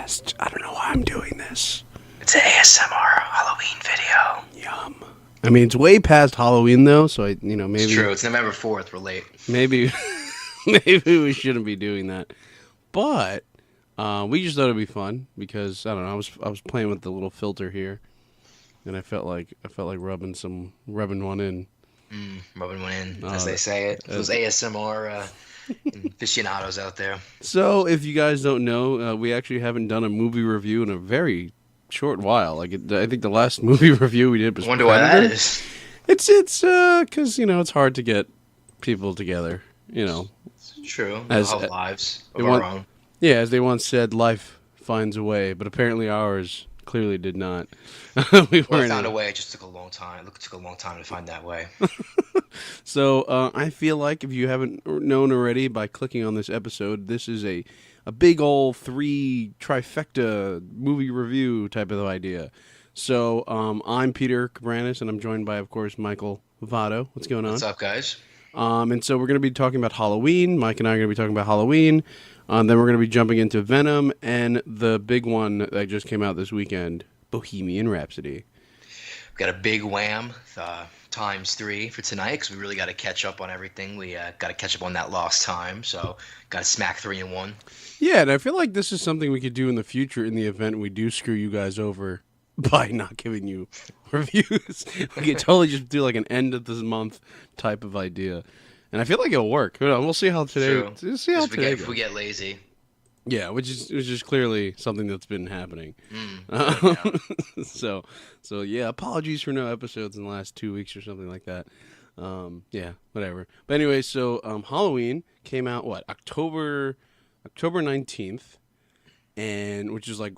podcast. I don't know why I'm doing this. It's an ASMR Halloween video. Yum. I mean, it's way past Halloween though, so maybe It's true. It's November 4th. We're late. maybe maybe we shouldn't be doing that. But we just thought it'd be fun because I don't know. I was playing with the little filter here, and I felt like rubbing one in. Rubbing one in, as they say it. Those ASMR aficionados out there. So, if you guys don't know, we actually haven't done a movie review in a very short while. I think the last movie review we did was I wonder why that Predator. is. It's because it's hard to get people together. It's true. We As- all have lives of it our want- own. Yeah, as they once said, life finds a way, but apparently ours clearly did not. We Well, it weren't. found a way. It just took a long time. It took a long time to find that way. So I feel like if you haven't known already by clicking on this episode, this is a big old 3 trifecta movie review type of idea. So I'm Peter Cabranes, and I'm joined by, of course, Michael Votto. What's going on? What's up, guys? And so we're going to be talking about Halloween. Mike and I are going to be talking about Halloween. Then we're going to be jumping into Venom and the big one that just came out this weekend, Bohemian Rhapsody. We've got a big wham times 3 for tonight because we really got to catch up on everything. We got to catch up on that lost time. So got to smack 3 in 1. Yeah, and I feel like this is something we could do in the future in the event we do screw you guys over by not giving you reviews. We could totally just do like an end of this month type of idea. And I feel like it'll work. We'll see how today. True. See how today If goes. we get lazy. Yeah, which is clearly something that's been happening. Yeah. So yeah, apologies for no episodes in the last 2 weeks or something like that. Yeah, whatever. But anyway, so Halloween came out October 19th, and which is like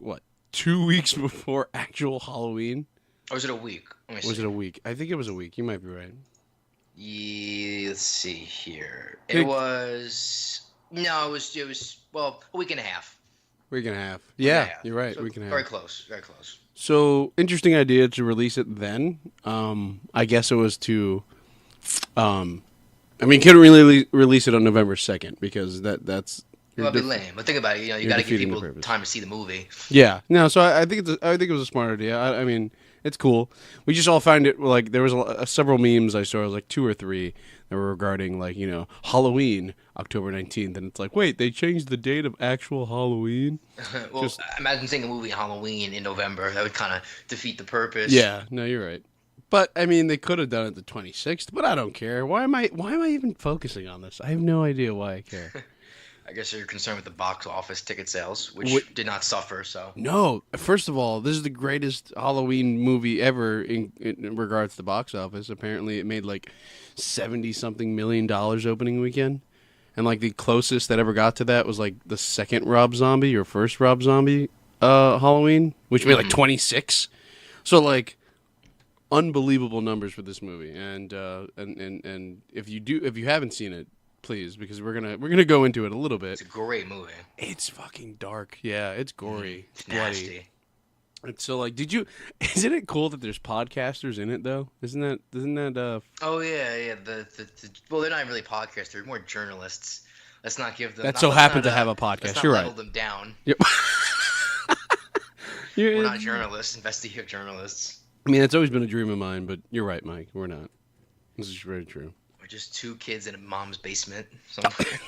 2 weeks before actual Halloween. Or was it a week? Let me Was see. it a week? I think it was a week. You might be right. Yeah, let's see here. Big- It was a week and a half. Week and a half. Week and a Yeah, half. you're right. So Week and a very half. close. Very close. So interesting idea to release it then. I guess it was to. I mean, couldn't really release it on November 2nd because that's. Well, that'd be lame. But think about it. You you're got to give defeating the people purpose. time to see the movie. Yeah, no. So I think it was a smart idea. I mean, it's cool. We just all found it like there was several memes I saw. It was like 2 or 3 that were regarding Halloween, October 19th, and it's like, wait, they changed the date of actual Halloween. Well, Just- imagine seeing a movie Halloween in November. That would kind of defeat the purpose. Yeah, no, you're right. But I mean, they could have done it the 26th, but I don't care. Why am I even focusing on this? I have no idea why I care. I guess you're concerned with the box office ticket sales, which Wait. did not suffer. So No, first of all, this is the greatest Halloween movie ever in regards to box office. Apparently, it made like 70-something million dollars opening weekend, and like the closest that ever got to that was like the second Rob Zombie or first Rob Zombie Halloween, which made like 26. So like unbelievable numbers for this movie, and if you haven't seen it, please, because we're gonna go into it a little bit. it's a great movie. It's fucking dark. Yeah, it's gory. It's bloody. nasty. And so, like, isn't it cool that there's podcasters in it, though? Isn't that, Oh yeah. Well, they're not really podcasters. They're more journalists. Let's not give them. that so happen to have a Let's podcast. not You're level right. them down. Yep. We're not journalists, investigative journalists. I mean, it's always been a dream of mine, but you're right, Mike. We're not. This is very true. We're just 2 kids in a mom's basement somewhere.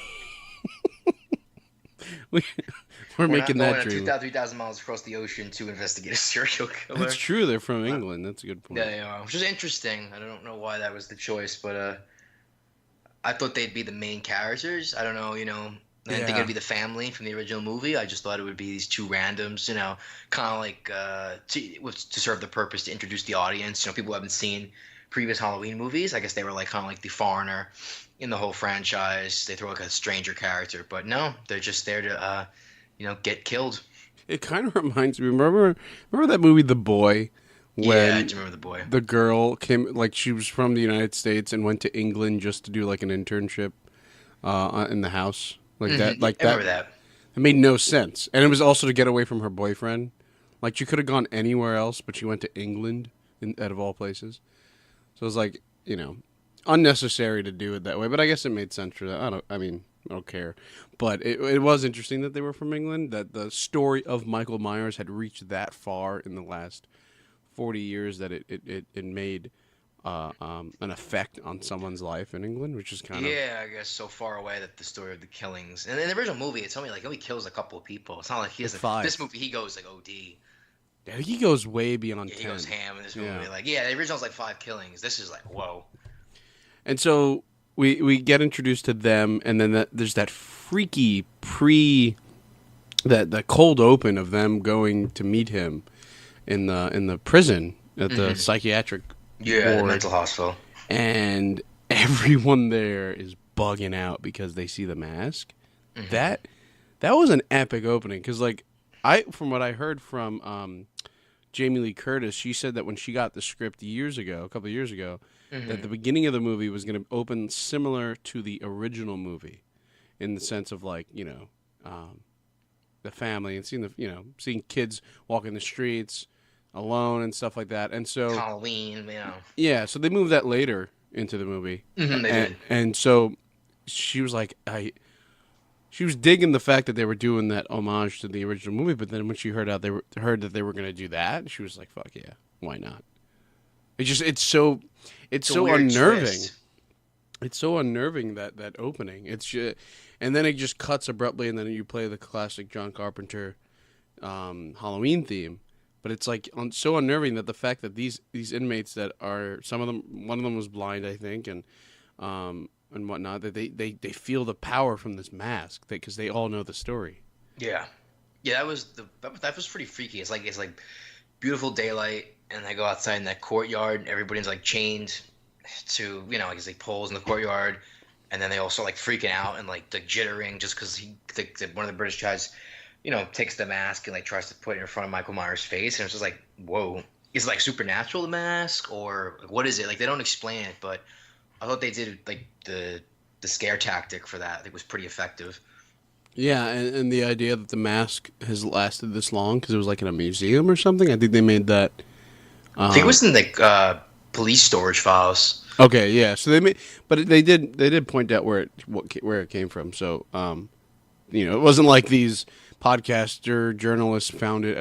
We're making not that going dream. 2,000, 3,000 miles across the ocean to investigate a serial killer. That's true. They're from England. That's a good point. Yeah, they are. Which is interesting. I don't know why that was the choice, but I thought they'd be the main characters. I don't know, I didn't think Yeah. it'd be the family from the original movie. I just thought it would be these 2 randoms, kind of like to serve the purpose to introduce the audience. People who haven't seen previous Halloween movies. I guess they were like kind of like the foreigner in the whole franchise. They throw like a stranger character, but no, they're just there to get killed. It kind of reminds me. Remember that movie, The Boy, Yeah, I when do remember the boy. the girl came, like, she was from the United States and went to England just to do like an internship in the house, like that. Like I remember that. It made no sense, and it was also to get away from her boyfriend. Like, she could have gone anywhere else, but she went to England, out of all places. So it was like, unnecessary to do it that way. But I guess it made sense for that. I mean, I don't care. But it was interesting that they were from England. That the story of Michael Myers had reached that far in the last 40 years that it made an effect on someone's life in England, which is kind of Yeah, I guess so far away that the story of the killings. And in the original movie, it's only like he only kills a couple of people. It's not like he like doesn't. This five. movie, he goes like OD. Yeah, he goes way beyond Yeah, he goes 10. ham in this Yeah. movie. Like, yeah, the original's like 5 killings. This is like, whoa. And so we get introduced to them, and then there's that freaky that the cold open of them going to meet him in the prison at the Hmm. psychiatric Yeah, the ward, mental hospital. and everyone there is bugging out because they see the mask. Hmm. That that was an epic opening because like I from what I heard from Jamie Lee Curtis, she said that when she got the script years ago, a couple of years ago, that the Hmm. beginning of the movie was going to open similar to the original movie in the sense of like um, the family and seeing seeing kids walking the streets alone and stuff like that. And so Halloween, you know. yeah, so they moved that later into the movie, They and, did. and so she was like, she was digging the fact that they were doing that homage to the original movie. But then when she heard that they were going to do that, she was like, "Fuck yeah, why not?" It's It's a so weird unnerving. twist. It's so unnerving that opening. It's just, and then it just cuts abruptly, and then you play the classic John Carpenter Halloween theme. But it's like so unnerving that the fact that these inmates that are some of them, one of them was blind, I think, and whatnot, that they feel the power from this mask because they all know the story. Yeah. Yeah, that was pretty freaky. It's like beautiful daylight, and they go outside in that courtyard, and everybody's like chained to I guess like poles in the courtyard, and then they all start like freaking out and like the jittering just because one of the British guys takes the mask and like tries to put it in front of Michael Myers' face, and it's just like, whoa, is it like supernatural the mask or like, what is it? Like they don't explain it, but I thought they did like the scare tactic for that. I think was pretty effective. Yeah, and the idea that the mask has lasted this long because it was like in a museum or something. I think they made that. I think it Um, was in the police storage files. okay, yeah. So they made, but they did point out where it came from. So it wasn't like these podcaster journalists found it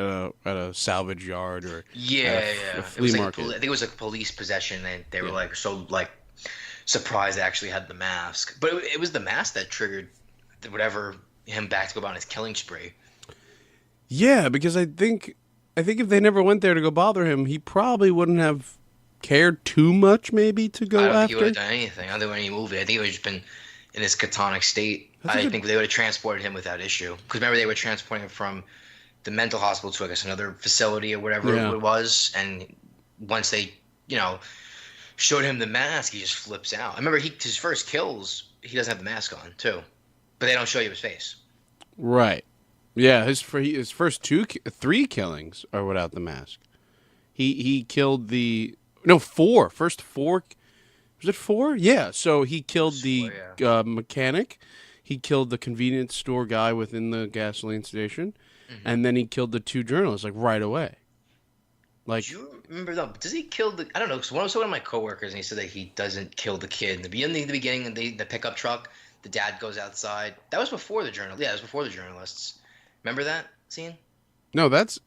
at a salvage yard or at Yeah, a yeah. It flea was like market. I think it was like police possession, and they were Yeah. like so like surprised they actually had the mask. But it was the mask that triggered whatever him back to go on his killing spree. Yeah, because I think if they never went there to go bother him, he probably wouldn't have cared too much, maybe, to I go don't think he would have after. done anything. I don't think any movie. I think he would have just been in his catonic state. That's a I good. think they would have transported him without issue. Because remember, they were transporting him from the mental hospital to, I guess, another facility or whatever Yeah. it was. And once they, you know, showed him the mask, he just flips out. I remember his first kills, he doesn't have the mask on, too. But they don't show you his face. Right. Yeah, his first three killings are without the mask. He killed the no four first four. Was it four? Yeah. So he killed the Yeah. mechanic. He killed the convenience store guy within the gasoline station, Hmm. and then he killed the two journalists like right away. Do Like you remember that? Does he kill the? I don't know. Because one was one of my coworkers, and he said that he doesn't kill the kid in the beginning, in the pickup truck. The dad goes outside. That was before the journal. Yeah, it was before the journalists. Remember that scene? no, that's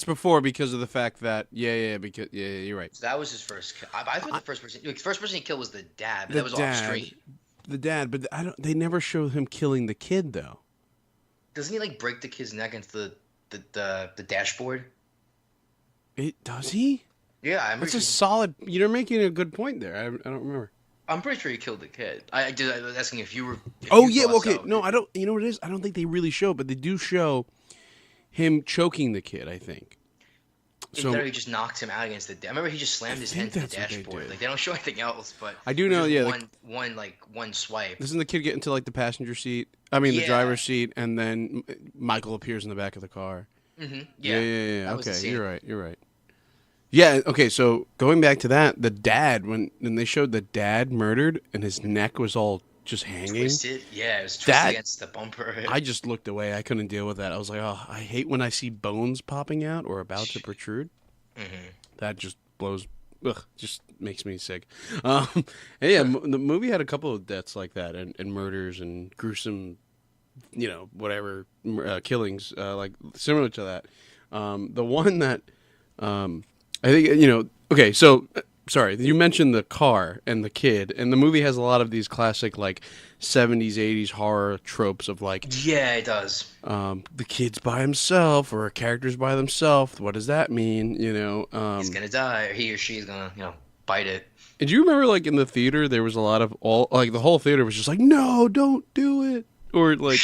before because of the fact that because you're right. So that was his first kill. I thought I, the first person he killed was the dad, but the that was off dad, screen. the dad, but I don't. They never show him killing the kid though. Doesn't he like break the kid's neck into the dashboard? Does he? Yeah, That's a solid. You're making a good point there. I don't remember. I'm pretty sure he killed the kid. I was asking if Oh you yeah, well, thought okay. so. No, I don't. You know what it is? I don't think they really show, but they do show him choking the kid. I think. Either that So or he just knocked him out against I remember he just I slammed his head think into the that's what they dashboard. do. Like they don't show anything else, but I do it was know. just Yeah, one swipe. doesn't the kid get into like the passenger seat? I mean, the Yeah. driver's seat, and then Michael appears in the back of the car. Yeah, Yeah. yeah, yeah. That was the Okay, scene. you're right. You're right. Yeah. Okay. So going back to that, the dad when they showed the dad murdered and his neck was all just hanging. Twisted. Yeah, it was twisted That against the bumper. I just looked away. I couldn't deal with that. I was like, oh, I hate when I see bones popping out or about to protrude. Hmm. That just blows ugh, just makes me sick. Um, and yeah, the movie had a couple of deaths like that, and murders and gruesome, whatever killings, like similar to that. The one that I think Okay, so sorry, you mentioned the car and the kid, and the movie has a lot of these classic like '70s, '80s horror tropes of like Yeah, it does. the kid's by himself or a character's by themselves. What does that mean? He's gonna die, or he or she is gonna, bite it. And do you remember like in the theater there was a lot of all like the whole theater was just like, no, don't do it, or like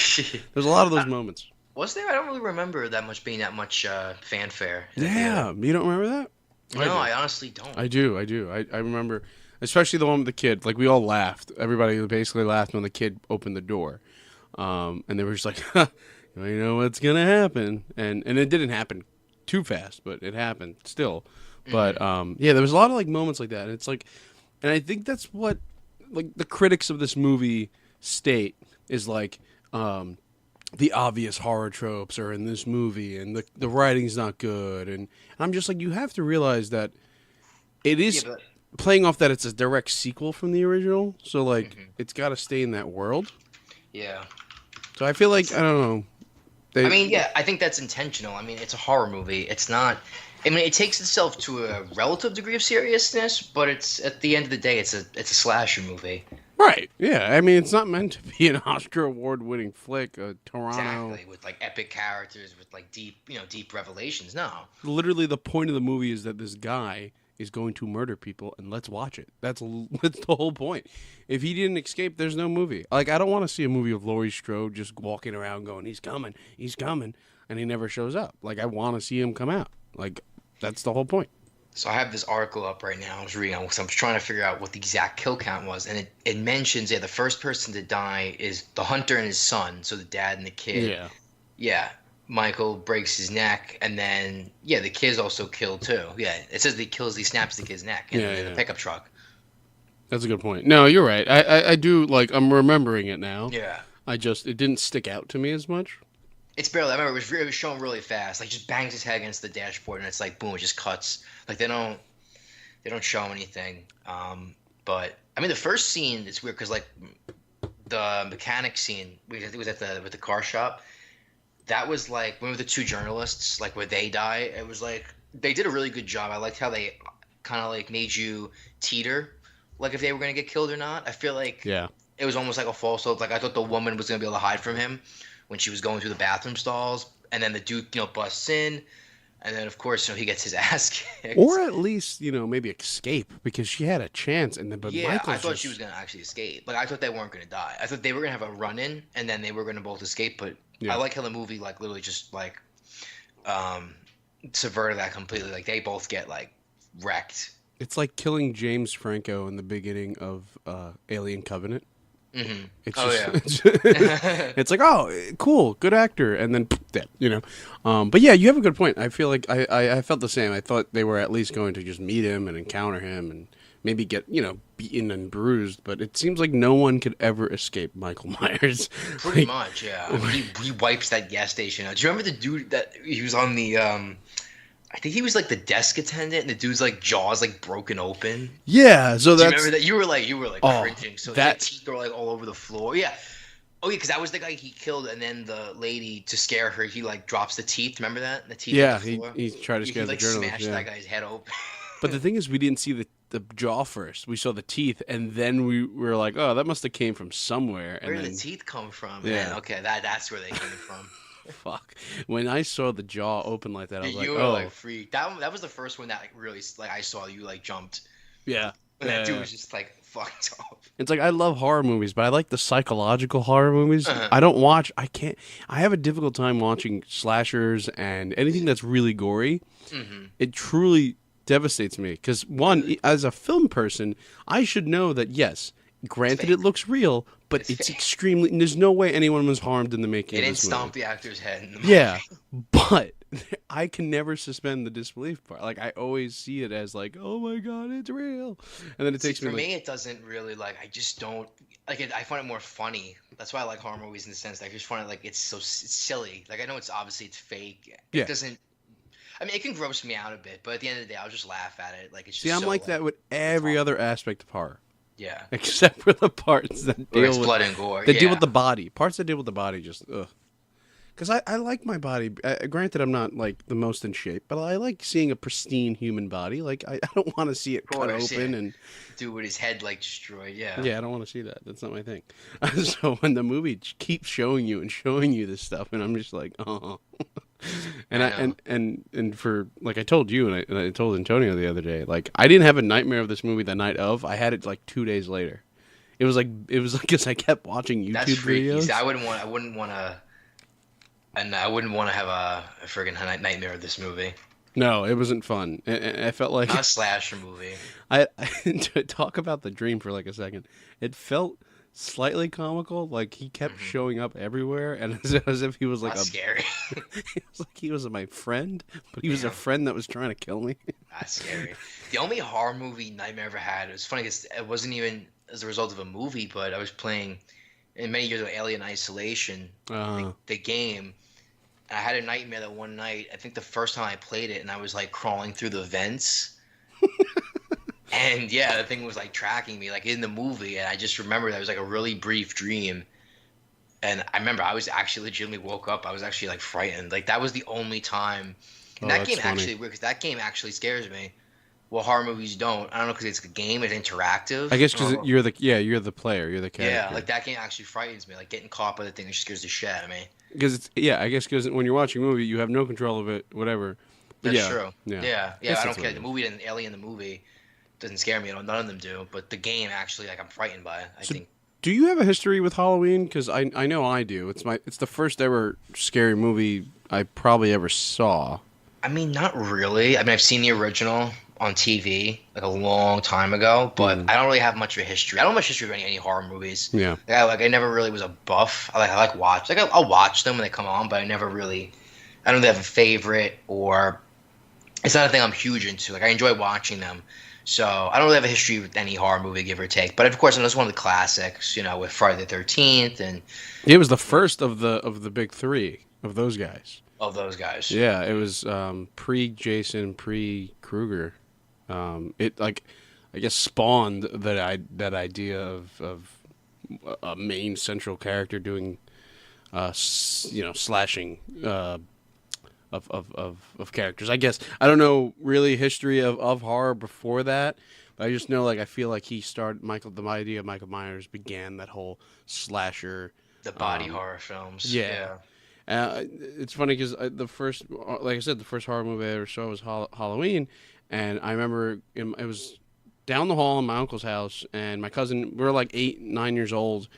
there's a lot of those moments. Was there? I don't really remember that much being that much fanfare in the theater. Yeah, you don't remember that? I No, do. I honestly don't. I do. I remember, especially the one with the kid. Like we all laughed. Everybody basically laughed when the kid opened the door, and they were just like, "You know what's gonna happen," and it didn't happen too fast, but it happened still. But yeah, there was a lot of like moments like that, and it's like, and I think that's what like the critics of this movie state is like. The obvious horror tropes are in this movie and the writing's not good and I'm just like you have to realize that it Yeah, is but playing off that it's a direct sequel from the original so like mhm. it's got to stay in that world Yeah. so I feel like I don't know I they mean, yeah, I think that's intentional. I mean, it's a horror movie. It's not. I mean, it takes itself to a relative degree of seriousness, but it's at the end of the day, it's a slasher movie. right yeah I mean it's not meant to be an Oscar award winning flick Toronto Exactly, with like epic characters, with like deep, deep revelations. No. literally the point of the movie is that this guy is going to murder people and let's watch it. That's the whole point. If he didn't escape, there's no movie. Like I don't want to see a movie of Laurie Strode just walking around going, he's coming, and he never shows up. Like I want to see him come out. Like that's the whole point. So I have this article up right now. I was reading because I'm trying to figure out what the exact kill count was, and it mentions the first person to die is the hunter and his son, so the dad and the kid. Yeah. Yeah, Michael breaks his neck, and then the kid's also killed too. Yeah, it says he snaps the kid's neck in, Yeah, in the yeah. pickup truck. That's a good point. No, you're right. I do like I'm remembering it now. Yeah, It didn't stick out to me as much. it's barely. I remember it was shown really fast. Like just bangs his head against the dashboard, and it's like boom, it just cuts. Like they don't show anything. But I mean, the first scene it's weird because like the mechanic scene, it was at the car shop. That was like when the two journalists, like where they die. It was like they did a really good job. I liked how they kind of like made you teeter, like if they were gonna get killed or not. I feel like Yeah. it was almost like a false hope. Like I thought the woman was gonna be able to hide from him when she was going through the bathroom stalls, and then the dude, busts in, and then of course, he gets his ass kicked. Or at least, maybe escape because she had a chance and then but Yeah, I Michael's thought just she was gonna actually escape. Like I thought they weren't gonna die. I thought they were gonna have a run in, and then they were gonna both escape. But I yeah. like how the movie like literally just like um subverted that completely. Like they both get like wrecked. It's like killing James Franco in the beginning of Alien Covenant. Hmm. It's Oh just yeah. it's like oh cool good actor and then dead. But yeah you have a good point. I feel like I felt the same. I thought they were at least going to just meet him and encounter him and maybe get beaten and bruised, but it seems like no one could ever escape Michael Myers. Pretty Like, much, yeah. I mean, he wipes that gas station out. Do you remember the dude that he was on the I think he was like the desk attendant, and the dude's like jaws like broken open. yeah so Do you that's remember that? You were like oh cringing. So his like, that teeth are like all over the floor. Yeah. Oh yeah, because that was the guy he killed, and then the lady to scare her, he like drops the teeth. Remember that? The teeth yeah on the floor. he tried to He scare the like journalist smashed yeah. that guy's head open. But the thing is we didn't see the jaw first. We saw the teeth and then we were like oh that must have came from somewhere and Where did then the teeth come from? yeah. Man, okay, that's where they came from. fuck when I saw the jaw open like that I was like You were oh like freaked. That was the first one that like really like I saw you like jumped. yeah. And that dude Yeah. was just like fucked up. It's like I love horror movies, but I like the psychological horror movies. Uh-huh. I don't watch. I can't. I have a difficult time watching slashers and anything that's really gory. Hmm. It truly devastates me because one, as a film person, I should know that yes, granted fake. it looks real, but It's it's fake. extremely. There's no way anyone was harmed in the making They of didn't this stomp movie. the actor's head in the Yeah, but I can never suspend the disbelief part. Like I always see it as like, oh my god, it's real, and then it See, takes for me like, me, it doesn't really like. I just don't like it. I find it more funny. That's why I like horror movies in the sense that I just find it like it's silly. Like I know it's obviously it's fake. Yeah. It doesn't. I mean, it can gross me out a bit, but at the end of the day, I'll just laugh at it. Like it's See, just I'm so like like that with it's every horrible. other aspect of horror, Yeah, except for the parts where it's blood and gore. that deal with Yeah, the body. Parts that deal with the body, just ugh. Because I like my body. Granted, I'm not like the most in shape, but I like seeing a pristine human body. Like I don't want to see it of cut course. Yeah, open and dude with his head like destroyed. Yeah, yeah, I don't want to see that. That's not my thing. So when the movie keeps showing you and showing you this stuff, and I'm just like, oh. And I I know. and for like I told you and I told Antonio the other day, like I didn't have a nightmare of this movie the night of. I had it like 2 days later. It was like because I kept watching That's YouTube freaky. See, videos. I wouldn't want to, and I wouldn't want to have a friggin' nightmare of this movie. No, it wasn't fun. And I felt Not a like slasher movie. to talk about the dream for like a second. It felt slightly comical. Like he kept Hmm. showing up everywhere, and as if he was like That's a, scary. it was like he was my friend, but he was a Damn, friend that was trying to kill me. that's scary. The only horror movie nightmare I ever had, it was funny because it wasn't even as a result of a movie, but I was playing in many years of Alien Isolation, Uh, the game. And I had a nightmare that one night, I think the first time I played it, and I was like crawling through the vents. And yeah, the thing was like tracking me, like in the movie. And I just remember that was like a really brief dream. And I remember I was actually legitimately woke up. I was actually like frightened. Like that was the only time. And oh, that that's game funny. actually weird because that game actually scares me. Well, horror movies don't. I don't know because it's a game. It's interactive. I guess I don't because know. you're the player, you're the Yeah, character. like that game actually frightens me. Like getting caught by the thing, it scares the shit out of me. Because it's I guess because when you're watching a movie, you have no control of it, whatever. But That's yeah, true. yeah, Yeah, I yeah. guess I that's don't what care. it The is. movie and Alien, the movie doesn't scare me. You know, none of them do. But the game actually, like, I'm frightened by it. I So think. do you have a history with Halloween? Because I know I do. It's the first ever scary movie I probably ever saw. I mean, not really. I mean, I've seen the original on TV like a long time ago, but Mm, I don't really have much of a history. I don't have much history of any horror movies. yeah, Like I never really was a buff. I like watch. Like I'll watch them when they come on, but I never really. I don't really have a favorite or it's not a thing I'm huge into. Like I enjoy watching them. So I don't really have a history with any horror movie, give or take. But of course, I know it's one of the classics, you know, with Friday the 13th and it was the first of the big three of those guys. all those guys. Yeah, it was pre Jason, pre Krueger. It like I guess spawned that idea of a main central character doing slashing of characters. I guess I don't know really history of horror before that, but I just know like I feel like he started the idea of Michael Myers began that whole slasher. The body Um, horror films. yeah, Yeah. it's funny because the first, like I said, the first horror movie I ever saw was Halloween, and I remember it was down the hall in my uncle's house, and my cousin. We were like 8, 9 years old,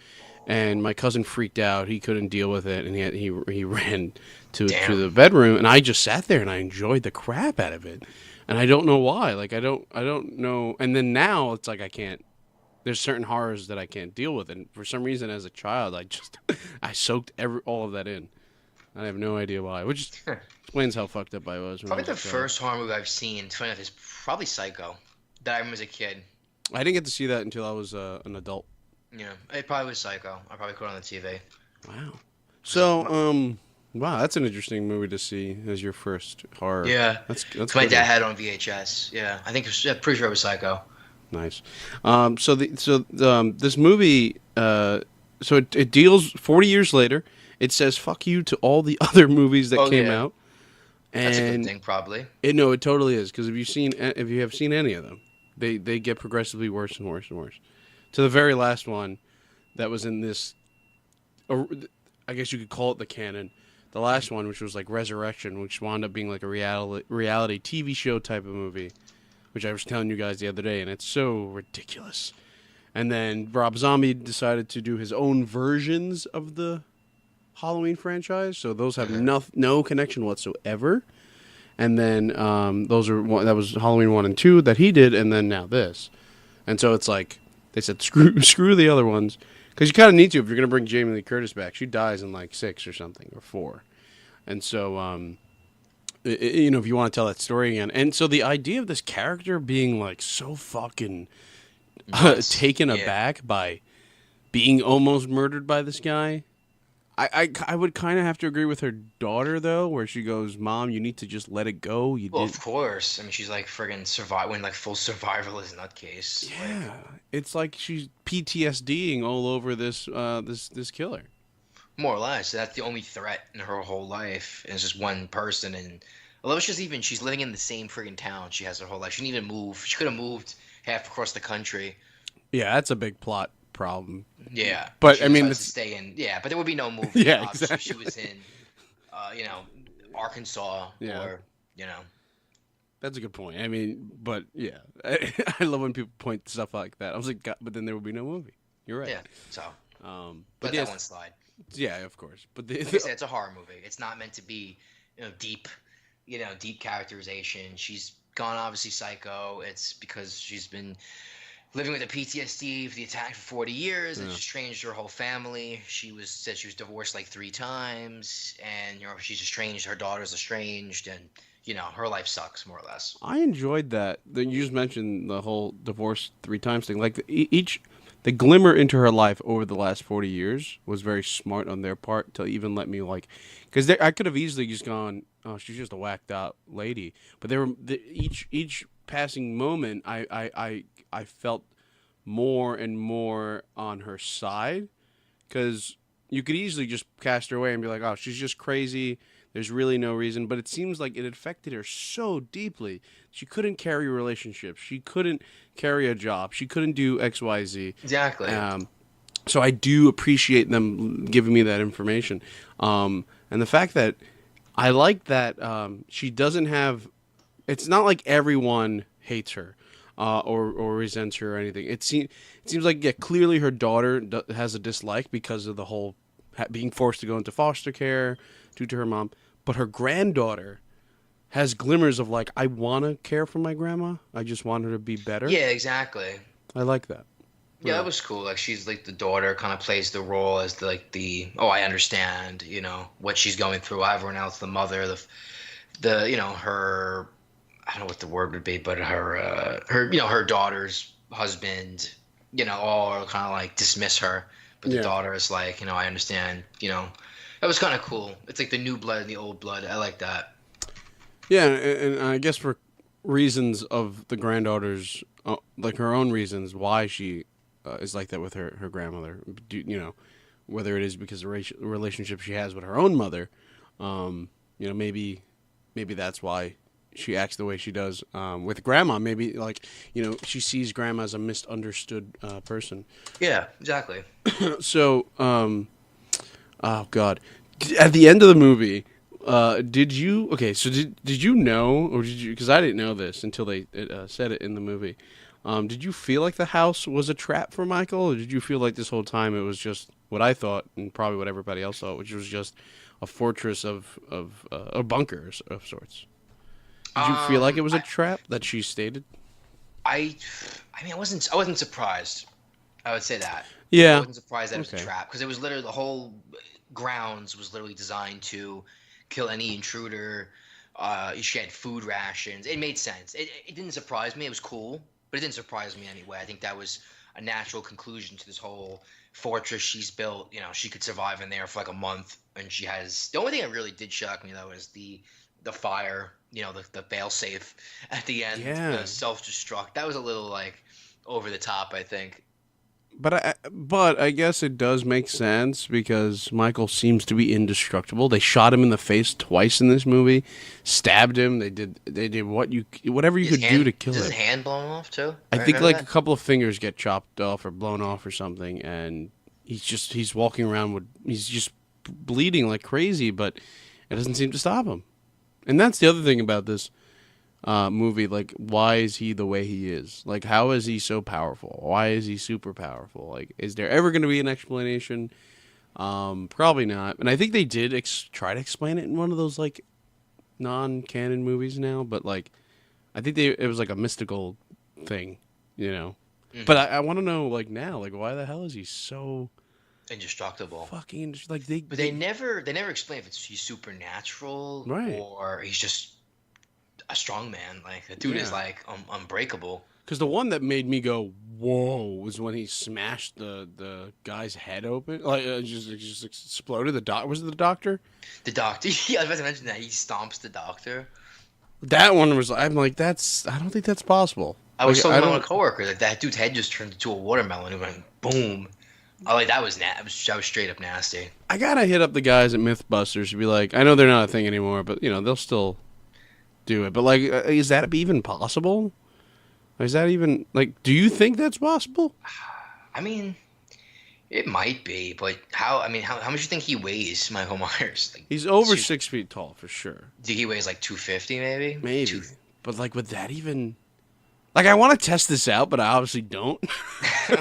and my cousin freaked out. He couldn't deal with it, and he ran to Damn. the bedroom, and I just sat there and I enjoyed the crap out of it, and I don't know why. Like I don't know. And then now it's like I can't. There's certain horrors that I can't deal with, and for some reason, as a child, I just I soaked all of that in. I have no idea why, which explains how fucked up I was when I Probably was a the child. first horror movie I've seen, funny enough, is probably Psycho. That I remember as a kid. I didn't get to see that until I was an adult. Yeah, it probably was Psycho. I probably caught it on the TV. Wow. Was it- So, wow, that's an interesting movie to see as your first horror. Yeah, That's 'cause my good dad one. had it on VHS. Yeah, I think yeah, pretty sure it was Psycho. Nice. This movie, it deals 40 years later. It says "fuck you" to all the other movies that Oh came yeah, out, that's a good and thing probably. it totally is because if you have seen any of them, they get progressively worse and worse and worse. To the very last one that was in this, uh, I guess you could call it the canon. The last one, which was like Resurrection, which wound up being like a reality TV show type of movie, which I was telling you guys the other day, and it's so ridiculous. And then Rob Zombie decided to do his own versions of the Halloween franchise, so those have Hmm. no connection whatsoever. And then that was Halloween 1 and 2 that he did, and then now this. And so it's like they said screw the other ones because you kind of need to if you're gonna bring Jamie Lee Curtis back. She dies in like 6 or something or 4, and so if you want to tell that story again, and so the idea of this character being like so fucking Nuts. taken Yeah, aback by being almost murdered by this guy, I would kind of have to agree with her daughter though, where she goes, "Mom, you need to just let it go. You Well, did." of course. I mean, she's like friggin' survive when like full survival is nutcase. Like Yeah, it's like she's PTSDing all over this killer. more or less. That's the only threat in her whole life. And it's just one person. And although she's living in the same friggin' town she has her whole life. She didn't even move. She could have moved half across the country. Yeah, that's a big plot problem. Yeah, but But she I mean, decides to it's stay in. Yeah, but there would be no movie, yeah, obviously, if she exactly. was in, you know, Arkansas Yeah, or, you know, that's a good point. I mean, but yeah, I love when people point stuff like that. I was like, God, but then there would be no movie. You're right. yeah. So But let that yes, one slide. yeah, of course. But Like I said, it's a horror movie. It's not meant to be, deep, deep characterization. She's gone obviously psycho. It's because she's been living with the PTSD for the attack for 40 years and yeah. it's estranged her whole family. Said she was divorced like 3 times, and she's estranged. Her daughter's estranged, and her life sucks more or less. I enjoyed that. Then you just mentioned the whole divorce 3 times thing. Like each, the glimmer into her life over the last 40 years was very smart on their part to even let me like, because I could have easily just gone, oh, she's just a whacked out lady. But each passing moment, I felt more and more on her side because you could easily just cast her away and be like, oh, she's just crazy. There's really no reason. But it seems like it affected her so deeply. She couldn't carry relationships. She couldn't carry a job. She couldn't do X, Y, Z. Exactly. Um, so I do appreciate them giving me that information. And the fact that I like that she doesn't have. It's not like everyone hates her or resents her or anything. It seems like yeah, clearly her daughter has a dislike because of the whole being forced to go into foster care due to her mom. But her granddaughter has glimmers of like I want to care for my grandma. I just want her to be better. Yeah, exactly. I like that. Yeah, Yeah. that was cool. Like she's like the daughter, kind of plays the role as oh, I understand, what she's going through. Everyone else, the mother, her, I don't know what the word would be, but her daughter's husband, all kind of like dismiss her, but the Yeah. daughter is like, I understand. That was kind of cool. It's like the new blood and the old blood. I like that. Yeah, and I guess for reasons of the granddaughter's, like her own reasons why she is like that with her grandmother. Whether it is because of the relationship she has with her own mother, maybe that's why she acts the way she does with grandma. Maybe like she sees grandma as a misunderstood person. Yeah, exactly. So, oh God, at the end of the movie, did you? Okay, so did you know, or did you? Because I didn't know this until they said it in the movie. Did you feel like the house was a trap for Michael, or did you feel like this whole time it was just what I thought and probably what everybody else thought, which was just a fortress of a bunker of sorts? Did you feel like it was a I, trap that she stated? I, I mean, I wasn't surprised. I would say that. I Yeah. wasn't surprised that it was a Okay. trap because it was literally the whole grounds was literally designed to kill any intruder. She had food rations. It made sense. It didn't surprise me. It was cool, but it didn't surprise me anyway. I think that was a natural conclusion to this whole fortress she's built. She could survive in there for like a month, and she has. The only thing that really did shock me though is the fire. The fail safe at the end, Yeah. the self destruct. That was a little like over the top. I think. But I guess it does make sense because Michael seems to be indestructible. They shot him in the face twice in this movie, stabbed him. They did whatever you His could do hand to kill is his him. hand blown off too. I Right? think Remember like a that? couple of fingers get chopped off or blown off or something, and he's walking around with he's just bleeding like crazy, but it doesn't seem to stop him. And that's the other thing about this movie. Like, why is he the way he is? Like, how is he so powerful? Why is he super powerful? Like, is there ever going to be an explanation? Probably not. And I think they did try to explain it in one of those like non-canon movies now, but like I think it was like a mystical thing, you know. But Hmm. I want to know like now, like why the hell is he so Indestructible. fucking like they, But they they never explain if he's supernatural right? or he's just a strong man. Like the dude is Yeah. like unbreakable. Because the one that made me go whoa was when he smashed the guy's head open, like just exploded. Was it the doctor? The doctor. Yeah, I was about to mention that he stomps the doctor. That one was. I'm like, that's. I don't think that's possible. I was Like, talking I to my don't. coworker like that dude's head just turned into a watermelon and went boom. Oh, like that was that was straight up nasty. I gotta hit up the guys at MythBusters to be like, I know they're not a thing anymore, but they'll still do it. But like, is that even possible? Is that even like? Do you think that's possible? I mean, it might be, but how? I mean, how much do you think he weighs, Michael Myers? Like, He's over 6 feet tall for sure. do you think he weighs like 250 maybe? Maybe, but like, would that even? Like, I want to test this out, but I obviously don't. You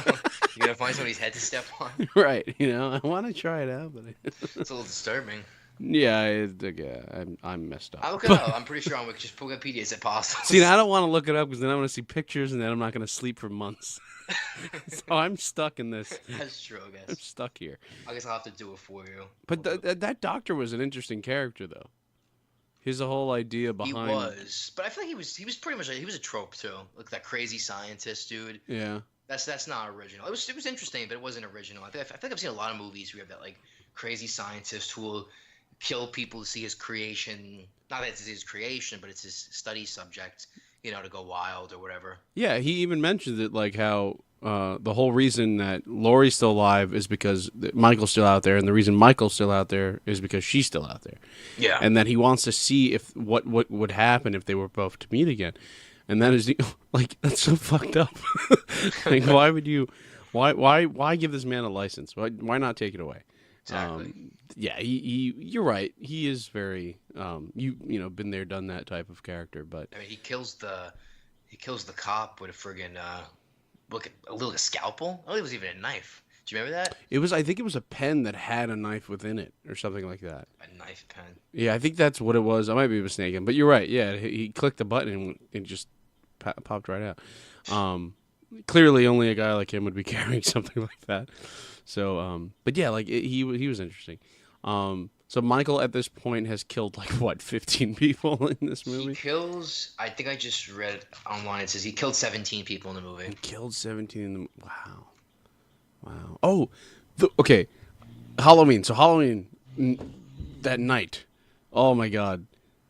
gotta find somebody's head to step on. Right? I want to try it out, but It's a little disturbing. yeah, I'm messed up. I'll look it up. I'm pretty sure on just Wikipedia is it possible. See, I don't want to look it up because then I'm going to see pictures and then I'm not going to sleep for months. So I'm stuck in this. That's true, I I'm guess. stuck here. I guess I'll have to do it for you. But that doctor was an interesting character, though. His whole idea He behind. was, but I feel like he was pretty much he was a trope too, like that crazy scientist dude. Yeah. That's not original. It was interesting, but it wasn't original. I feel like I've seen a lot of movies where you have that like crazy scientist who will kill people to see his creation. Not that it's his creation, but it's his study subject. To go wild or whatever. Yeah, he even mentions it, like how the whole reason that Laurie's still alive is because Michael's still out there, and the reason Michael's still out there is because she's still out there. Yeah. And that he wants to see if what would happen if they were both to meet again. And that is like, that's so fucked up. Like, why would you? Why give this man a license? Why not take it away? Exactly. Yeah, you're right. He is very been there, done that type of character. But I mean, he kills the cop with a friggin' a little scalpel. Oh, it was even a knife. Do you remember that? I think it was a pen that had a knife within it or something like that. A knife pen. Yeah, I think that's what it was. I might be mistaken, but you're right. Yeah, he clicked the button and it just popped right out. Clearly, only a guy like him would be carrying something like that. So, but yeah, like he was interesting. So Michael at this point has killed like what 15 people in this movie. He kills. I think I just read online. It says he killed 17 people in the movie. He killed 17 in the wow. Oh, okay. Halloween. So Halloween that night. Oh my God.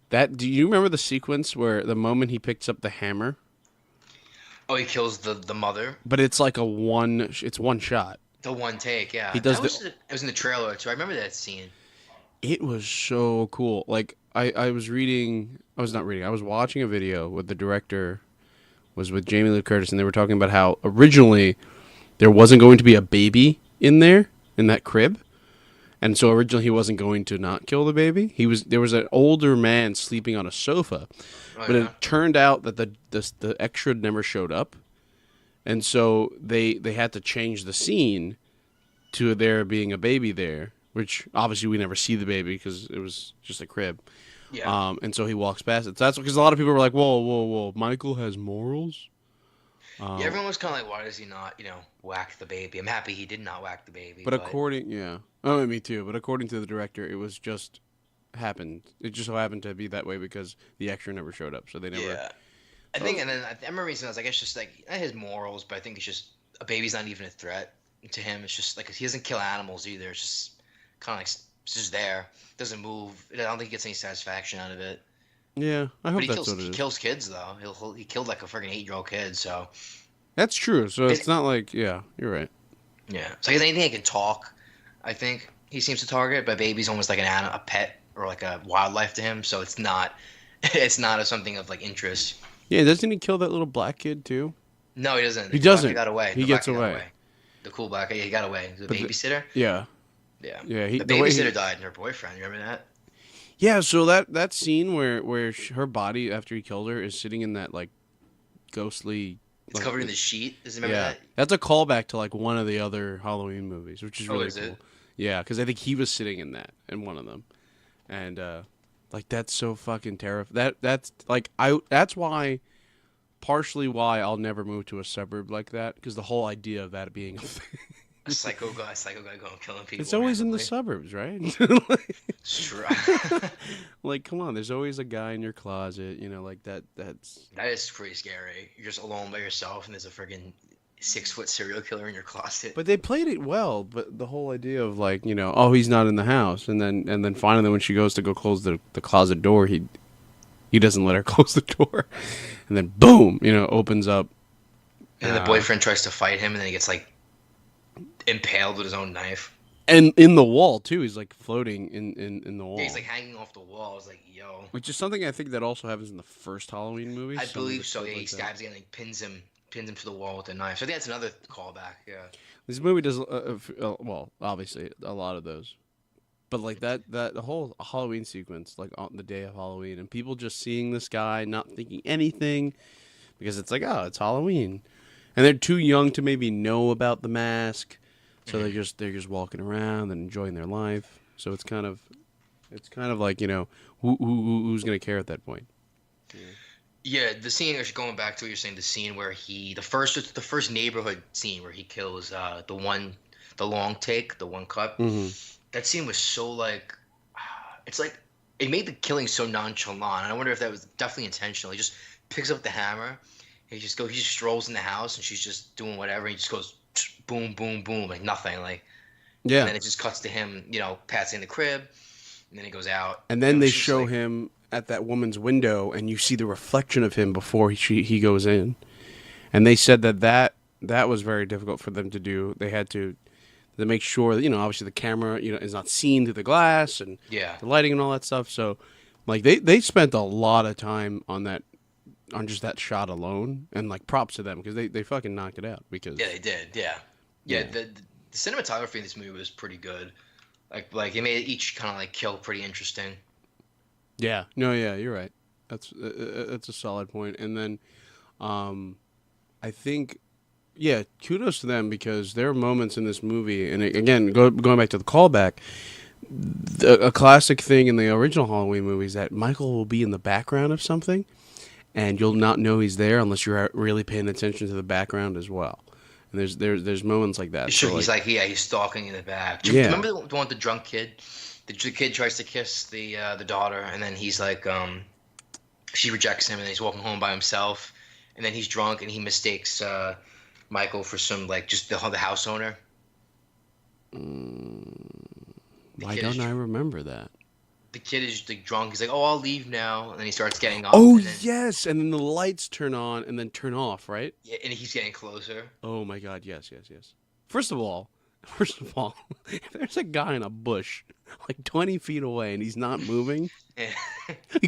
Do you remember the sequence where the moment he picks up the hammer? Oh, he kills the mother. But it's like it's one shot. The one take, yeah. He does it was in the trailer too. I remember that scene. It was so cool. Like I was watching a video with the director was with Jamie Lee Curtis, and they were talking about how originally there wasn't going to be a baby in that crib. And so originally he wasn't going to not kill the baby. There was an older man sleeping on a sofa. But it turned out that the extra never showed up. And so they had to change the scene to there being a baby there, which obviously we never see the baby because it was just a crib. Yeah. And so he walks past it. So that's because a lot of people were like, whoa, Michael has morals? Yeah, everyone was kind of like, why does he not, whack the baby? I'm happy he did not whack the baby. But me too. But according to the director, it was just happened. It just so happened to be that way because the extra never showed up. So they never. Yeah. I think, and then I remember reading, I was like, it's just like not his morals, but I think it's just a baby's not even a threat to him. It's just like he doesn't kill animals either. It's just kind of like it's just there, doesn't move. I don't think he gets any satisfaction out of it. Yeah, I hope But that's what it is. he kills kids though. He killed like a freaking 8-year-old kid. So that's true. So it's not like you're right. Yeah. So I guess anything that can talk, I think he seems to target. But baby's almost like a pet or like a wildlife to him. So it's not something of like interest. Yeah, doesn't he kill that little black kid too? No, he doesn't. He doesn't. He got away. He gets away. The cool black guy, he got away. The babysitter. Yeah. Yeah. Yeah. The babysitter died, and her boyfriend. You remember that? Yeah. So that scene where her body after he killed her is sitting in that like ghostly. It's covered in the sheet. Does you remember that? That's a callback to like one of the other Halloween movies, which is really cool. It? Yeah, because I think he was sitting in one of them, and like that's so fucking terrifying. That's like that's why. Partially why I'll never move to a suburb like that, because the whole idea of that being a thing. a psycho guy going killing It's people always in the randomly. suburbs, right? It's true. Like, come on, there's always a guy in your closet, like that. That's. That is pretty scary. You're just alone by yourself, and there's a friggin' 6 foot serial killer in your closet. But they played it well. But the whole idea of like, oh, he's not in the house, and then finally when she goes to go close the closet door, he doesn't let her close the door, and then boom, opens up. And then the boyfriend tries to fight him, and then he gets like impaled with his own knife. And in the wall too, he's like floating in the wall. Yeah, he's like hanging off the wall. I was like, yo. Which is something I think that also happens in the first Halloween movie. I Some of believe the so. stuff Yeah, he like that. stabs him and like pins him to the wall with a knife. So I think that's another callback. Yeah. This movie does, well, obviously a lot of those, but like that the whole Halloween sequence, like on the day of Halloween, and people just seeing this guy, not thinking anything, because it's like, oh, it's Halloween, and they're too young to maybe know about the mask, so they're just walking around and enjoying their life. So it's kind of like who's gonna care at that point. Yeah, the scene. Actually, going back to what you're saying, the scene where the first neighborhood scene where he kills the long take, the one cut. Mm-hmm. That scene was so like, it's like it made the killing so nonchalant. I wonder if that was definitely intentional. He just picks up the hammer. He just strolls in the house, and she's just doing whatever. And he just goes boom, boom, boom, like nothing, like. Yeah, And then it just cuts to him, passing the crib, and then he goes out. and then they It's just show like, him at that woman's window, and you see the reflection of him before he goes in. And they said that was very difficult for them to do. They had to make sure that obviously the camera is not seen through the glass and Yeah. the lighting and all that stuff. So like they spent a lot of time on just that shot alone, and like props to them because they fucking knocked it out because Yeah, they did. Yeah. Yeah. The cinematography in this movie was pretty good. Like it made each kind of like kill pretty interesting. yeah, no, yeah, you're right. That's a solid point. And then I think, yeah, kudos to them because there are moments in this movie, and again, going back to the callback, a classic thing in the original Halloween movie is that Michael will be in the background of something, and you'll not know he's there unless you're really paying attention to the background as well. And there's moments like that. Sure, So, he's like, like, yeah, he's stalking in the back. Do you Yeah. remember the one with the drunk kid? The kid tries to kiss the daughter, and then he's like, she rejects him, and then he's walking home by himself, and then he's drunk, and he mistakes Michael for some like just the house owner. The why kid is don't I remember that? the kid is like drunk. He's like, "Oh, I'll leave now," and then he starts getting up. Oh and then, yes, and then the lights turn on and then turn off, right? yeah, and he's getting closer. Oh my God, yes, yes, yes. First of all, if there's a guy in a bush like 20 feet away and he's not moving, Yeah,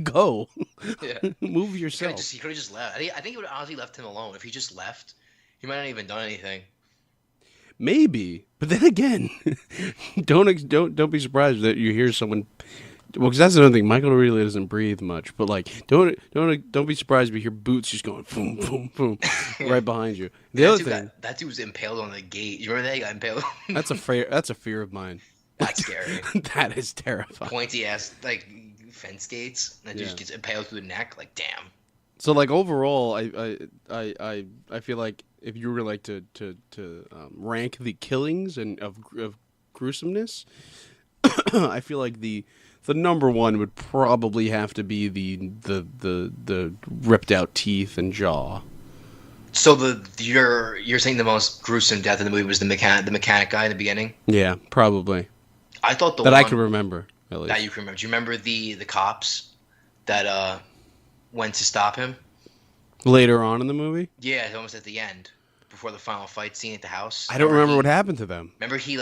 go. yeah. Move He yourself. could have just left. I think he would have honestly left him alone. If he just left, he might not even done anything. Maybe, but then again, don't be surprised that you hear someone. Well, because that's another thing. Michael really doesn't breathe much, but like, don't be surprised if you hear boots just going boom, boom, boom, right behind you. The other thing, That dude was impaled on the gate. You remember that? He got impaled. that's a fear of mine. That's scary. That is terrifying. Pointy ass like fence gates. That dude Yeah. gets impaled through the neck. Like, damn. So like overall, I feel like if you were like to rank the killings and of gruesomeness, I feel like the number one would probably have to be the ripped out teeth and jaw. So you're saying the most gruesome death in the movie was the mechanic guy in the beginning? Yeah, probably I thought the that one I can remember at least. that you can remember. Do you remember the cops that went to stop him? Later on in the movie, Yeah, almost at the end, before the final fight scene at the house. I don't remember what happened to them. Remember he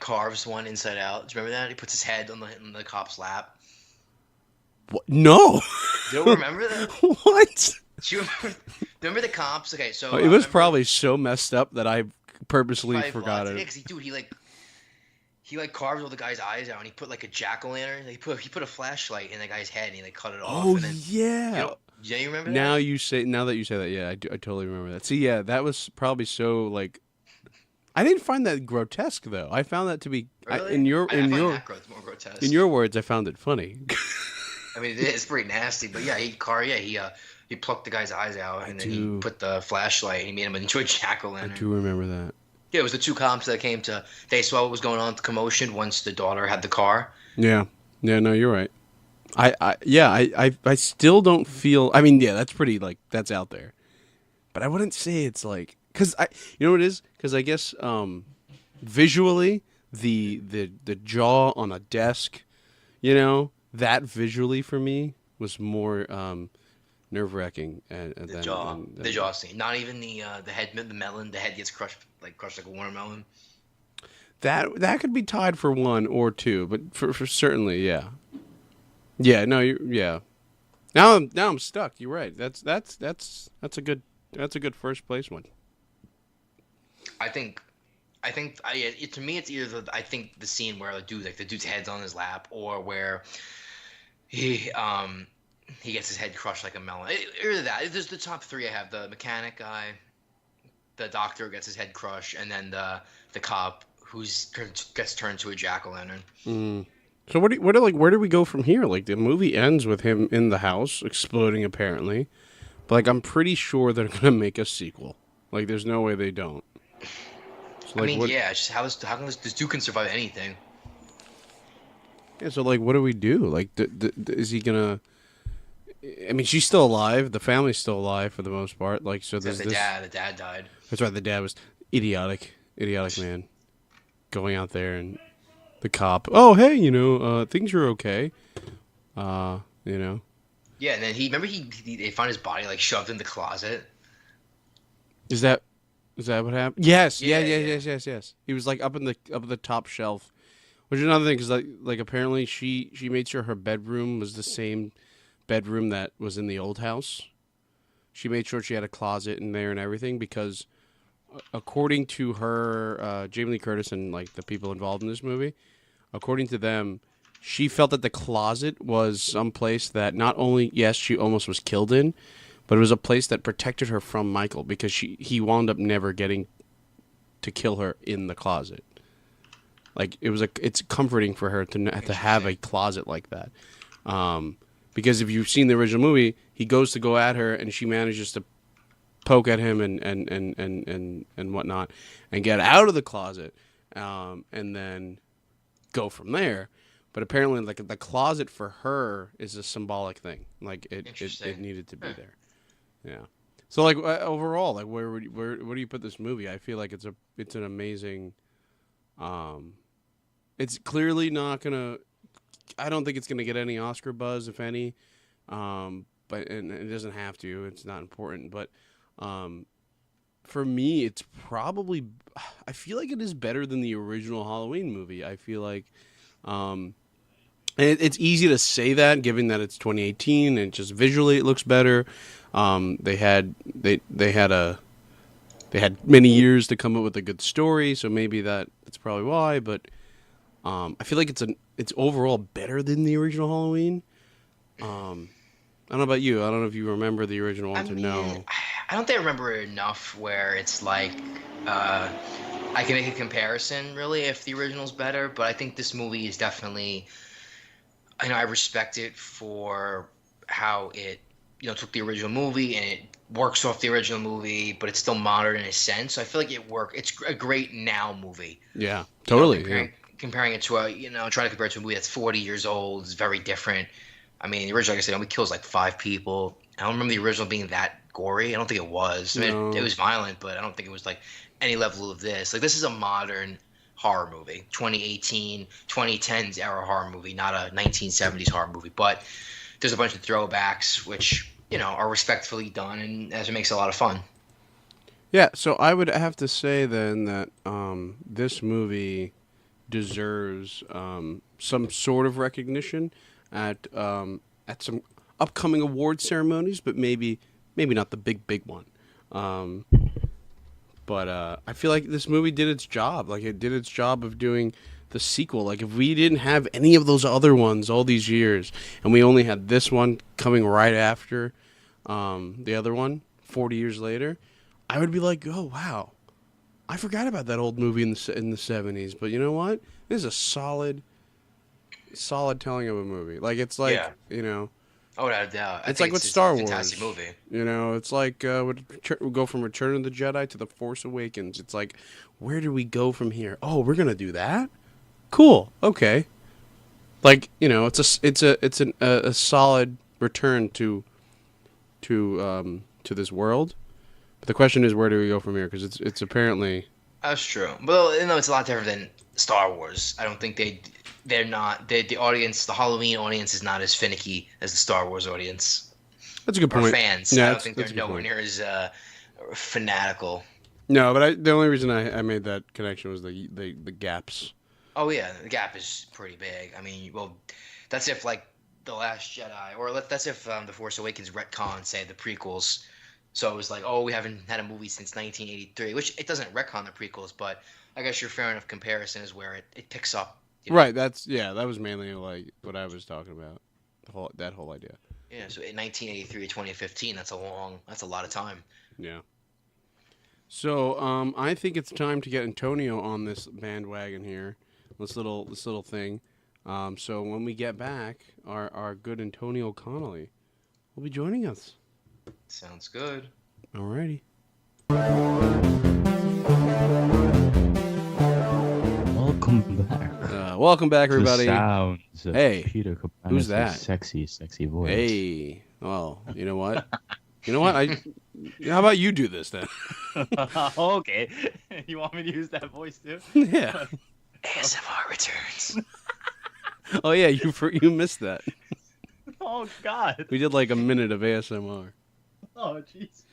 carves one inside out. Do you remember that? He puts his head on the cop's lap. What? No. You don't remember that? What? Do you remember the cops? Okay, so It was remember- probably so messed up that I purposely Probably forgot blonde. Yeah, it. 'cause he carves all the guy's eyes out, and he put like a jack-o'-lantern. He put a flashlight in the guy's head, and he like cut it off. Oh and then, yeah. yeah, you remember Now that? that you say that, yeah, I totally remember that. See, yeah, that was probably so like. I didn't find that grotesque though. I found that to be Really? in your I find that more grotesque. in your words. I found it funny. I mean, it's pretty nasty, but yeah, he plucked the guy's eyes out, and then he do. put the flashlight, and he made him into a I jack-o'-lantern. do remember that. Yeah, it was the two cops that came to. They saw what was going on, the commotion once the daughter had the car. Yeah, yeah. No, you're right. Yeah, I still don't feel. I mean, yeah, that's pretty like that's out there, but I wouldn't say it's like because you know what it is because I guess visually the jaw on a desk, you know, that visually for me was more nerve wracking The jaw, the than jaw scene. Not even the head, the melon. The head gets crushed like a watermelon. that could be tied for one or two, but for certainly, yeah, yeah, no, yeah. Now I'm stuck. You're right. That's a good first place one. I think, to me, it's either I think the scene where the dude's head's on his lap, or where he he gets his head crushed like a melon. Either that. There's the top three I have: the mechanic guy, the doctor gets his head crushed, and then the cop gets turned to a jack o' lantern. Mm. So where do we go from here? Like the movie ends with him in the house exploding apparently, but like I'm pretty sure they're gonna make a sequel. Like there's no way they don't. So I like mean, what? yeah, it's just how come this dude can survive anything? Yeah. So like what do we do? Like is he gonna? I mean, she's still alive. The family's still alive for the most part. Like so, Except there's this. the dad died. That's right. The dad was idiotic man, going out there and the cop. Oh hey, things are okay. You know. Yeah, and then remember they found his body like shoved in the closet. Is that is that what happened? Yes, yeah, Yeah, yeah, yeah. yes. He was like up in the top shelf, which is another thing because like apparently she made sure her bedroom was the same bedroom that was in the old house. She made sure she had a closet in there and everything because according to her, Jamie Lee Curtis and like the people involved in this movie, according to them, she felt that the closet was someplace that not only yes she almost was killed in, but it was a place that protected her from Michael because he wound up never getting to kill her in the closet. Like it's comforting for her to have a closet like that. Because if you've seen the original movie, he goes to go at her and she manages to poke at him and whatnot and get out of the closet, and then go from there. But apparently, like the closet for her is a symbolic thing. Like it Interesting. needed to be Huh. there. Yeah. So like overall, like where do you put this movie? I feel like it's an amazing. Um, it's clearly not gonna. I don't think it's gonna get any Oscar buzz, if any. But and it doesn't have to. It's not important. But um, for me, it's probably. I feel like it is better than the original Halloween movie. I feel like. Um, and it's easy to say that, given that it's 2018 and just visually it looks better. They had many years to come up with a good story, so maybe that's probably why. But I feel like it's overall better than the original Halloween. I don't know about you. I don't know if you remember the original I one to mean, know. I don't think I remember it enough where it's like uh, I can make a comparison really if the original's better. But I think this movie is definitely. I respect it for how it took the original movie and it works off the original movie, but it's still modern in a sense. So I feel like it worked. It's a great now movie. Yeah, totally. Yeah, Comparing it to trying to compare it to a movie that's 40 years old is very different. I mean, the original, like I said, only kills like five people. I don't remember the original being that gory. I don't think it was. I mean, it no, was violent, but I don't think it was like any level of this. Like this is a modern horror movie, 2018, 2010s era horror movie, not a 1970s horror movie. But there's a bunch of throwbacks which are respectfully done, and as it makes it a lot of fun. yeah. So I would have to say then that this movie deserves some sort of recognition at some upcoming award ceremonies, but maybe not the big one. Um, but I feel like this movie did its job. Like it did its job of doing the sequel. Like if we didn't have any of those other ones all these years, and we only had this one coming right after the other one 40 years later, I would be like, oh wow, I forgot about that old movie in the 70s. But you know what? This is a solid telling of a movie. Like it's like Yeah. Oh, without a doubt. I It's think like with it's a Star fantastic Wars. movie. You know, it's like we go from Return of the Jedi to The Force Awakens. It's like, where do we go from here? Oh, we're gonna do that. Cool. Okay. Like, you know, it's a solid return to this world. But the question is, where do we go from here? Because it's apparently That's true. Well, you know, it's a lot different than Star Wars. I don't think they're not the audience, the Halloween audience is not as finicky as the Star Wars audience that's a good or point. fans. I Yeah, don't think they're that's a good nowhere point. near as fanatical. No, but the only reason I made that connection was the gaps. Oh yeah, the gap is pretty big. I mean, well, that's if like the Last Jedi, or that's if the Force Awakens retcon say the prequels. So it was like, oh, we haven't had a movie since 1983, which it doesn't retcon the prequels, but I guess your fair enough comparison is where it picks up, you know. Right. That was mainly like what I was talking about. That whole idea. Yeah, so in 1983 to 2015, that's a lot of time. Yeah. So I think it's time to get Antonio on this bandwagon here. This little thing. So when we get back, our good Antonio Connolly will be joining us. Sounds good. Alrighty. Welcome back. Welcome back, The everybody. sounds of Hey, Peter who's Cabanas' that? sexy voice. Hey. Well, you know what? You know what? How about you do this then? Okay. You want me to use that voice too? Yeah. ASMR returns. Oh yeah, you missed that. Oh God. We did like a minute of ASMR. Oh jeez.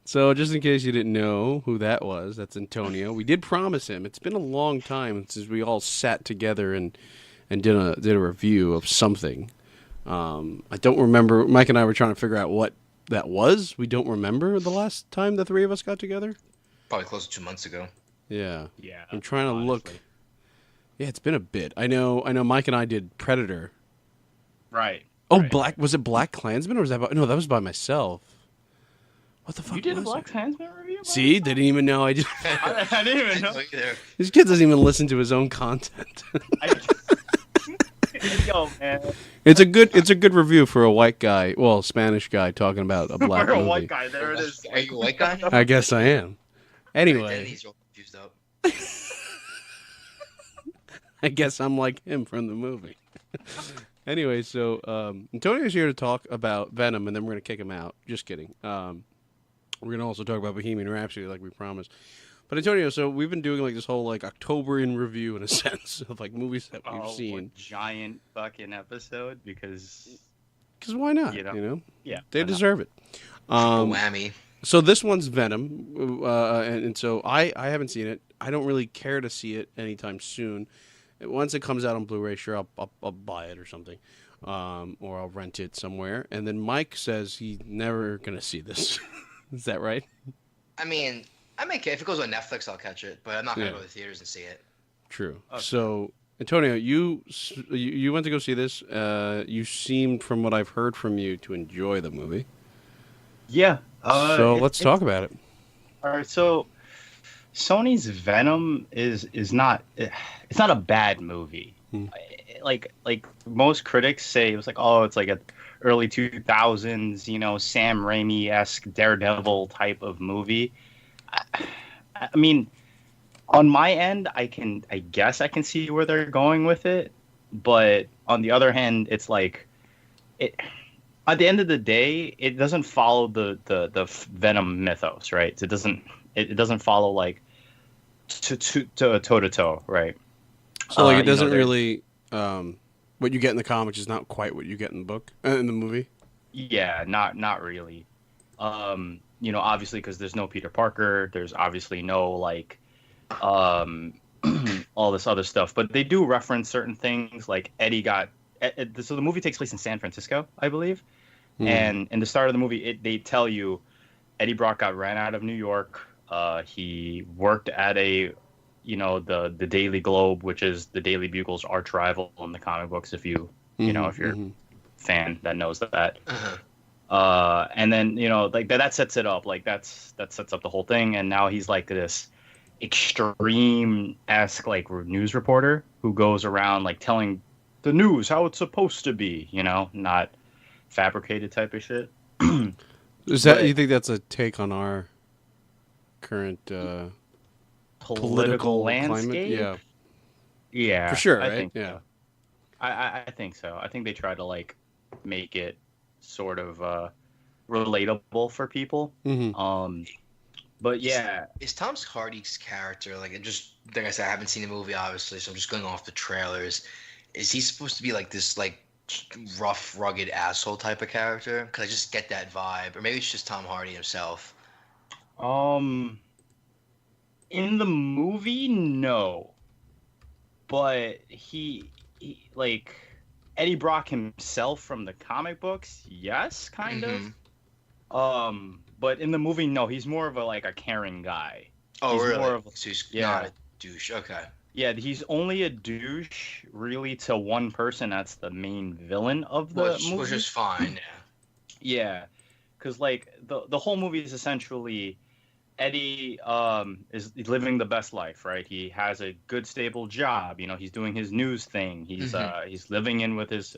So just in case you didn't know who that was, that's Antonio. We did promise him. It's been a long time since we all sat together and did a review of something. I don't remember. Mike and I were trying to figure out what that was. We don't remember the last time the three of us got together. Probably close to 2 months ago. Yeah. Yeah. I'm trying to look. honestly. Yeah, it's been a bit. I know. Mike and I did Predator. Right. Oh, right. Was it Black Klansman or was that? No, that was by myself. What the fuck? You did a was Black it? Klansman review? by See, yourself? didn't even know I did. I didn't even know. There. This kid doesn't even listen to his own content. Yo, man. It's a good review for a white guy, well, Spanish guy talking about a black For a movie. white guy, there it is. Are you a white guy? I guess I am. Anyway, Identities are all confused up. I guess I'm like him from the movie. Anyway, so Antonio's here to talk about Venom, and then we're gonna kick him out. Just kidding. We're gonna also talk about Bohemian Rhapsody, like we promised. But Antonio, so we've been doing like this whole like October in review in a sense of like movies that we've What seen. giant fucking episode because Because why not? You know? You know, yeah, they why not? deserve it. Triple whammy. So this one's Venom, and so I haven't seen it. I don't really care to see it anytime soon. Once it comes out on Blu-ray, sure, I'll buy it or something, or I'll rent it somewhere. And then Mike says he's never gonna see this. Is that right? I mean, I may if it goes on Netflix, I'll catch it, but I'm not gonna Yeah. go to the theaters and see it. True. Okay. So Antonio, you went to go see this. You seemed, from what I've heard from you, to enjoy the movie. Yeah. So let's talk about it. All right. So Sony's Venom is not it's not a bad movie. Hmm. Like most critics say, it was like, oh, it's like a early 2000s, Sam Raimi-esque Daredevil type of movie. I mean, on my end, I guess I can see where they're going with it, but on the other hand, it's like it. At the end of the day, it doesn't follow the Venom mythos, right? It doesn't follow like toe to toe, right? So like it doesn't they're- really. What you get in the comics is not quite what you get in the book in the movie. Yeah, not really. Obviously because there's no Peter Parker, there's obviously no like all this other stuff, but they do reference certain things like so the movie takes place in San Francisco, I believe. And in the start of the movie, they tell you Eddie Brock got ran out of New York. He worked at the Daily Globe, which is the Daily Bugle's arch rival in the comic books. If you're a fan that knows that. Uh-huh. And then like that sets it up. Like that sets up the whole thing. And now he's like this extreme-esque like news reporter who goes around like telling the news how it's supposed to be. Not fabricated type of shit. Is that But you think that's a take on our current political political climate? landscape, Yeah, for yeah, sure, I right? think Yeah. so. I think so. I think they try to like make it sort of relatable for people. Hmm. Um, but Is yeah, is Tom Hardy's character like it just like I said, I haven't seen the movie obviously, so I'm just going off the trailers. Is he supposed to be like this like rough, rugged asshole type of character? Because I just get that vibe, or maybe it's just Tom Hardy himself. um, in the movie, no, but he like Eddie Brock himself from the comic books, yes, kind Mm-hmm. of. But in the movie, no, he's more of a like a caring guy. Oh, He's really? more of So he's not yeah, a douche. Okay. yeah. He's only a douche really to one person. That's the main villain of the Which movie. is fine. Yeah. Yeah, because like the whole movie is essentially Eddie is living the best life, right? He has a good stable job. You know, he's doing his news thing. Mm-hmm. He's living in with his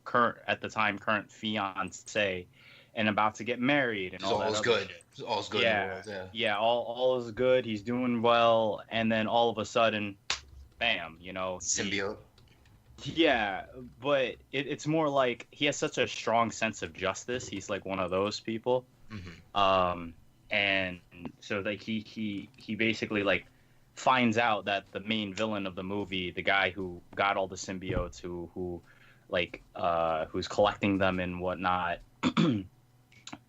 current at the time current fiance, and about to get married and It's all that all's other good. shit. It's all's good in the Yeah, world. Yeah. yeah, all is good. He's doing well, and then all of a sudden, bam, he Symbiote. yeah, but it's more like he has such a strong sense of justice. He's like one of those people. Mm-hmm. Um, and so like he basically like finds out that the main villain of the movie, the guy who got all the symbiotes, who like who's collecting them and whatnot,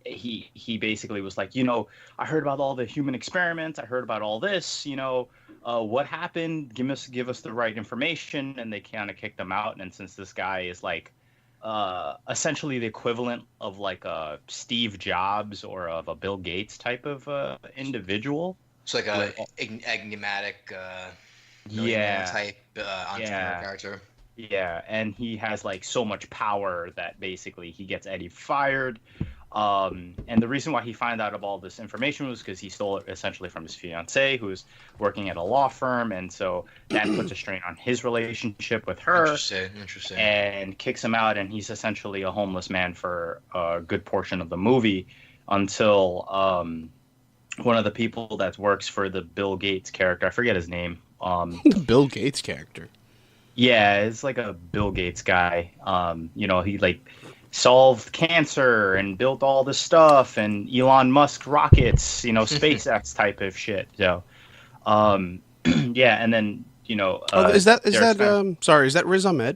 he basically was like, I heard about all the human experiments. I heard about all this. What happened? Give us the right information. And they kind of kicked him out. And since this guy is like essentially the equivalent of like a Steve Jobs or of a Bill Gates type of individual. It's like a With, enigmatic millionaire yeah, type entrepreneur yeah, character. yeah, and he has like so much power that basically he gets Eddie fired. And the reason why he found out about all this information was because he stole it essentially from his fiancee, who's working at a law firm, and so that puts a strain on his relationship with her. Interesting. And kicks him out, and he's essentially a homeless man for a good portion of the movie until one of the people that works for the Bill Gates character, I forget his name. The Bill Gates character. Yeah, it's like a Bill Gates guy. He like solved cancer and built all this stuff and Elon Musk rockets, SpaceX type of shit. So, yeah, and then Is that sorry? Is that Riz Ahmed?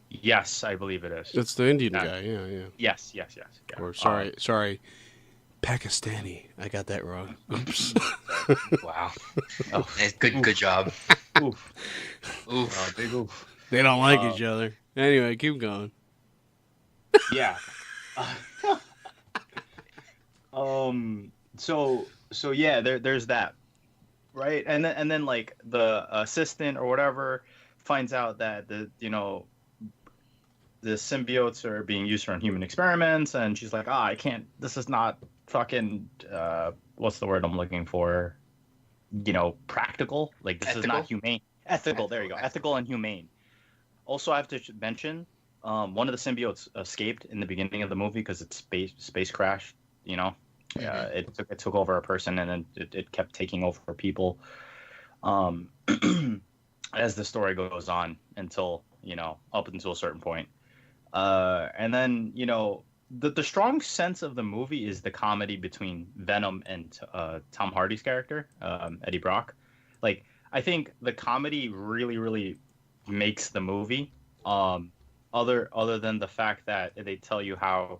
yes, I believe it is. That's the Indian Yeah. guy. Yeah. Yes. Yeah. Or sorry, Pakistani. I got that wrong. Oops. Wow. Oh, good job. Oof. Oof. Big oof. They don't like each other. Anyway, keep going. Yeah. So yeah, there's that, right? And then like the assistant or whatever finds out that the symbiotes are being used for human experiments, and she's like, I can't. This is not fucking. What's the word I'm looking for? Practical. Like this is not humane. Ethical. There you go. Ethical and humane. Also, I have to mention, one of the symbiotes escaped in the beginning of the movie because it's space crash. It took over a person, and then it kept taking over people. As the story goes on until up until a certain point. And then the strong sense of the movie is the comedy between Venom and Tom Hardy's character, Eddie Brock. Like I think the comedy really really makes the movie. Other than the fact that they tell you how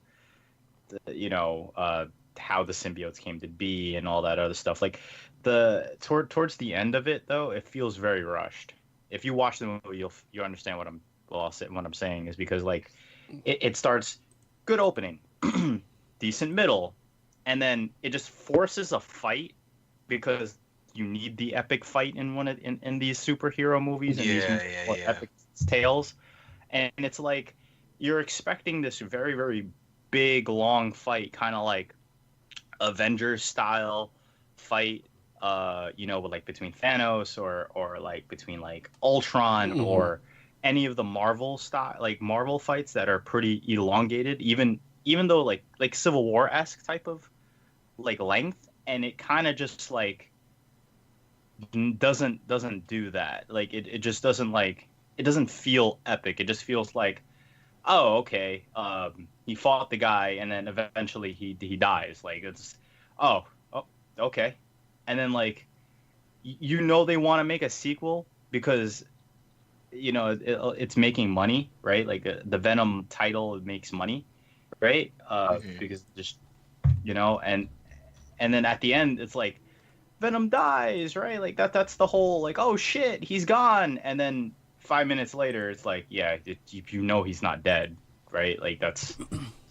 how the symbiotes came to be and all that other stuff. Like towards the end of it though, it feels very rushed. If you watch the movie, you'll understand what I'm saying is because like it starts good opening, decent middle, and then it just forces a fight because you need the epic fight in these superhero movies and these epic tales, and it's like you're expecting this very very big long fight, kind of like Avengers style fight, with like between Thanos or like between like Ultron or any of the Marvel style, like Marvel fights that are pretty elongated, even though like Civil War esque type of like length, and it kind of just like doesn't do that. Like it just doesn't like it doesn't feel epic. It just feels like, oh, okay, he fought the guy and then eventually he dies. Like it's, oh, oh, okay, and then like you know they want to make a sequel because it's making money, right? Like the Venom title makes money, right? Because just and then at the end it's like Venom dies, right? Like that's the whole like, oh shit, he's gone, and then 5 minutes later it's like, yeah, he's not dead, right? Like that's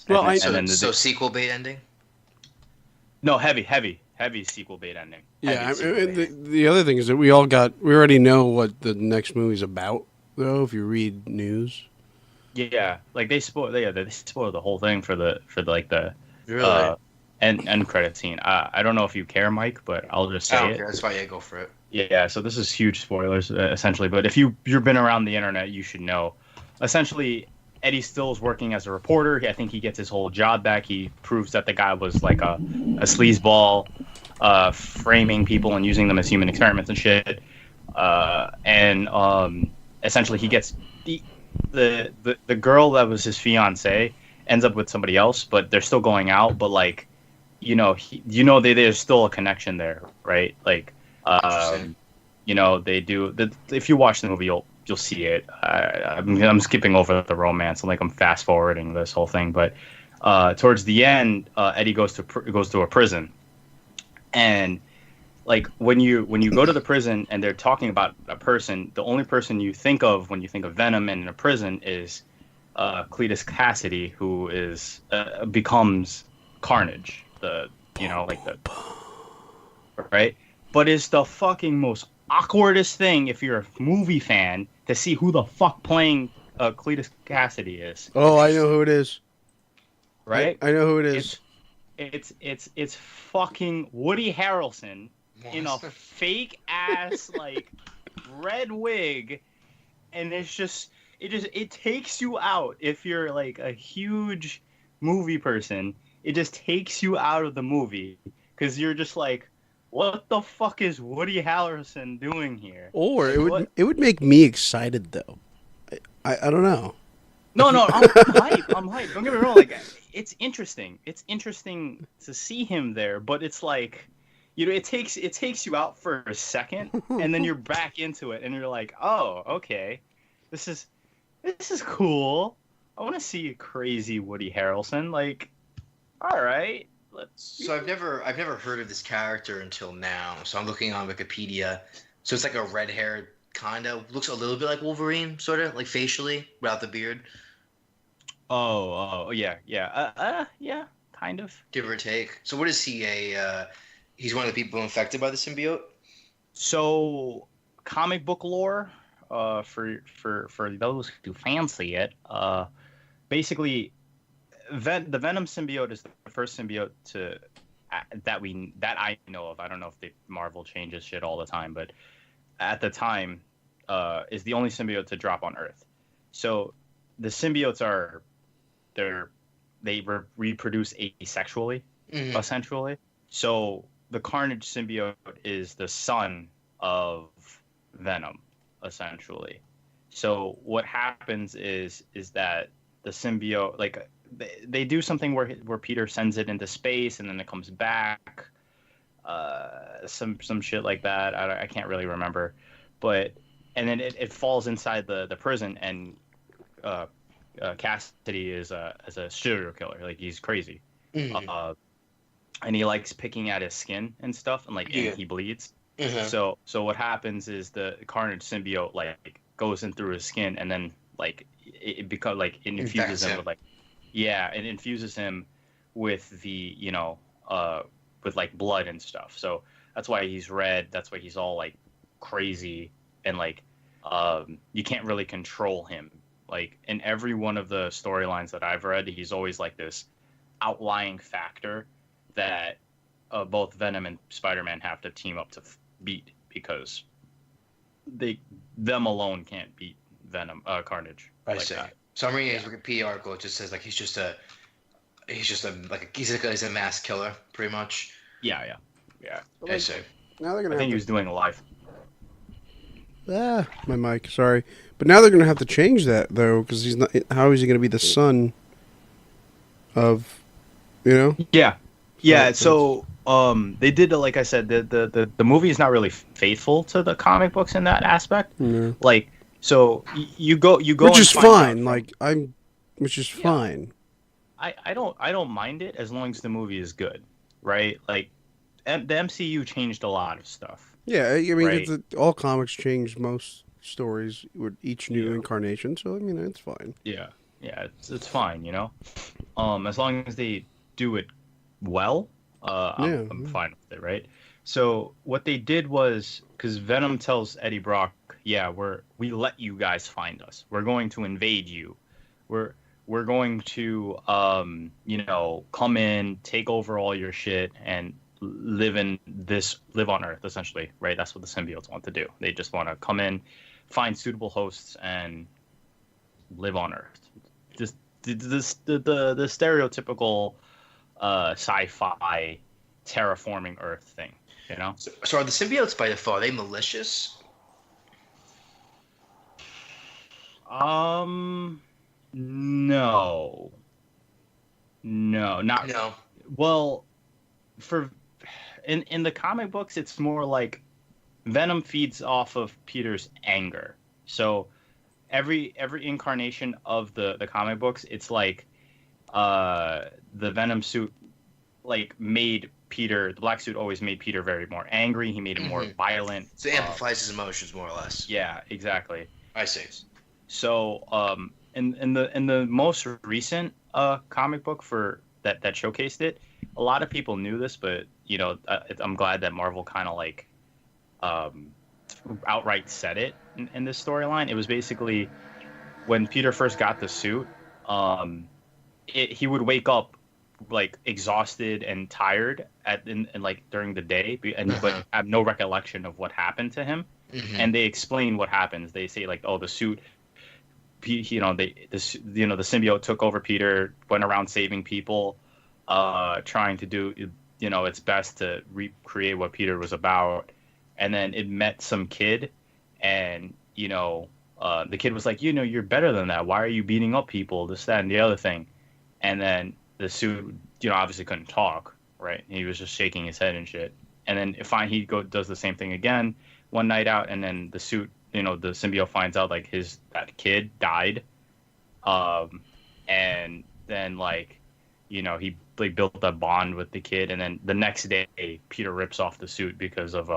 Well, So, so sequel bait ending. no, heavy sequel bait ending. yeah. sequel bait ending. The other thing is that we already know what the next movie's about, though. If you read news, Yeah, like they spoil the whole thing for the like the Really? end credit scene. I don't know if you care, Mike, but I'll just say I don't it. care. That's why I go for it. Yeah, so this is huge spoilers essentially, but if you've been around the internet, you should know. Essentially, Eddie Still's working as a reporter. I think he gets his whole job back. He proves that the guy was like a sleazeball, framing people and using them as human experiments and shit. And essentially, he gets the girl that was his fiance ends up with somebody else, but they're still going out. But like, there's still a connection there, right? Like, they do. If you watch the movie, you'll see it. I'm skipping over the romance, and like I'm fast forwarding this whole thing. But towards the end, Eddie goes to a prison, and like when you go to the prison and they're talking about a person, the only person you think of when you think of Venom and in a prison is Cletus Cassidy, who is becomes Carnage. Right, but it's the fucking most awkwardest thing if you're a movie fan to see who the fuck playing Cletus Cassidy is. oh, I know who it is. Right, I know who it is. It's fucking Woody Harrelson in a fake ass like red wig, and it takes you out if you're like a huge movie person. It just takes you out of the movie because you're just like, what the fuck is Woody Harrelson doing here? Or Like, it would make me excited though. I don't know. No, I'm hype. I'm hype. Don't get me wrong. Like, it's interesting. It's interesting to see him there, but it's like, it takes you out for a second, and then you're back into it, and you're like, oh, okay, this is cool. I want to see a crazy Woody Harrelson. Like, all right, let's. So I've never heard of this character until now. So I'm looking on Wikipedia. So it's like a red-haired kind of looks a little bit like Wolverine, sort of like facially without the beard. Oh, yeah, yeah, kind of. Give or take. So what is he? He's one of the people infected by the symbiote. So, comic book lore, for those who fancy it, basically, the Venom symbiote is the first symbiote that I know of. I don't know if Marvel changes shit all the time, but at the time, is the only symbiote to drop on Earth. So, the symbiotes they reproduce asexually, essentially. So the Carnage symbiote is the son of Venom, essentially. So what happens is that the symbiote, like they do something where Peter sends it into space and then it comes back, some shit like that. I can't really remember, but and then it falls inside the prison, and Cassidy is a serial killer. Like, he's crazy. And he likes picking at his skin and stuff, and and he bleeds. So what happens is the Carnage symbiote like goes in through his skin, and then like it becomes like it infuses him with it infuses him with with like blood and stuff. So that's why he's red. That's why he's all like crazy, and like you can't really control him. Like, in every one of the storylines that I've read, he's always like this outlying factor that both Venom and Spider-Man have to team up to beat, because them alone can't beat Venom, Carnage. I like see. that. So I'm reading his Wikipedia article. It just says like he's a mass killer, pretty much. Yeah. But, I like, see. now they're I gonna think have he to. was doing a live. My mic. Sorry, but now they're gonna have to change that though, because he's not. How is he gonna be the son of, you know? Yeah. So they did like I said, the movie is not really faithful to the comic books in that aspect. Yeah. Like, so you go Which and is find out fine. from- Like which is Yeah. fine. I don't mind it as long as the movie is good, right? Like, the MCU changed a lot of stuff. Yeah, I mean, Right. all comics change most stories with each new Yeah. incarnation, so I mean, it's fine. Yeah, it's fine, you know. As long as they do it well, I'm fine with it, right? So what they did was, because Venom tells Eddie Brock, "Yeah, we let you guys find us. We're going to invade you. We're going to come in, take over all your shit, and live on Earth, essentially, right? That's what the symbiotes want to do. They just want to come in, find suitable hosts, and live on Earth. Just the stereotypical sci-fi terraforming Earth thing, you know? So are the symbiotes by default, are they malicious? No, not No. well. For in the comic books, it's more like Venom feeds off of Peter's anger. So every incarnation of the comic books, it's like the Venom suit like made Peter, the black suit always made Peter very more angry. He made him more violent. So it amplifies his emotions more or less. Yeah, exactly. I see. So in the most recent comic book for that showcased it, a lot of people knew this, but I'm glad that Marvel kind of like outright said it in this storyline. It was basically when Peter first got the suit, he would wake up like exhausted and tired like during the day, but have no recollection of what happened to him. And they explain what happens. They say like, oh, the suit, the symbiote took over Peter, went around saving people, trying to do its best to recreate what Peter was about, and then it met some kid, and the kid was like, you're better than that. Why are you beating up people? This, that, and the other thing. And then the suit, obviously couldn't talk, right? He was just shaking his head and shit. And then he does the same thing again one night out, and then the suit, the symbiote finds out like that kid died, and then he like built a bond with the kid, and then the next day Peter rips off the suit because of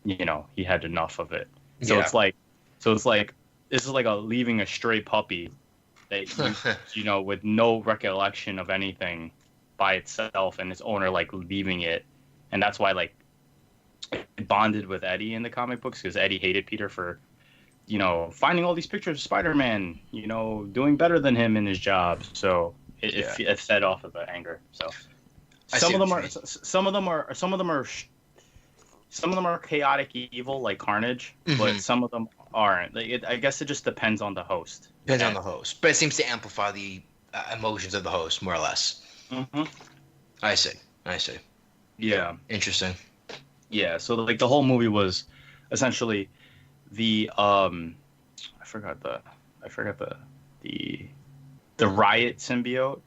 he had enough of it. So it's like this is like leaving a stray puppy that with no recollection of anything by itself, and its owner like leaving it, and that's why like it bonded with Eddie in the comic books, because Eddie hated Peter for finding all these pictures of Spider-Man, doing better than him in his job. So it fed off of the anger. So some of them are chaotic evil like Carnage, but some of them aren't. I guess it just depends on the host. Depends on the host, but it seems to amplify the emotions of the host more or less. I see. Yeah. Interesting. Yeah. So like the whole movie was essentially the I forgot the Riot symbiote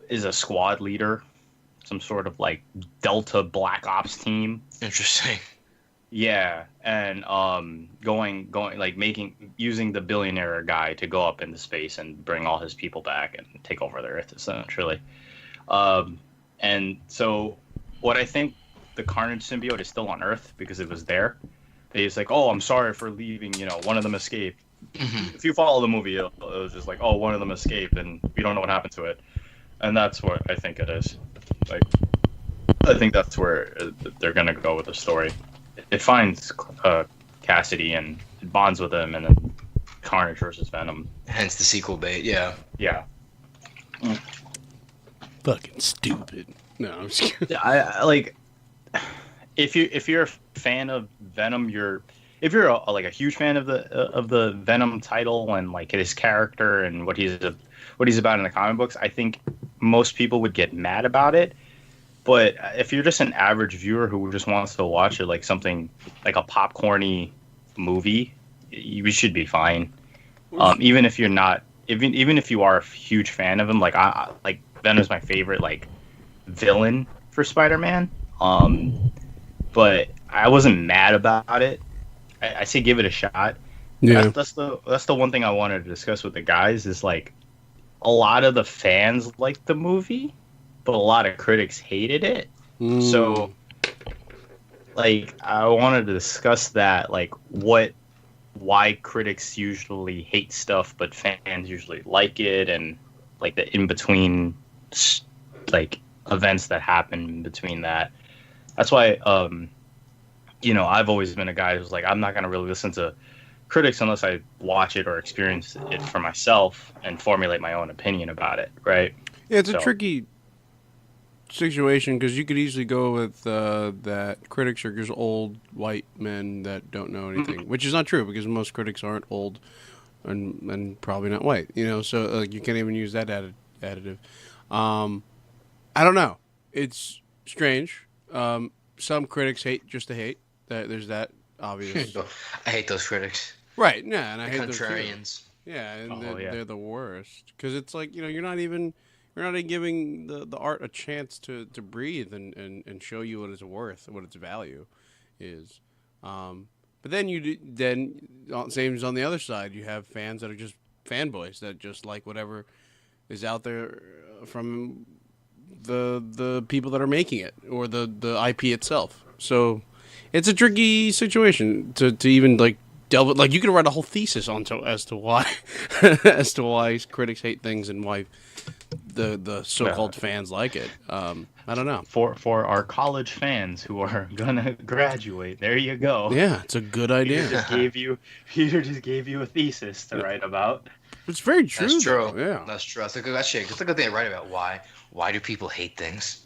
is a squad leader, some sort of like Delta Black Ops team. Interesting. Yeah, and going like using the billionaire guy to go up into space and bring all his people back and take over the Earth, essentially. And so what I think, the Carnage symbiote is still on Earth because it was there. He's like, oh, I'm sorry for leaving, one of them escaped. If you follow the movie, it was just like, oh, one of them escaped and we don't know what happened to it. And that's what I think it is. Like, I think that's where they're going to go with the story. It finds Cassidy and it bonds with him, and then Carnage versus Venom. Hence the sequel bait, yeah. Yeah. Fucking stupid. No, I'm just kidding. I like, if you're a fan of Venom, you're if you're like a huge fan of the Venom title and like his character and what he's about in the comic books, I think most people would get mad about it. But if you're just an average viewer who just wants to watch it like something like a popcorny movie, you should be fine. Even if you're not, even if you are a huge fan of him, like Venom's my favorite like villain for Spider-Man. But I wasn't mad about it. I say give it a shot. Yeah. That's the one thing I wanted to discuss with the guys is like a lot of the fans liked the movie, but a lot of critics hated it. So like I wanted to discuss that, like why critics usually hate stuff but fans usually like it, and like the in between like events that happen in between that. That's why I've always been a guy who's like, I'm not gonna really listen to critics unless I watch it or experience it for myself and formulate my own opinion about it, right? Yeah, it's a tricky situation because you could easily go with that critics are just old white men that don't know anything, which is not true because most critics aren't old and probably not white. So you can't even use that additive. I don't know. It's strange. Some critics hate just to hate. There's that obvious. I hate those critics. Right. Yeah, and I The hate those too. contrarians. Yeah, and they're the worst because it's like you're not even giving the art a chance to breathe and show you what it's worth, what its value is. But then same as on the other side, you have fans that are just fanboys that just like whatever is out there from the people that are making it or the IP itself. So it's a tricky situation to even like delve. Like you could write a whole thesis as to why critics hate things and why the so-called fans like it. I don't know. For our college fans who are gonna graduate, there you go. Yeah, it's a good idea. Peter just gave you a thesis to write about. It's very true. That's true. Though. Yeah, that's true. That's a good thing to write about. Why do people hate things?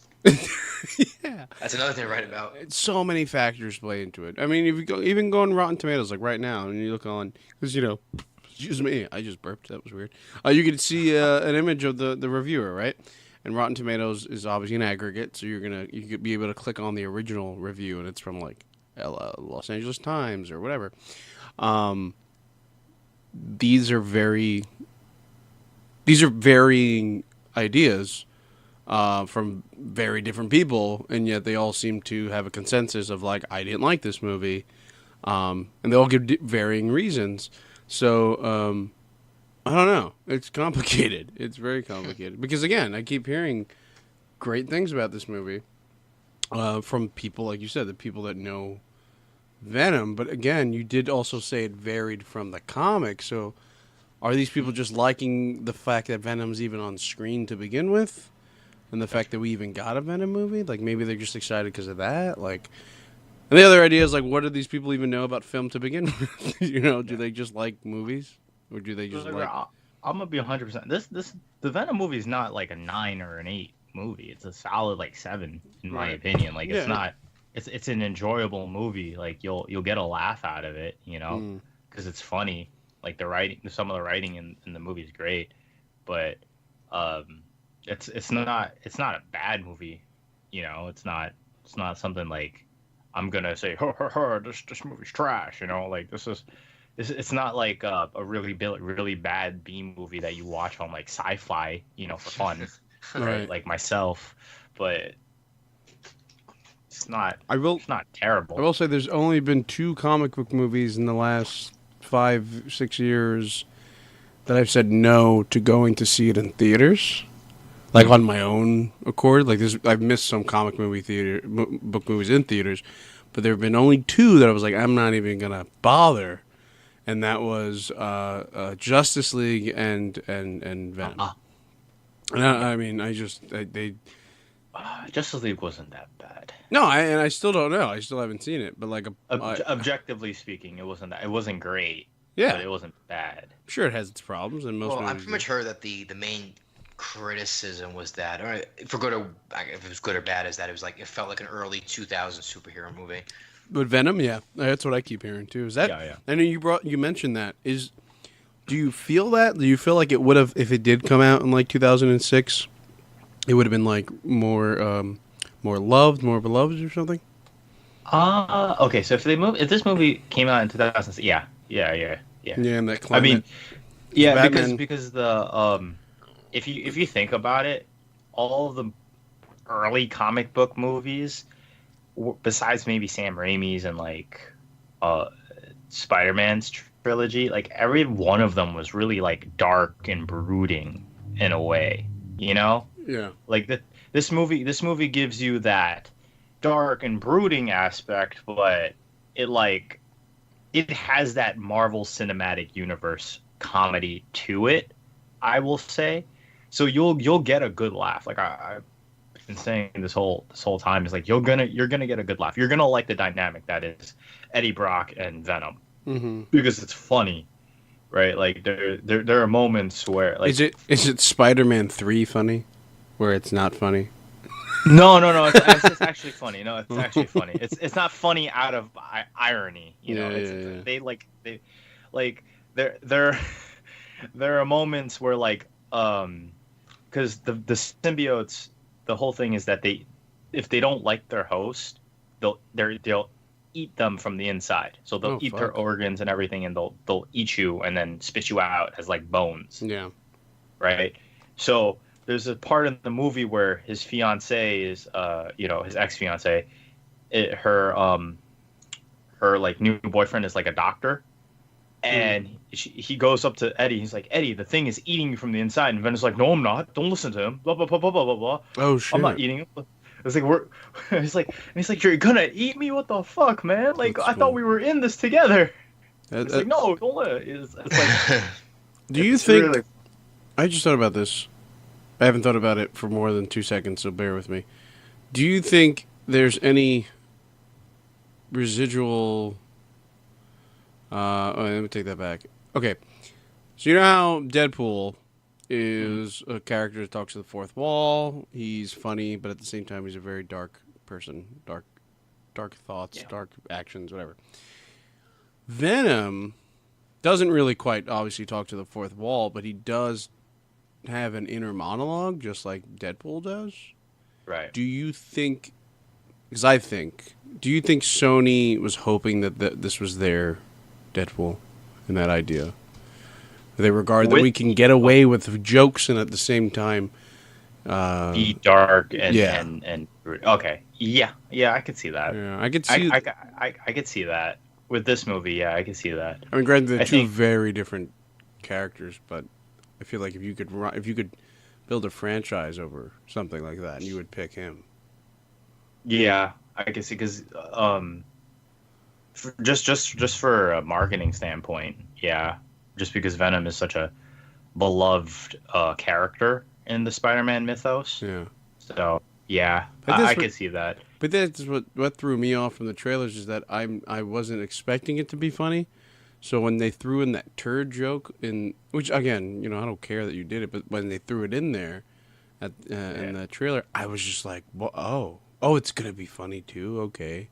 Yeah, that's another thing to write about. So many factors play into it. I mean, if you even go on Rotten Tomatoes, like right now, and you look on, because excuse me, I just burped. That was weird. You can see an image of the reviewer, right? And Rotten Tomatoes is obviously an aggregate, so you could be able to click on the original review, and it's from like Los Angeles Times or whatever. These are varying ideas from very different people, and yet they all seem to have a consensus of like, I didn't like this movie, and they all give varying reasons. So I don't know. It's complicated. It's very complicated because again, I keep hearing great things about this movie from people like you said, the people that know Venom. But again, you did also say it varied from the comic. So are these people just liking the fact that Venom's even on screen to begin with? And the fact that we even got a Venom movie? Like, maybe they're just excited because of that? Like, and the other idea is, like, what do these people even know about film to begin with? Do they just like movies? Or do they just like... I'm going to be 100%. The Venom movie is not like a 9 or an 8 movie. It's a solid, like, 7, in my opinion. Like, it's not... It's an enjoyable movie. Like, you'll get a laugh out of it, because it's funny. Like, some of the writing in the movie is great. But, it's not a bad movie, It's not something like I'm gonna say this movie's trash, like it's not like a really bad B movie that you watch on like Sci-Fi, for fun, right? Like myself, but it's not terrible. I will say there's only been 2 comic book movies in the last 5-6 years that I've said no to going to see it in theaters. Like on my own accord, like this, I've missed some comic book movies in theaters, but there have been only 2 that I was like, I'm not even gonna bother, and that was Justice League and Venom. And I mean, they Justice League wasn't that bad. No, I still don't know. I still haven't seen it, but like objectively speaking, it wasn't great. Yeah, but it wasn't bad. I'm sure it has its problems, and most. Well, I'm pretty much heard that the main criticism was that, or if it was good or bad, is that it was like it felt like an early 2000s superhero movie. But Venom, yeah, that's what I keep hearing too. Is that? Yeah. I know you mentioned that. Do you feel that? Do you feel like it would have if it did come out in like 2006? It would have been like more loved, more beloved, or something. Okay. So if this movie came out in 2006, yeah. Yeah, in that I climate. mean, yeah, Batman. because the if you think about it, all of the early comic book movies, besides maybe Sam Raimi's and like uh Spider-Man's trilogy, like every one of them was really like dark and brooding in a way, you know? Yeah. Like this movie gives you that dark and brooding aspect, but it like it has that Marvel Cinematic Universe comedy to it, I will say. So you'll get a good laugh. Like I've been saying this whole time is like you're gonna get a good laugh. You're gonna like the dynamic that is Eddie Brock and Venom Mm-hmm. because it's funny, right? Like there are moments where like Is it Spider-Man 3 funny, where it's not funny? no, it's actually funny. No, it's actually funny. It's not funny out of irony, you know. Yeah. They like there there are moments where like because the symbiotes, the whole thing is that they if they don't like their host, they'll eat them from the inside. So they'll eat their Fuck. organs and everything, and they'll eat you and then spit you out as like bones, Yeah. right? So there's a part in the movie where his fiance is his ex fiance, her like new boyfriend is like a doctor, and he goes up to Eddie. He's like, Eddie, the thing is eating you from the inside. And Venom's like, no, I'm not. Don't listen to him. Blah blah blah blah blah blah blah. Oh shit. I'm not eating him. It's like he's like, you're gonna eat me? What the fuck, man? Like That's I thought cool. we were in this together. That- It's that- like no, don't let it. It's like do you it's think? really- I just thought about this. I haven't thought about it for more than 2 seconds, so bear with me. Do you think there's any residual? Let me take that back. Okay, so you know how Deadpool is a character that talks to the fourth wall. He's funny, but at the same time, he's a very dark person. Dark thoughts, Yeah. dark actions, whatever. Venom doesn't really quite obviously talk to the fourth wall, but he does have an inner monologue, just like Deadpool does. right. Do you think? Because I think. Do you think Sony was hoping that this was their Deadpool in that idea? They regard that With- we can get away with jokes and at the same time, Be dark and yeah. and okay, yeah, I could see that. yeah, I could see. I could see that with this movie. Yeah, I could see that. I mean, granted, they're I two think- very different characters, but I feel like if you could build a franchise over something like that, you would pick him. Yeah, I could see because just for a marketing standpoint, yeah, just because Venom is such a beloved character in the Spider-Man mythos. Yeah. So yeah, But this I was- could see that. But that's what threw me off from the trailers is that I wasn't expecting it to be funny. So when they threw in that turd joke which again, I don't care that you did it, but when they threw it in there in the trailer, I was just like, oh, it's gonna be funny too. Okay,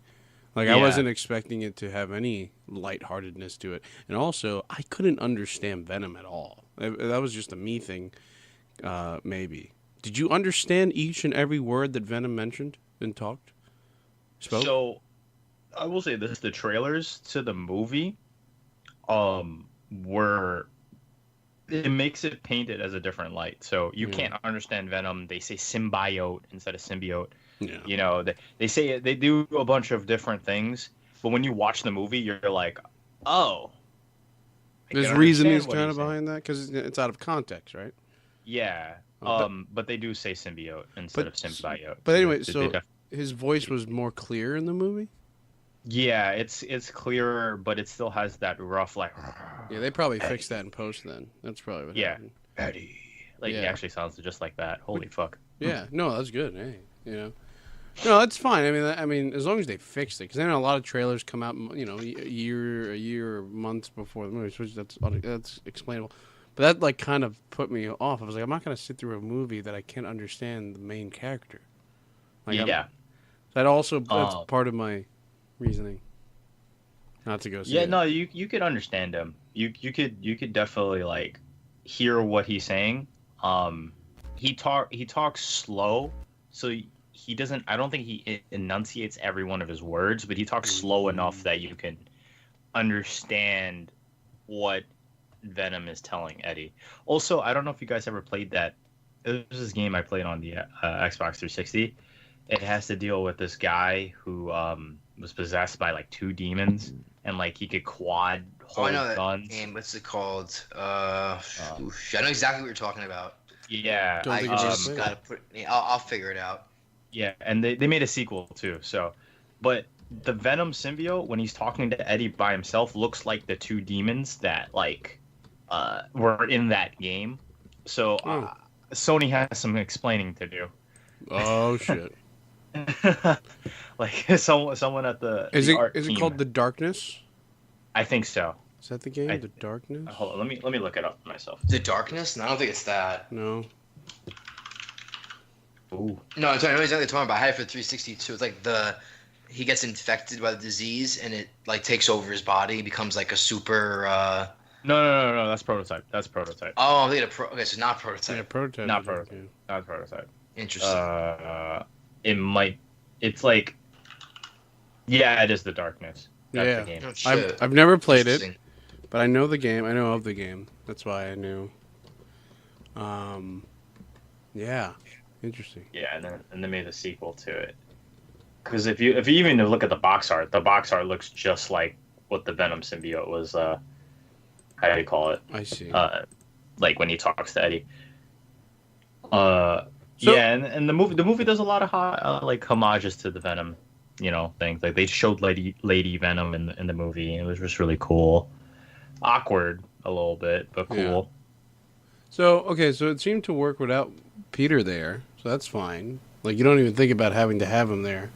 like I Yeah. wasn't expecting it to have any lightheartedness to it, and also I couldn't understand Venom at all. That was just a me thing, maybe. Did you understand each and every word that Venom mentioned and spoke? So I will say this: the trailers to the movie, were it makes it painted as a different light. So you Yeah. can't understand Venom. They say symbiote instead of symbiote. Yeah. You know, they say they do a bunch of different things, but when you watch the movie, you're like, oh, I There's can reasonings understand what kind he's of saying. behind that because it's out of context, right? Yeah. Oh, But they do say symbiote instead of symbiote. But anyway, They so def- his voice was more clear in the movie. yeah, it's clearer, but it still has that rough like. Yeah, they probably fixed that in post. Then that's probably what Yeah. happened. Eddie. Like it Yeah. actually sounds just like that. Holy fuck. Yeah, no, that's good. Hey, no, that's fine. I mean, as long as they fixed it, because I know a lot of trailers come out, a year or months before the movie, which that's explainable. But that like kind of put me off. I was like, I'm not gonna sit through a movie that I can't understand the main character. Like, yeah. that also that's Oh. part of my reasoning not to go see Yeah, it? no, you could understand him. You could definitely like hear what he's saying. He talks slow, so he doesn't. I don't think he enunciates every one of his words, but he talks slow enough that you can understand what Venom is telling Eddie. Also, I don't know if you guys ever played that. It was this game I played on the Xbox 360. It has to deal with this guy who was possessed by like two demons, and like he could quad Oh, I hold know that guns. game. What's it called? I know exactly what you're talking about. Yeah, Don't I think I've ever just played gotta put. I'll figure it out. yeah, and they made a sequel too. So, but the Venom symbiote when he's talking to Eddie by himself looks like the two demons that like were in that game. So Sony has some explaining to do. Oh shit! Like someone at the Is the it art is it team. called The Darkness? I think so. Is that the game? I- The Darkness? Hold on, let me look it up myself. The Darkness? No, I don't think it's that. No. Ooh. No, I know exactly what you're talking about. I had it for 360 too. It's like he gets infected by the disease and it like takes over his body. He becomes like a super. No. That's prototype. That's prototype. Oh, I'm thinking of okay, so not prototype. Yeah, prototype. Not is okay. prototype. Not prototype. Interesting. It might. It's like. Yeah, it is the darkness. That's Yeah. the game. Oh, shit. I've never played it, Interesting. but I know the game. I know of the game. That's why I knew. Yeah. Interesting. Yeah, and they made a sequel to it. Because if you even look at the box art looks just like what the Venom symbiote was. How do you call it? I see. Like when he talks to Eddie. So- Yeah, and the movie does a lot of like homages to the Venom, things. Like they showed Lady Venom in the movie, and it was just really cool. Awkward a little bit, but cool. So it seemed to work without Peter there, so that's fine. Like you don't even think about having to have him there.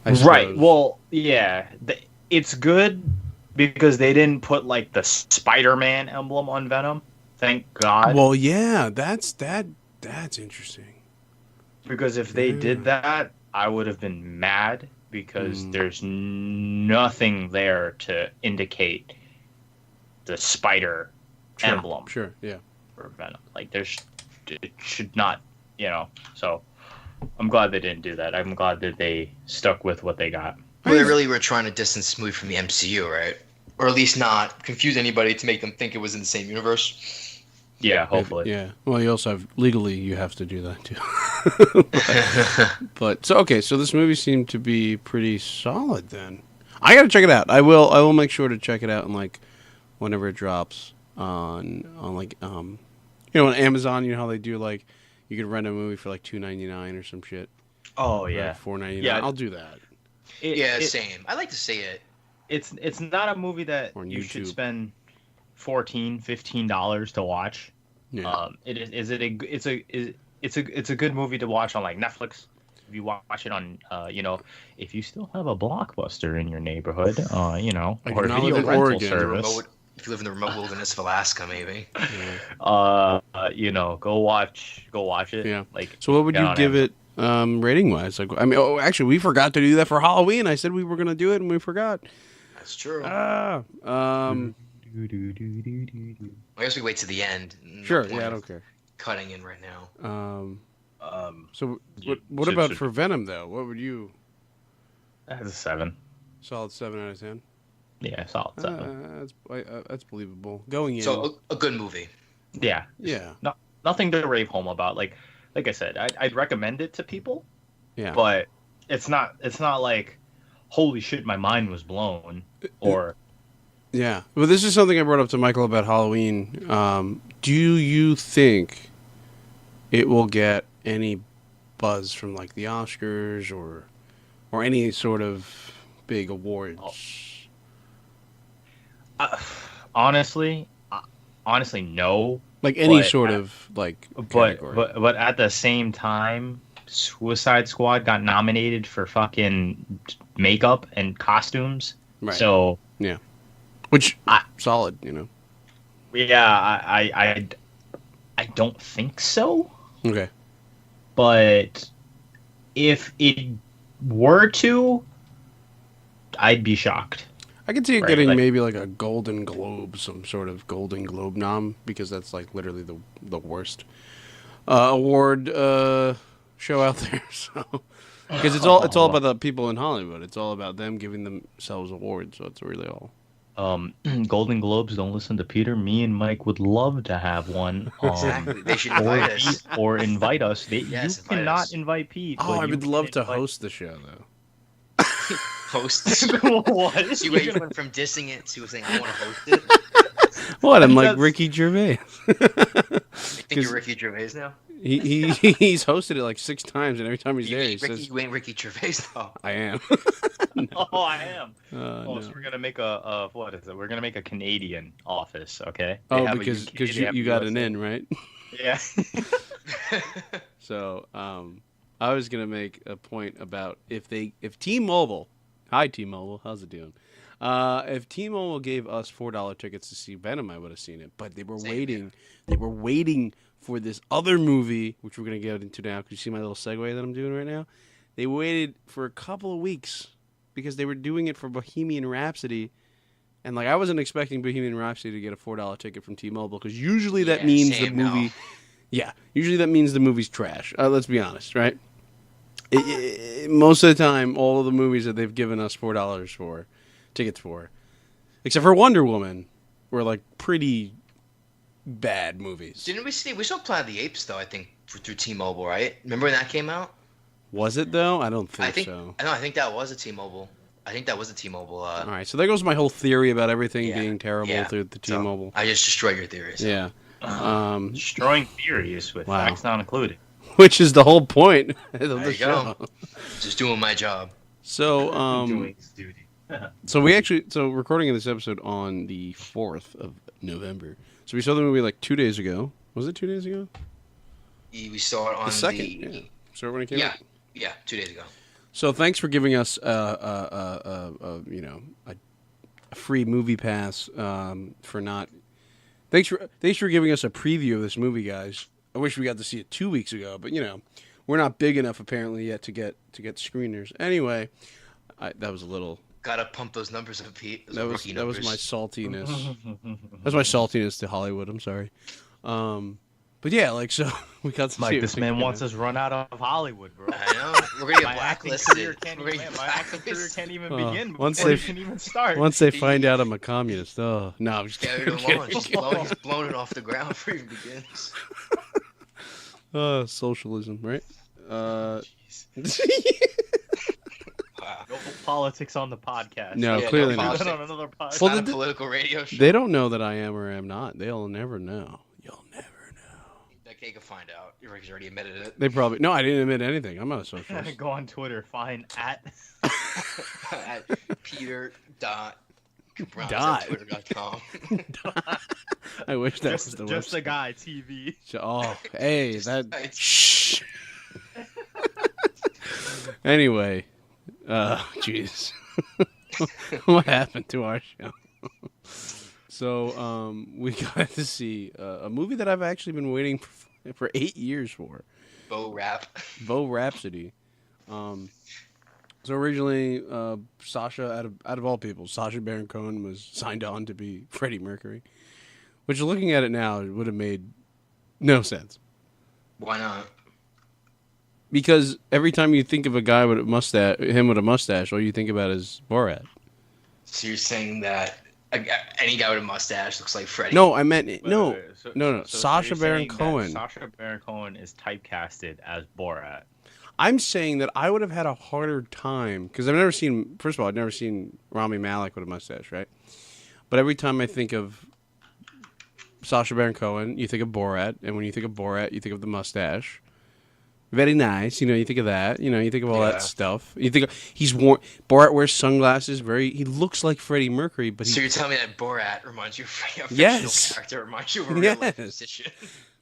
I Right. suppose. Well, yeah, it's good because they didn't put like the Spider-Man emblem on Venom. Thank God. Well, yeah, that's interesting. Because if they did that, I would have been mad because there's nothing there to indicate the spider emblem Sure, yeah. for Venom. Like it should not, So I'm glad they didn't do that. I'm glad that they stuck with what they got. Well, they really were trying to distance the movie from the MCU, right? Or at least not confuse anybody to make them think it was in the same universe. Yeah, hopefully. Yeah. Well, you also have legally you have to do that too. but so this movie seemed to be pretty solid then. I got to check it out. I will make sure to check it out and like whenever it drops on like on Amazon, you know how they do like you could rent a movie for like $2.99 or some shit. Oh yeah, $4.99. Yeah. I'll do that. Same. I like to see it. It's not a movie that On you should YouTube. spend $14-15 to watch. Yeah. It's a good movie to watch on like Netflix. If you watch it on if you still have a Blockbuster in your neighborhood, or a not video live in rental Oregon. service. If you live in the remote wilderness of Alaska, maybe. Go watch it. Yeah. Like, So what would get you on give it rating wise? Like actually we forgot to do that for Halloween. I said we were going to do it and we forgot. That's true. I guess we wait to the end. No Sure, point yeah, I of don't care. Cutting in right now. So You what should- about should- for Venom though? What would you That's a 7. solid 7 out of 10? Yeah, solid 7. That's believable. Going in. So a good movie. Yeah. yeah. Nothing to rave home about. Like I said, I'd recommend it to people, Yeah. but it's not like, holy shit, my mind was blown, or Yeah. Well, this is something I brought up to Michael about Halloween. Do you think it will get any buzz from like the Oscars or any sort of big awards? honestly, no. Like any But- sort of like But category. but at the same time, Suicide Squad got nominated for fucking makeup and costumes. Right. So Which solid, yeah, I don't think so. Okay. But if it were to, I'd be shocked. I could see it Right, getting like- maybe like a Golden Globe, some sort of Golden Globe nom, because that's like literally the worst award show out there. So because it's all about the people in Hollywood. It's all about them giving themselves awards. So it's really all. Golden Globes don't listen to Peter. Me and Mike would love to have one. Exactly. They should invite us. Or invite us. Yes, You invite cannot us. invite Pete. Oh, but I you would can love to invite- host the show though. Host. What? See where you went from dissing it to saying I want to host it. What? I'm like That's- Ricky Gervais. You think you're Ricky Gervais now? He's hosted it like 6 times, and every time he's You, there, he Ricky, says, you ain't Ricky Gervais though. "I am." Oh, I am. No. So we're gonna make a what is it? We're gonna make a Canadian office, okay? They Oh, have a because UK, they have you got an USA. in, right? Yeah. So, I was gonna make a point about if T-Mobile, hi T-Mobile, how's it doing? If T-Mobile gave us $4 tickets to see Venom, I would have seen it. But they were Same waiting. They were waiting for this other movie, which we're gonna get into now. Can you see my little segue that I'm doing right now? They waited for a couple of weeks because they were doing it for Bohemian Rhapsody. And like I wasn't expecting Bohemian Rhapsody to get a $4 ticket from T-Mobile because usually that Yeah, means the same now. movie. Yeah, usually that means the movie's trash. Let's be honest, right? Most of the time, all of the movies that they've given us $4 for, tickets for, except for Wonder Woman, were like pretty bad movies. Didn't we see? We saw Planet of the Apes though. I think through T-Mobile, right? Remember when that came out? Was it though? I don't think, I think. so. No, I think that was a T-Mobile. I think that was a T-Mobile. All right, so there goes my whole theory about everything Yeah, being terrible yeah. through the So, T-Mobile. I just destroyed your theories. Yeah, Destroying theories with Wow. facts not included. which is the whole point of the There you show. go. Just doing my job. So, Doing his duty. so recording this episode on the 4th of November. So we saw the movie like 2 days ago. Was it 2 days ago? We saw it on The second. Yeah. So when it came out. Yeah, 2 days ago. So thanks for giving us a free movie pass for not. Thanks for giving us a preview of this movie, guys. I wish we got to see it 2 weeks ago, but we're not big enough apparently yet to get screeners. Anyway, that was a little. Gotta pump those numbers up, Pete. Those That was rookie my numbers. saltiness. That's my saltiness to Hollywood. I'm sorry. But yeah, like so we got to see Mike, it. this man wants us run out of Hollywood, bro. I know. We're gonna My get acting blacklisted. career can't We're even, gonna get my acting career blacklisted. can't even Oh, begin once before they- it can even start. Once they find out I'm a communist, oh no, I'm just Yeah, kidding. we don't launch. He's blown it off the ground before it even begins. Socialism, right? Wow. No politics on the podcast. No, Yeah, clearly no not. Do that on another podcast. It's Well, not a the- political radio show. They don't know that I am or am not. They'll never know. You'll never know. That they can find out. He's already admitted it. They probably no. I didn't admit anything. I'm not a socialist. Go on Twitter, find at At Peter dot. Brown Dot. Twitter.com. I wish that was the just a website. guy TV. Oh, hey, Just that. a guy. Shh. Anyway, jeez, what happened to our show? So, we got to see a movie that I've actually been waiting for 8 years for. Bo rap. Bo Rhapsody. So originally, Sasha, out of all people, Sacha Baron Cohen was signed on to be Freddie Mercury, which looking at it now, it would have made no sense. Why not? Because every time you think of a guy with a mustache, all you think about is Borat. So you're saying that any guy with a mustache looks like Freddie? No, I meant no. Wait, so- No. so Sasha you're Baron saying that Cohen. Sasha Baron Cohen is typecasted as Borat. I'm saying that I would have had a harder time because I've never seen. First of all, I've never seen Rami Malek with a mustache, right? But every time I think of Sasha Baron Cohen, you think of Borat, and when you think of Borat, you think of the mustache. Very nice, you think of that, you think of all Yeah. that stuff. You think he's worn. Borat wears sunglasses. He looks like Freddie Mercury, but So he, you're telling me that Borat reminds you of a fictional Yes. character reminds you of a real life Yes. musician?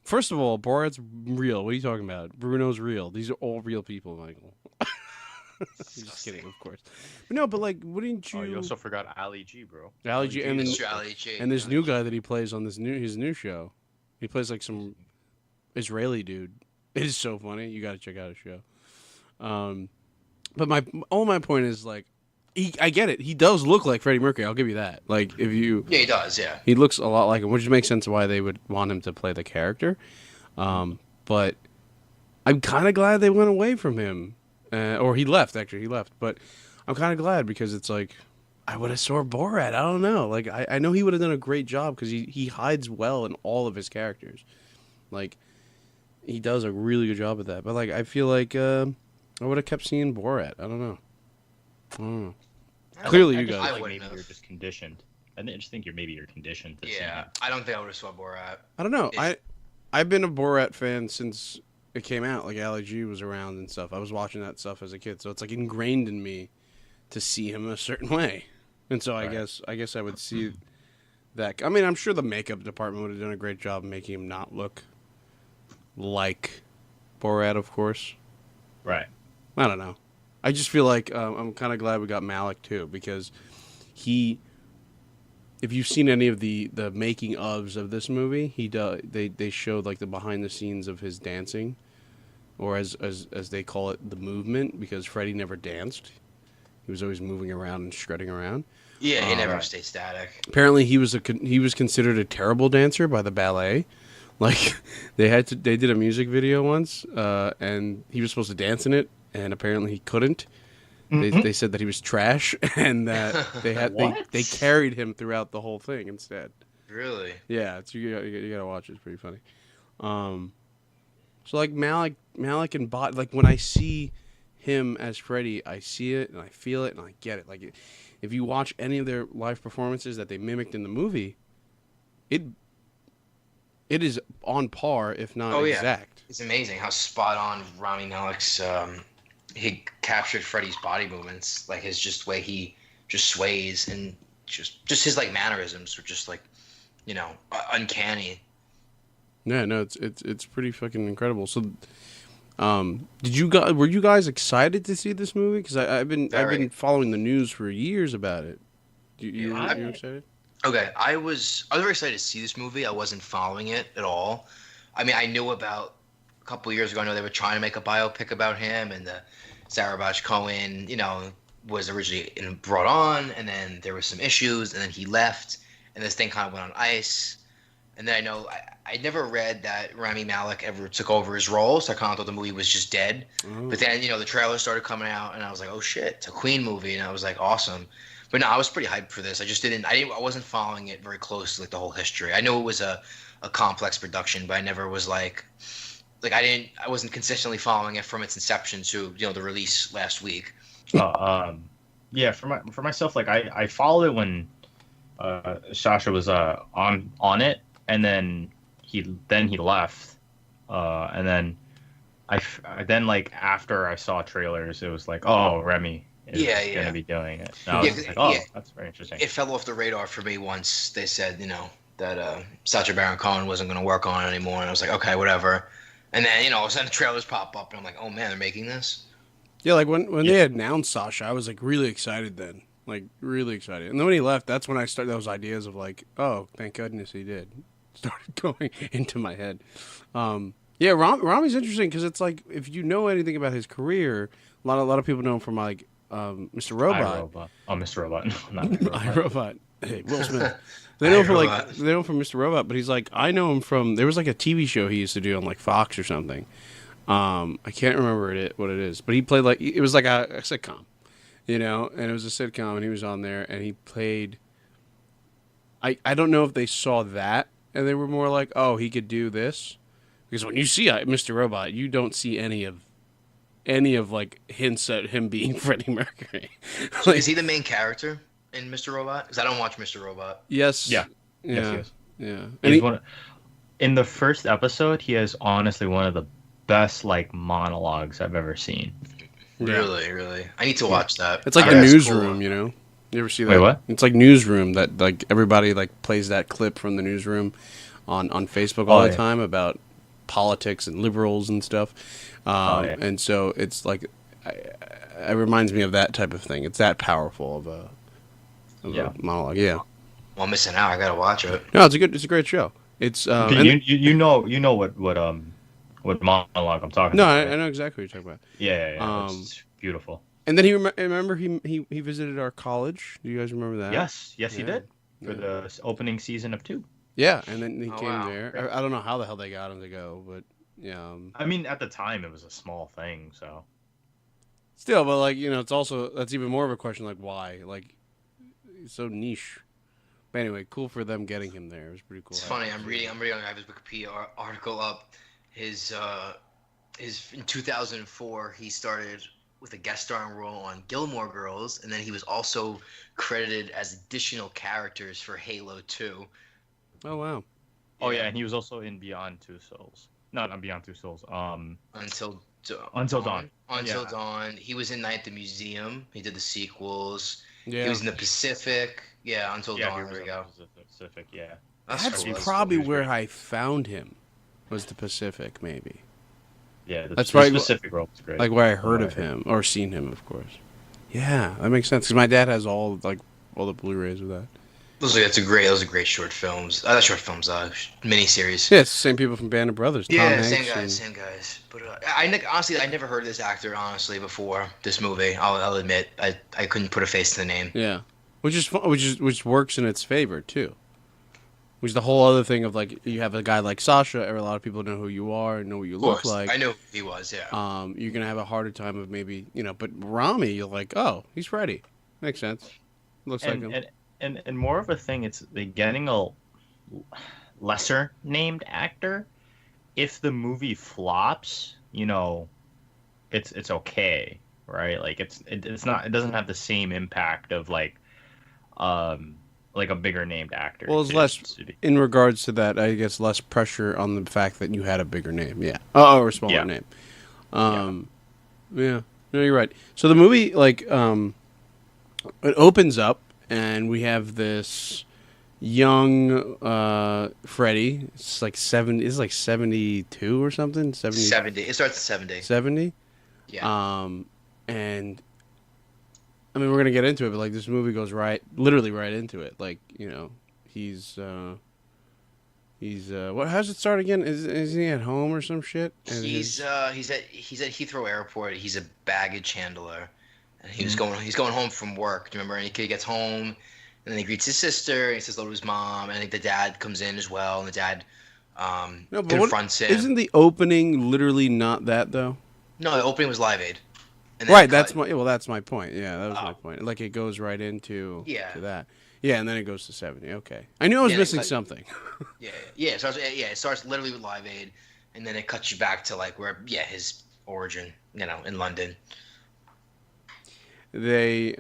first of all, Borat's real. What are you talking about? Bruno's real. These are all real people, Michael. Just kidding, of course. But no, but like, wouldn't you? Oh, you also forgot Ali G, bro. Ali G, and then Mr. Ali G. and this new guy that he plays on his new show. He plays like some Israeli dude. It is so funny. You got to check out his show. But my point is like, I get it. He does look like Freddie Mercury. I'll give you that. Like if you, Yeah, he does. Yeah. he looks a lot like him, which makes sense why they would want him to play the character. But I'm kind of glad they went away from him, or he left. Actually, he left. But I'm kind of glad because it's like I would have saw Borat. I don't know. Like I know he would have done a great job because he hides well in all of his characters. Like he does a really good job at that. But like I feel like I would have kept seeing Borat. I don't know. I don't know. Clearly, you just guys. feel like wouldn't maybe have. you're just conditioned. I just think you're conditioned to Yeah, seeing I don't think I would have saw Borat. I don't know. It's- I've been a Borat fan since it came out. Like Ali G was around and stuff. I was watching that stuff as a kid, so it's like ingrained in me to see him a certain way. And so I guess I would see that. I mean, I'm sure the makeup department would have done a great job making him not look like Borat, of course. Right. I don't know. I just feel like I'm kind of glad we got Malik too because he. If you've seen any of the making ofs of this movie, they showed like the behind the scenes of his dancing, or as they call it, the movement, because Freddie never danced. He was always moving around and shredding around. Yeah, he never Right. stayed static. Apparently, he was considered a terrible dancer by the ballet. Like they did a music video once, and he was supposed to dance in it, and apparently he couldn't. They said that he was trash, and that they carried him throughout the whole thing instead. Really? Yeah, you gotta watch it. It's pretty funny. So like Malik and Bot, like when I see him as Freddy, I see it and I feel it and I get it. Like if you watch any of their live performances that they mimicked in the movie, it is on par, if not Oh, yeah. exact. It's amazing how spot on Rami Malek's he captured Freddy's body movements, like his just way he just sways and just his like mannerisms are just like, uncanny. Yeah, no, it's pretty fucking incredible. So, were you guys excited to see this movie? Because I've been Very. following the news for years about it. You Yeah, you excited? Okay, I was very excited to see this movie. I wasn't following it at all. I mean, I knew about a couple of years ago. I know they were trying to make a biopic about him, and the Sarah Bash Cohen, was originally brought on, and then there were some issues, and then he left, and this thing kind of went on ice. And then I know I never read that Rami Malek ever took over his role, so I kind of thought the movie was just dead. Oh. But then the trailer started coming out, and I was like, oh shit, it's a Queen movie, and I was like, awesome. But no, I was pretty hyped for this. I wasn't following it very closely, like the whole history. I knew it was a complex production, but I never was like I wasn't consistently following it from its inception to the release last week. Yeah, for myself, like I followed it when Sasha was on it, and then he left, and then then like after I saw trailers, it was like, oh, Remy is going to be doing it. And I was like, oh, that's very interesting. It fell off the radar for me once they said that Sacha Baron Cohen wasn't going to work on it anymore, and I was like, okay, whatever. And then all of a sudden the trailers pop up, and I'm like, oh man, they're making this. Yeah, like when they announced Sasha, I was like really excited then. Like really excited. And then when he left, that's when I started those ideas of like, oh, thank goodness he did. Started going into my head. Yeah, Rami's interesting because it's like if you know anything about his career, a lot of people know him from like Mr. Robot. iRobot. Oh, Mr. Robot. No, not Mr. Robot. iRobot. Hey, Will Smith. They know him from Mr. Robot, but he's like I know him from there was like a TV show he used to do on like Fox or something. I can't remember what it is, but he played like it was like a sitcom, and it was a sitcom, and he was on there, and he played. I don't know if they saw that, and they were more like, oh, he could do this, because when you see Mr. Robot, you don't see any of like hints at him being Freddie Mercury. So is he the main character in Mr. Robot? Because I don't watch Mr. Robot. Yes. Yeah. Yeah. Yes, he is. Yeah. And in the first episode, he has honestly one of the best like monologues I've ever seen. Really. I need to watch that. It's like the Newsroom, You ever see that? Wait, what? It's like Newsroom that like everybody like plays that clip from the Newsroom on Facebook all the time about politics and liberals and stuff. And so it's like it reminds me of that type of thing. It's that powerful of a monologue. Yeah. Well, I'm missing out. I gotta watch it. No, it's a great show. It's you know what monologue I'm talking no, about. I know exactly what you're talking about. Yeah. It's beautiful. And then remember he visited our college. Do you guys remember that? Yes, he Yeah. did for the opening season of 2. Yeah, and then he Oh, came wow. there. I don't know how the hell they got him to go, but yeah. I mean, at the time, it was a small thing, so. Still, but like it's also that's even more of a question. Like why? Like it's so niche. But anyway, cool for them getting him there. It was pretty cool. It's funny. I'm reading. I have his Wikipedia article up. His in 2004 he started with a guest starring role on Gilmore Girls, and then he was also credited as additional characters for Halo 2. Oh wow. Oh yeah, and he was also in Beyond Two Souls. No, not Beyond Two Souls. Until Dawn. Until Dawn. He was in Night at the Museum. He did the sequels. Yeah. He was in the Pacific. Yeah, Until Dawn. He was There we in go. the Pacific. Yeah. That's cool. probably He was where great. I found him. Was the Pacific maybe? Yeah, That's the right. Pacific role was great. Like where I heard of him or seen him, of course. Yeah, that makes sense because my dad has all the Blu-rays of that. Those are great short films. Short films, miniseries. Yeah, it's the same people from Band of Brothers. Tom Yeah, Hanks same guys. But honestly, I never heard of this actor honestly before this movie. I'll admit, I couldn't put a face to the name. Yeah, which is fun, which works in its favor too. Which is the whole other thing of like you have a guy like Sasha, or a lot of people know who you are, know what you Of look course, like. I know who he was. Yeah. You're gonna have a harder time of maybe but Rami, you're like, oh, he's Freddy. Makes sense. Looks like him. And more of a thing, it's they getting a lesser named actor. If the movie flops, it's okay, right? Like it's not, it doesn't have the same impact of like a bigger named actor. Well, it's less in regards to that. I guess less pressure on the fact that you had a bigger name. Yeah. Or a smaller name. Yeah. No, you're right. So the movie, it opens up, and we have this young Freddy. It's like 72 or something. 70. It starts at 70. 70. Yeah. And I mean, we're gonna get into it, but like this movie goes literally right into it. Like he's what? How's it start again? Is he at home or some shit? And He's at Heathrow Airport. He's a baggage handler, and he's going home from work. Do you remember? And he gets home, and then he greets his sister. And he says hello to his mom, and I think the dad comes in as well. And the dad confronts him. Isn't the opening literally not that though? No, the opening was Live Aid. And then Right. it That's cut. that's my point. Yeah, that was my point. Like it goes right into Yeah. to that. Yeah, and then it goes to 70. Okay, I knew I was missing something. Yeah. It starts literally with Live Aid, and then it cuts you back to like where his origin, in London. They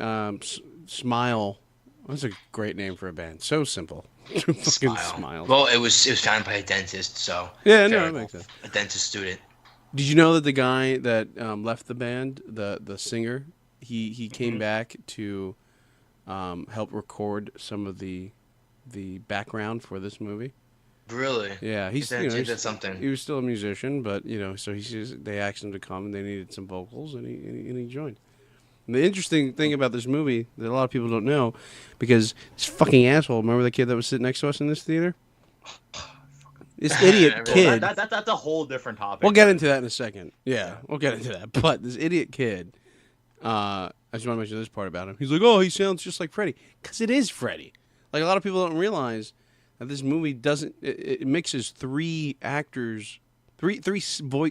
Smile. That's a great name for a band. So simple. Fucking Smile. Well, it was founded by a dentist, so Yeah, no, that makes sense. a dentist student. Did you know that the guy that left the band, the singer, he came back to help record some of the background for this movie? Really? Yeah, He did something. He was still a musician, but so they asked him to come, and they needed some vocals, and he joined. And the interesting thing about this movie that a lot of people don't know, because this fucking asshole, remember the kid that was sitting next to us in this theater? This idiot kid. That's a whole different topic. We'll get into that in a second. Yeah, we'll get into that. But this idiot kid, I just want to mention this part about him. He's like, oh, he sounds just like Freddy. Because it is Freddy. Like, a lot of people don't realize that this movie doesn't... It mixes three actors, three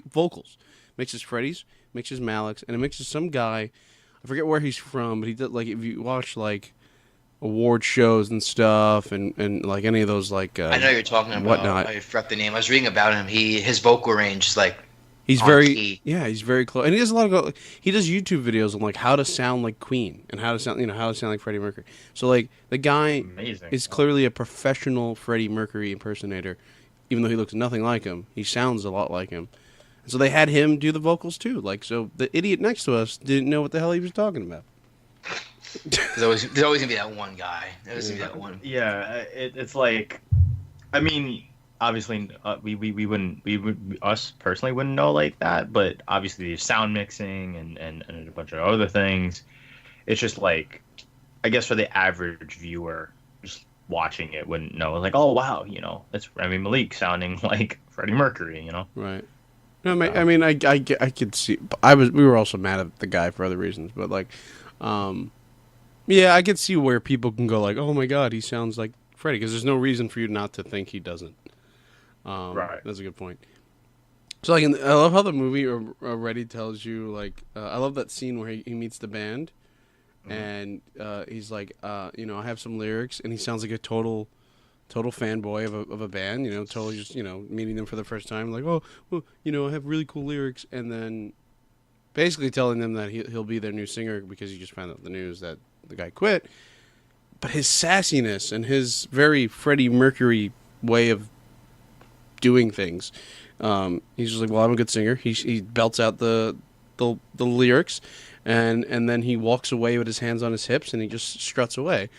vocals. Mixes Freddy's, mixes Malik's, and it mixes some guy... I forget where he's from, but he did, like, if you watch, like, award shows and stuff, and like, any of those, like... I know you're talking about. Whatnot. I forgot the name. I was reading about him. His vocal range is, like, He's on very... key. Yeah, he's very close. And he does a lot of... He does YouTube videos on, like, how to sound like Queen, and how to sound like Freddie Mercury. So, like, the guy is clearly a professional Freddie Mercury impersonator, even though he looks nothing like him. He sounds a lot like him. So they had him do the vocals too. Like, so the idiot next to us didn't know what the hell he was talking about. There's always gonna be that one guy. There's gonna be that one. Yeah, it's like, I mean, obviously, us personally wouldn't know like that, but obviously there's sound mixing and a bunch of other things. It's just like, I guess for the average viewer, just watching it wouldn't know. Like, oh wow, that's Rami Malek sounding like Freddie Mercury, Right. No, I So, mean, I could see. We were also mad at the guy for other reasons, but like, um, yeah, I could see where people can go like, oh my god, he sounds like Freddie, because there's no reason for you not to think he doesn't. right. That's a good point. So like, I love how the movie already tells you like, I love that scene where he meets the band, Mhm. and he's like, I have some lyrics, and he sounds like a total fanboy of a band, totally just, meeting them for the first time, like, oh, well, I have really cool lyrics, and then basically telling them that he'll be their new singer because he just found out the news that the guy quit. But his sassiness and his very Freddie Mercury way of doing things, he's just like, well, I'm a good singer. He belts out the lyrics, and then he walks away with his hands on his hips and he just struts away.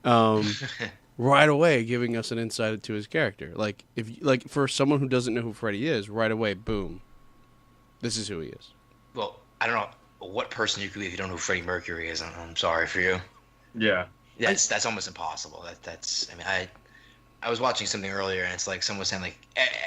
Um, right away giving us an insight to his character. Like for someone who doesn't know who Freddie is, right away, boom, this is who he is. Well, I don't know what person you could be if you don't know who Freddie Mercury is. I'm sorry for you. Yeah. That's almost impossible. That's I mean I was watching something earlier and it's like someone was saying like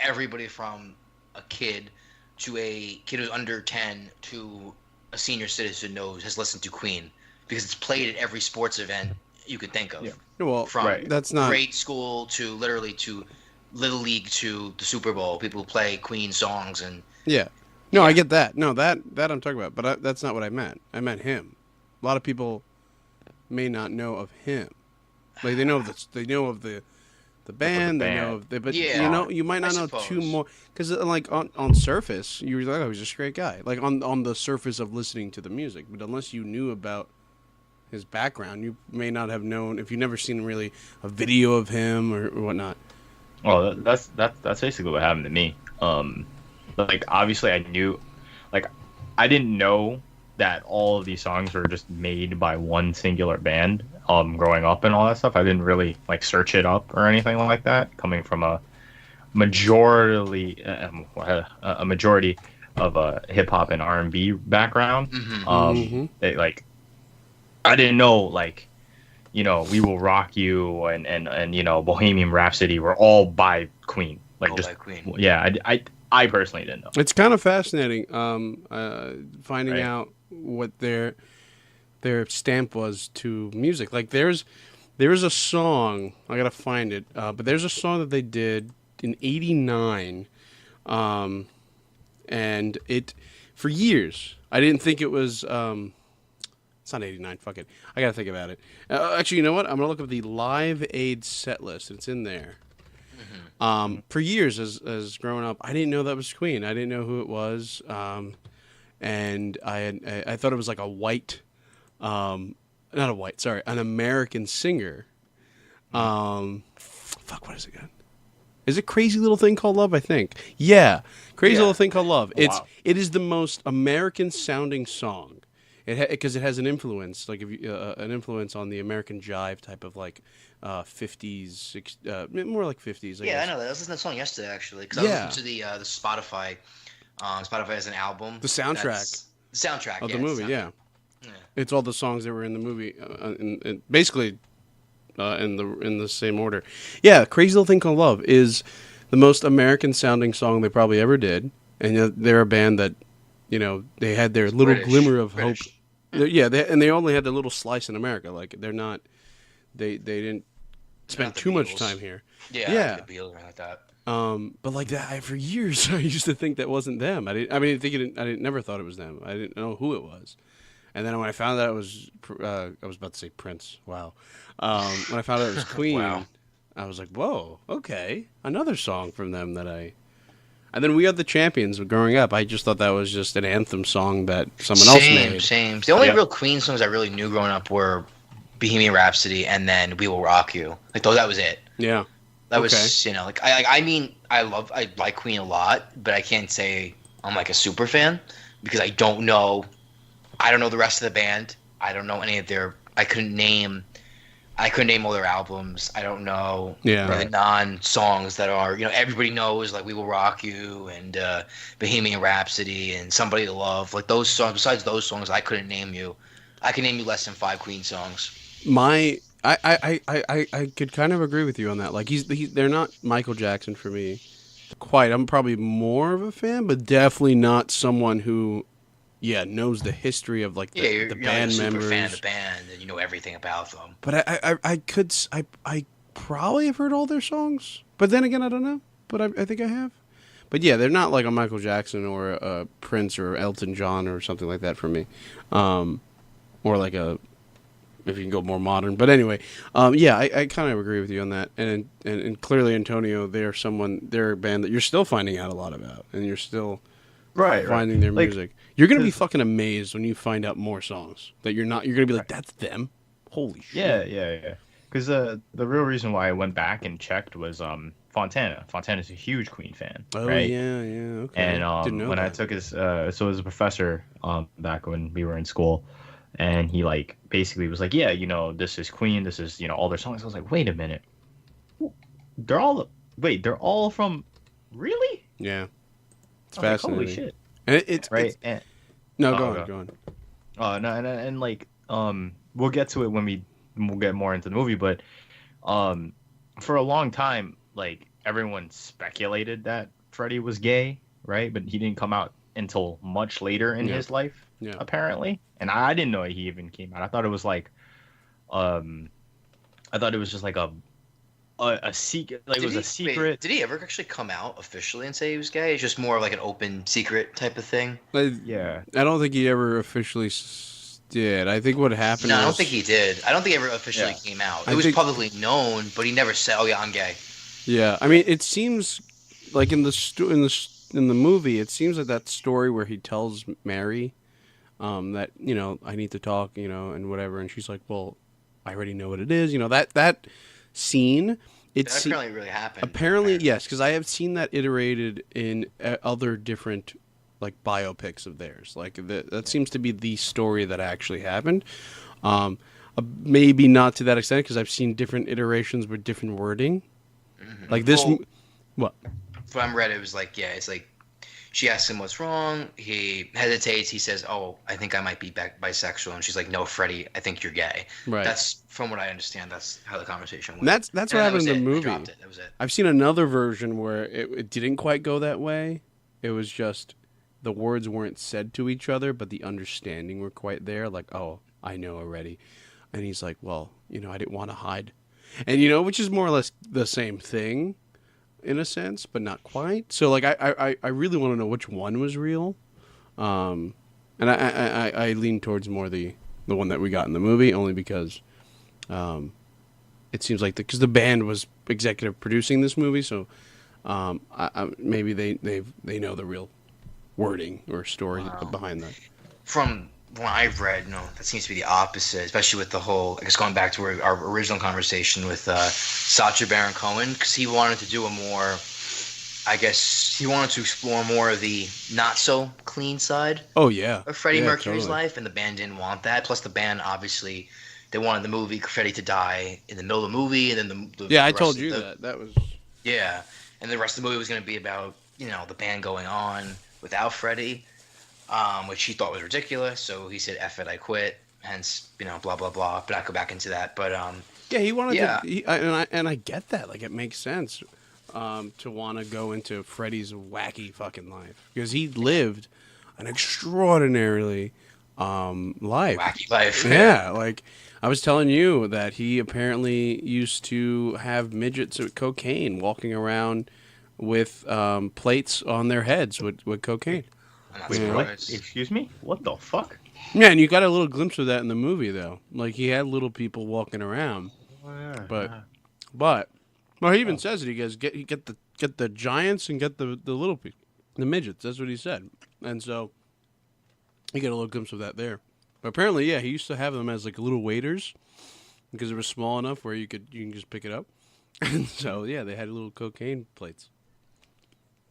everybody from a kid to a kid who's under 10 to a senior citizen has listened to Queen because it's played at every sports event you could think of. Yeah. Well, From Right. that's not. grade school to literally to little league to the Super Bowl. People who play Queen songs and Yeah. No, I yeah. get that. No, that I'm talking about, but that's not what I meant. I meant him. A lot of people may not know of him. Like they know of the Of the band, they know band. of the, but Yeah, you might I not know too suppose. more because like on surface, you were like, oh, he's a straight guy. Like on the surface of listening to the music, but unless you knew about his background, you may not have known if you've never seen really a video of him or whatnot. Well, that's basically what happened to me. Like obviously I knew, like I didn't know that all of these songs were just made by one singular band. Growing up and all that stuff, I didn't really like search it up or anything like that. Coming from a majority of a hip hop and R&B background, Hmm. Mm-hmm. they like I didn't know like We Will Rock You and Bohemian Rhapsody were all by Queen. Like Go just by Queen. yeah, I personally didn't know. It's kind of fascinating, finding Right. out what their stamp was to music. Like there's a song, I gotta find it, but there's a song that they did in '89, um, and it for years I didn't think it was. It's not '89. Fuck it. I gotta think about it. Actually, you know what? I'm gonna look up the Live Aid set list. It's in there. Hmm. For years, as growing up, I didn't know that was Queen. I didn't know who it was, and I thought it was like a white, not a white, sorry, an American singer. Fuck, what is it again? Is it Crazy Little Thing Called Love? I think. Yeah, Crazy Little Yeah. Thing Called Love. Oh, wow. It is the most American sounding song. Because it has an influence, like if you, an influence on the American jive type of like 50s, more like 50s, I Yeah, I guess. know that. I was listening to that song yesterday actually because I Yeah, listened to the Spotify. Spotify has an album. the soundtrack That's the soundtrack. of Yeah, the it's movie. Yeah, yeah. it's all the songs that were in the movie, basically in the same order. Yeah, Crazy Little Thing Called Love is the most American sounding song they probably ever did, and they're a band that they had their It's little British. glimmer of hope. British. Yeah, they only had their little slice in America. Like they're not, they didn't They're spend not the too much Beatles. time here. Yeah, Yeah, like the Beatles or anything like that. but like that for years, I used to think that wasn't them. I mean, never thought it was them. I didn't know who it was. And then when I found out it was, I was about to say Prince. Wow. When I found out it was Wow. Queen, I was like, whoa, okay, another song from them that I. And then We Are the Champions. Growing up, I just thought that was just an anthem song that someone else Same, made. same. The only Yeah. real Queen songs I really knew growing up were Bohemian Rhapsody and then We Will Rock You. Like those, that was it. Yeah. That Okay. was like I mean I like Queen a lot, but I can't say I'm like a super fan because I don't know the rest of the band. I don't know any of their. I couldn't name all their albums. I don't know Yeah. the non-songs that are everybody knows like We Will Rock You and Bohemian Rhapsody and Somebody to Love. Like those songs. Besides those songs, I couldn't name you. I can name you less than 5 Queen songs. I could kind of agree with you on that. Like they're not Michael Jackson for me. quite. I'm probably more of a fan, but definitely not someone who, knows the history of like Yeah, the you're not like a band super fan of members. the band and you know everything about them. But I probably have heard all their songs. But then again, I don't know. But I think I have. But yeah, they're not like a Michael Jackson or a Prince or Elton John or something like that for me. Or like if you can go more modern. But anyway, I kind of agree with you on that. And clearly, Antonio, they're a band that you're still finding out a lot about, and you're still Right. finding their Like, music. You're gonna be 'cause- fucking amazed when you find out more songs that you're not. You're gonna be like, that's them. Holy shit. yeah. Because the real reason why I went back and checked was Fontana. Fontana's a huge Queen fan, Oh right? yeah. Okay. And Didn't know when I that. took his, so it was a professor back when we were in school, and he like basically was like, yeah, this is Queen, this is all their songs. I was like, wait a minute, they're all from, really? Yeah, it's I was like, fascinating. holy shit, And it's right? It's, And no, Oh, go on, go. go on. no, and like we'll get to it when we'll get more into the movie, but for a long time, like everyone speculated that Freddie was gay, right? But he didn't come out until much later in Yeah. his life, Yeah. apparently. And I didn't know he even came out. I thought it was like, I thought it was just like a secret, like it was a secret. Did he ever actually come out officially and say he was gay? It's just more of like an open secret type of thing. Yeah. I don't think he ever officially did. I think what happened. No, I don't was, think he did. I don't think he ever officially Yeah. came out. I It was think- publicly known, but he never said, "Oh yeah, I'm gay." Yeah, I mean, it seems like in the movie, it seems like that story where he tells Mary, that I need to talk, and whatever, and she's like, well, I already know what it is, that scene. That apparently really happened. Apparently, yes, because I have seen that iterated in other different like biopics of theirs. Like that seems to be the story that actually happened. Maybe not to that extent because I've seen different iterations with different wording. Mhm. Like this, Well, what? From read, it was like, yeah, it's like she asks him what's wrong. He hesitates. He says, "Oh, I think I might be bisexual," and she's like, "No, Freddie, I think you're gay." Right. That's from what I understand. That's how the conversation went. And that's And what that happened was in the it. They movie. dropped it. That was it. I've seen another version where it didn't quite go that way. It was just the words weren't said to each other, but the understanding were quite there. Like, oh, I know already. And he's like, well, I didn't want to hide. And, which is more or less the same thing in a sense, but not quite. So, like, I really want to know which one was real. And I lean towards more the one that we got in the movie, only because it seems like because the band was executive producing this movie, so maybe they know the real wording or story behind that. From what I've read, no, that seems to be the opposite, especially with the whole, I guess going back to our original conversation with Sacha Baron Cohen, because he wanted to do a more, I guess, he wanted to explore more of the not so clean side Oh yeah, of Freddie Yeah, Mercury's totally. life, and the band didn't want that. Plus, the band obviously, they wanted the movie Freddie to die in the middle of the movie, and then the Yeah, I rest told of you the, that. That was Yeah, and the rest of the movie was going to be about the band going on without Freddie, which he thought was ridiculous. So he said, "F it, I quit." Hence, blah blah blah. But I go back into that. But yeah. He wanted Yeah. to, and I get that. Like it makes sense to want to go into Freddie's wacky fucking life because he lived an extraordinarily life. wacky life. Yeah, like I was telling you that he apparently used to have midgets with cocaine walking around with plates on their heads with cocaine. I'm not Wait, Yeah. what? surprised. Excuse me? What the fuck? Yeah, and you got a little glimpse of that in the movie though. Like he had little people walking around, but well, he even says it. He goes, get the giants and get the little people, the midgets. That's what he said, and so you get a little glimpse of that there. But apparently, yeah, he used to have them as like little waiters because they were small enough where you can just pick it up. And so yeah, they had little cocaine plates.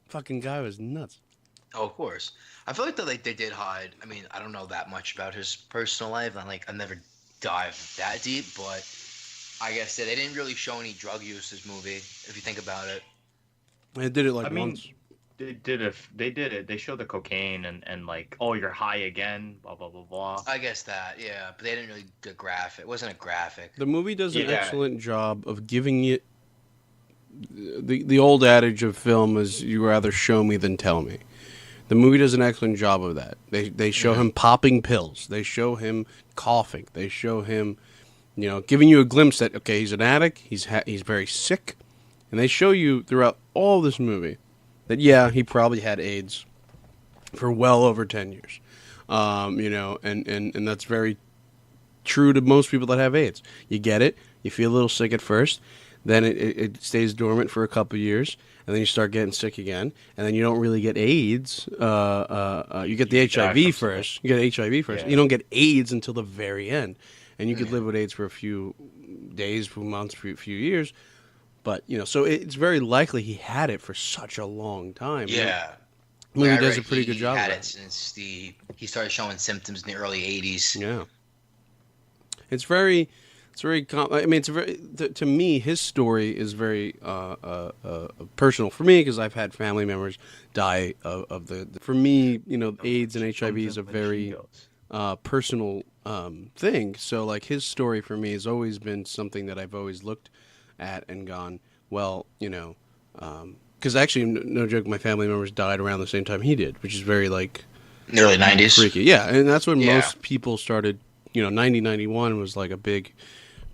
Fucking guy was nuts. Oh, of course. I feel like they did hide. I mean, I don't know that much about his personal life. I never dived that deep, but I guess they didn't really show any drug use this movie. If you think about it. They did it like I mean, once. They did it. They did it. They showed the cocaine and like, oh, you're high again. Blah blah blah blah. I guess that, yeah, but they didn't really get graphic. It wasn't a graphic. The movie does an Yeah. excellent job of giving it the old adage of film is you rather show me than tell me. The movie does an excellent job of that. They show him popping pills. They show him coughing. They show him, giving you a glimpse that okay, he's an addict. He's very sick, and they show you throughout all this movie that yeah, he probably had AIDS for well over 10 years. And that's very true to most people that have AIDS. You get it. You feel a little sick at first. Then it stays dormant for a couple of years. And then you start getting sick again. And then you don't really get AIDS. You get the HIV first. You get HIV first. Yeah. You don't get AIDS until the very end. And you could live with AIDS for a few days, few months, few years. But, so it's very likely he had it for such a long time. Yeah. Movie does a pretty good job He had of it that. since he started showing symptoms in the early 80s. Yeah. It's very, I mean, to me, his story is very personal for me because I've had family members die of for me, AIDS and HIV is a very personal thing. So, like, his story for me has always been something that I've always looked at and gone, well, because actually, no joke, my family members died around the same time he did, which is very, like, In the early 90s. freaky. Yeah, and that's when Yeah. most people started, 9091 was like a big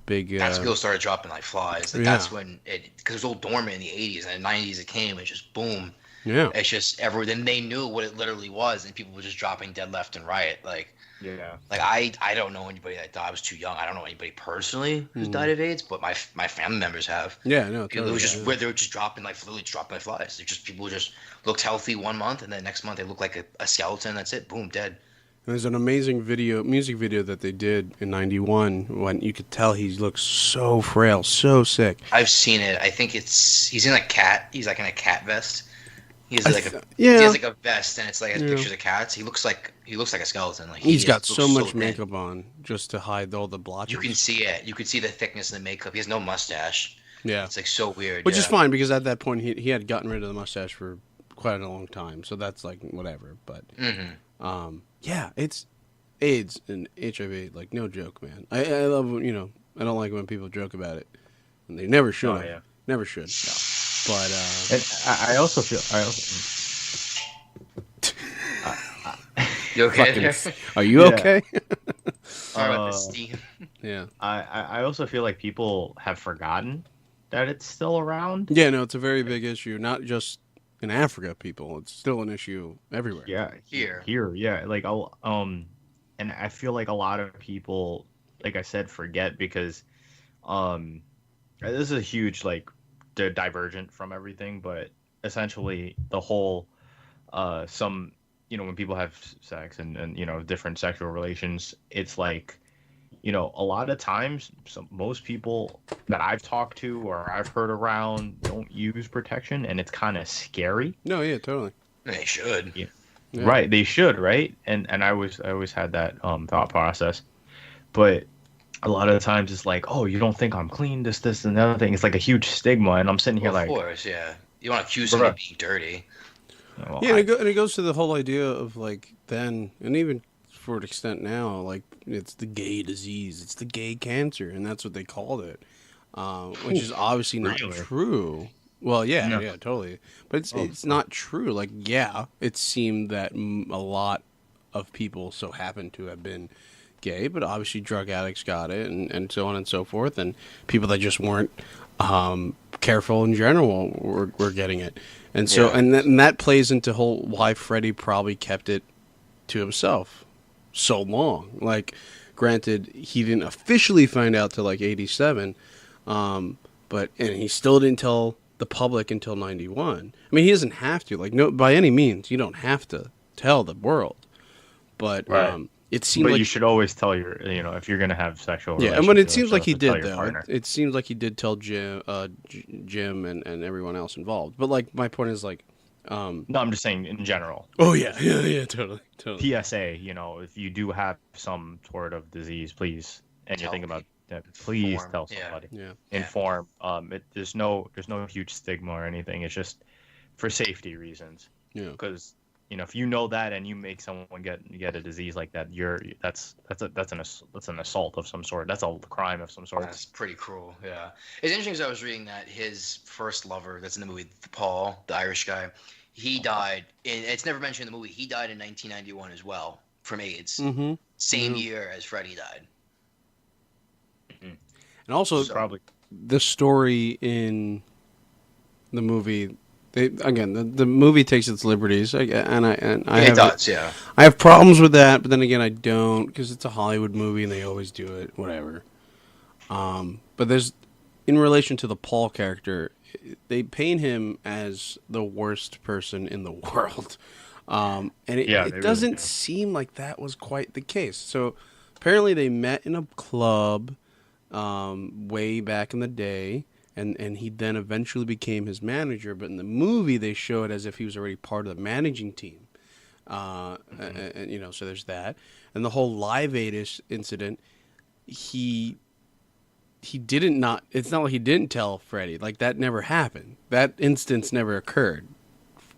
That's when people started dropping like flies. Like, Yeah. That's when because it was all dormant in the 80s, and in the 90s it came, and just boom. yeah. It's just then they knew what it literally was, and people were just dropping dead left and right. Like I don't know anybody that died. I was too young. I don't know anybody personally who's died of AIDS, but my family members have. Yeah, no, People totally, who just yeah. where they were just dropping like literally dropping like flies. They're just people who just looked healthy one month, and then next month they look like a skeleton. That's it. Boom, dead. There's an amazing music video that they did in '91 when you could tell he looks so frail, so sick. I've seen it. I think he's in a cat. He's like in a cat vest. He has like he yeah. has like a vest, and it's like has Yeah. pictures of cats. He looks like a skeleton. Like He's got looks so much thin. makeup on just to hide all the You blotches. can see it. You can see the thickness of the makeup. He has no mustache. Yeah, It's like so weird. which is yeah. fine because at that point he had gotten rid of the mustache for quite a long time, so that's like whatever. But yeah, it's AIDS and HIV, like no joke, man. I love when, I don't like when people joke about it, and they never should. Oh, yeah. Never should. But And I also feel You okay? fucking, are you Yeah. okay? Sorry about the steam. Yeah. I also feel like people have forgotten that it's still around. Yeah, no, it's a very big issue, not just in Africa, people. It's still an issue everywhere. Yeah, Here. yeah. Like and I feel like a lot of people, like I said, forget because this is a huge divergent from everything, but essentially the whole some when people have sex and different sexual relations, it's like a lot of times most people that I've talked to or I've heard around don't use protection, and it's kind of scary. No, yeah, totally. They should. Yeah. Right, they should, right? And I always had that thought process, but a lot of the times it's like, oh, you don't think I'm clean, this and the other thing. It's like a huge stigma, and I'm sitting here Well, of like, course, yeah. You want to accuse somebody of Bruh. being dirty. well, Yeah, and it goes to the whole idea of like then, and even for an extent now, like it's the gay disease, it's the gay cancer, and that's what they called it, which is obviously not Really? true. Well, yeah, No. yeah, totally, but Oh, it's not true. Like, yeah, it seemed that a lot of people so happened to have been gay, but obviously drug addicts got it, and so on and so forth, and people that just weren't careful in general were getting it, and so Yeah. and that plays into whole why Freddie probably kept it to himself so long. Like, granted, he didn't officially find out till like '87, but and he still didn't tell the public until '91. I mean, he doesn't have to. Like, no, by any means, you don't have to tell the world. But Right. it seemed but like you should always tell your if you're gonna have sexual yeah, and when it relationships, seems you like he have to tell did your though. partner. It seems like he did tell Jim and everyone else involved. But like my point is like, No, I'm just saying in general. oh yeah, totally. PSA, if you do have some sort of disease, please, and you're Tell thinking about people. that, please Inform, tell yeah. somebody. Yeah. Inform. There's no huge stigma or anything. It's just for safety reasons. Yeah. Because if you know that and you make someone get a disease like that, that's an assault of some sort. That's a crime of some sort. That's pretty cruel. Yeah, it's interesting because I was reading that his first lover, that's in the movie, Paul, the Irish guy, he died. It's never mentioned in the movie. He died in 1991 as well from AIDS. Mm-hmm. Same year as Freddie died. And also, So- Probably. the story in the movie. The movie takes its liberties, I It does, yeah. I have problems with that, but then again, I don't, because it's a Hollywood movie and they always do it, whatever. But there's, in relation to the Paul character, they paint him as the worst person in the world, and it really doesn't do. seem like that was quite the case. So apparently, they met in a club way back in the day. And he then eventually became his manager, but in the movie they show it as if he was already part of the managing team. And so there's that, and the whole Live Aid incident. He didn't not. It's not like he didn't tell Freddie. Like, that never happened. That instance never occurred.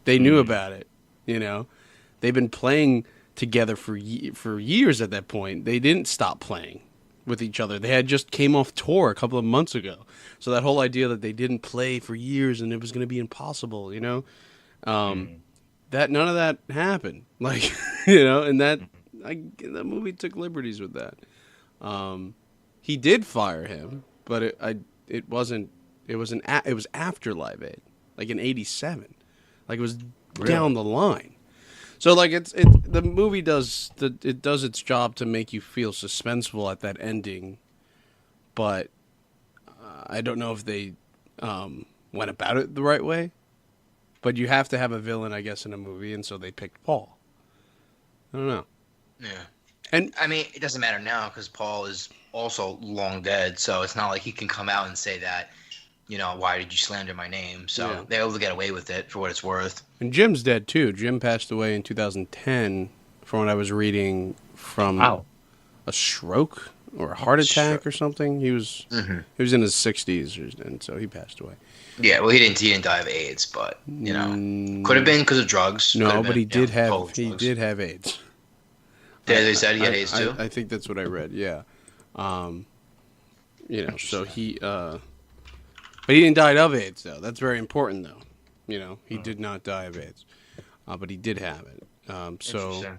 They knew about it. They've been playing together for years at that point. They didn't stop playing with each other. They had just came off tour a couple of months ago. So that whole idea that they didn't play for years and it was going to be impossible, that none of that happened. Like, and the movie took liberties with that. He did fire him, but it was after Live Aid, like in '87, like it was down the line. So like the movie does its job to make you feel suspenseful at that ending, but I don't know if they went about it the right way. But you have to have a villain, I guess, in a movie, and so they picked Paul. I don't know. Yeah. And I mean, it doesn't matter now because Paul is also long dead, so it's not like he can come out and say that, why did you slander my name? So Yeah. they're able to get away with it for what it's worth. And Jim's dead too. Jim passed away in 2010, from what I was reading, from Wow. a stroke or a heart attack or something. He was he was in his 60s, and so he passed away. Yeah, well, he didn't die of AIDS, but could have been because of drugs. No, Could've but been, he did have total he drugs. did have AIDS. They said he had AIDS too. I think that's what I read. Yeah. So he but he didn't die of AIDS though. That's very important though. He did not die of AIDS, but he did have it. So Interesting.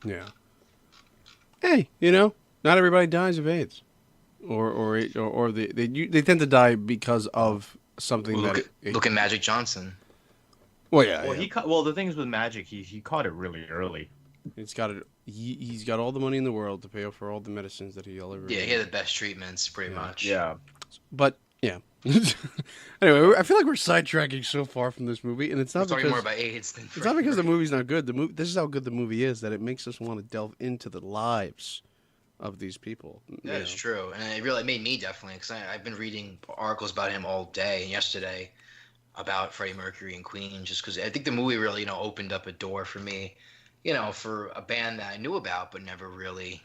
yeah. Hey, not everybody dies of AIDS, or they tend to die because of something Look at Magic Johnson. Well, yeah. Well, yeah. the thing is with Magic, he caught it really early. He's got it. He's got all the money in the world to pay for all the medicines that he'll ever. Yeah, he had the best treatments, pretty much. Yeah. But yeah. Anyway, I feel like we're sidetracking so far from this movie, and it's We're not talking because more about AIDS than. it's not because the movie's not good. This is how good the movie is, that it makes us want to delve into the lives of these people. That is true, and it really made me definitely, because I've been reading articles about him all day and yesterday about Freddie Mercury and Queen, just because I think the movie really opened up a door for me, for a band that I knew about but never really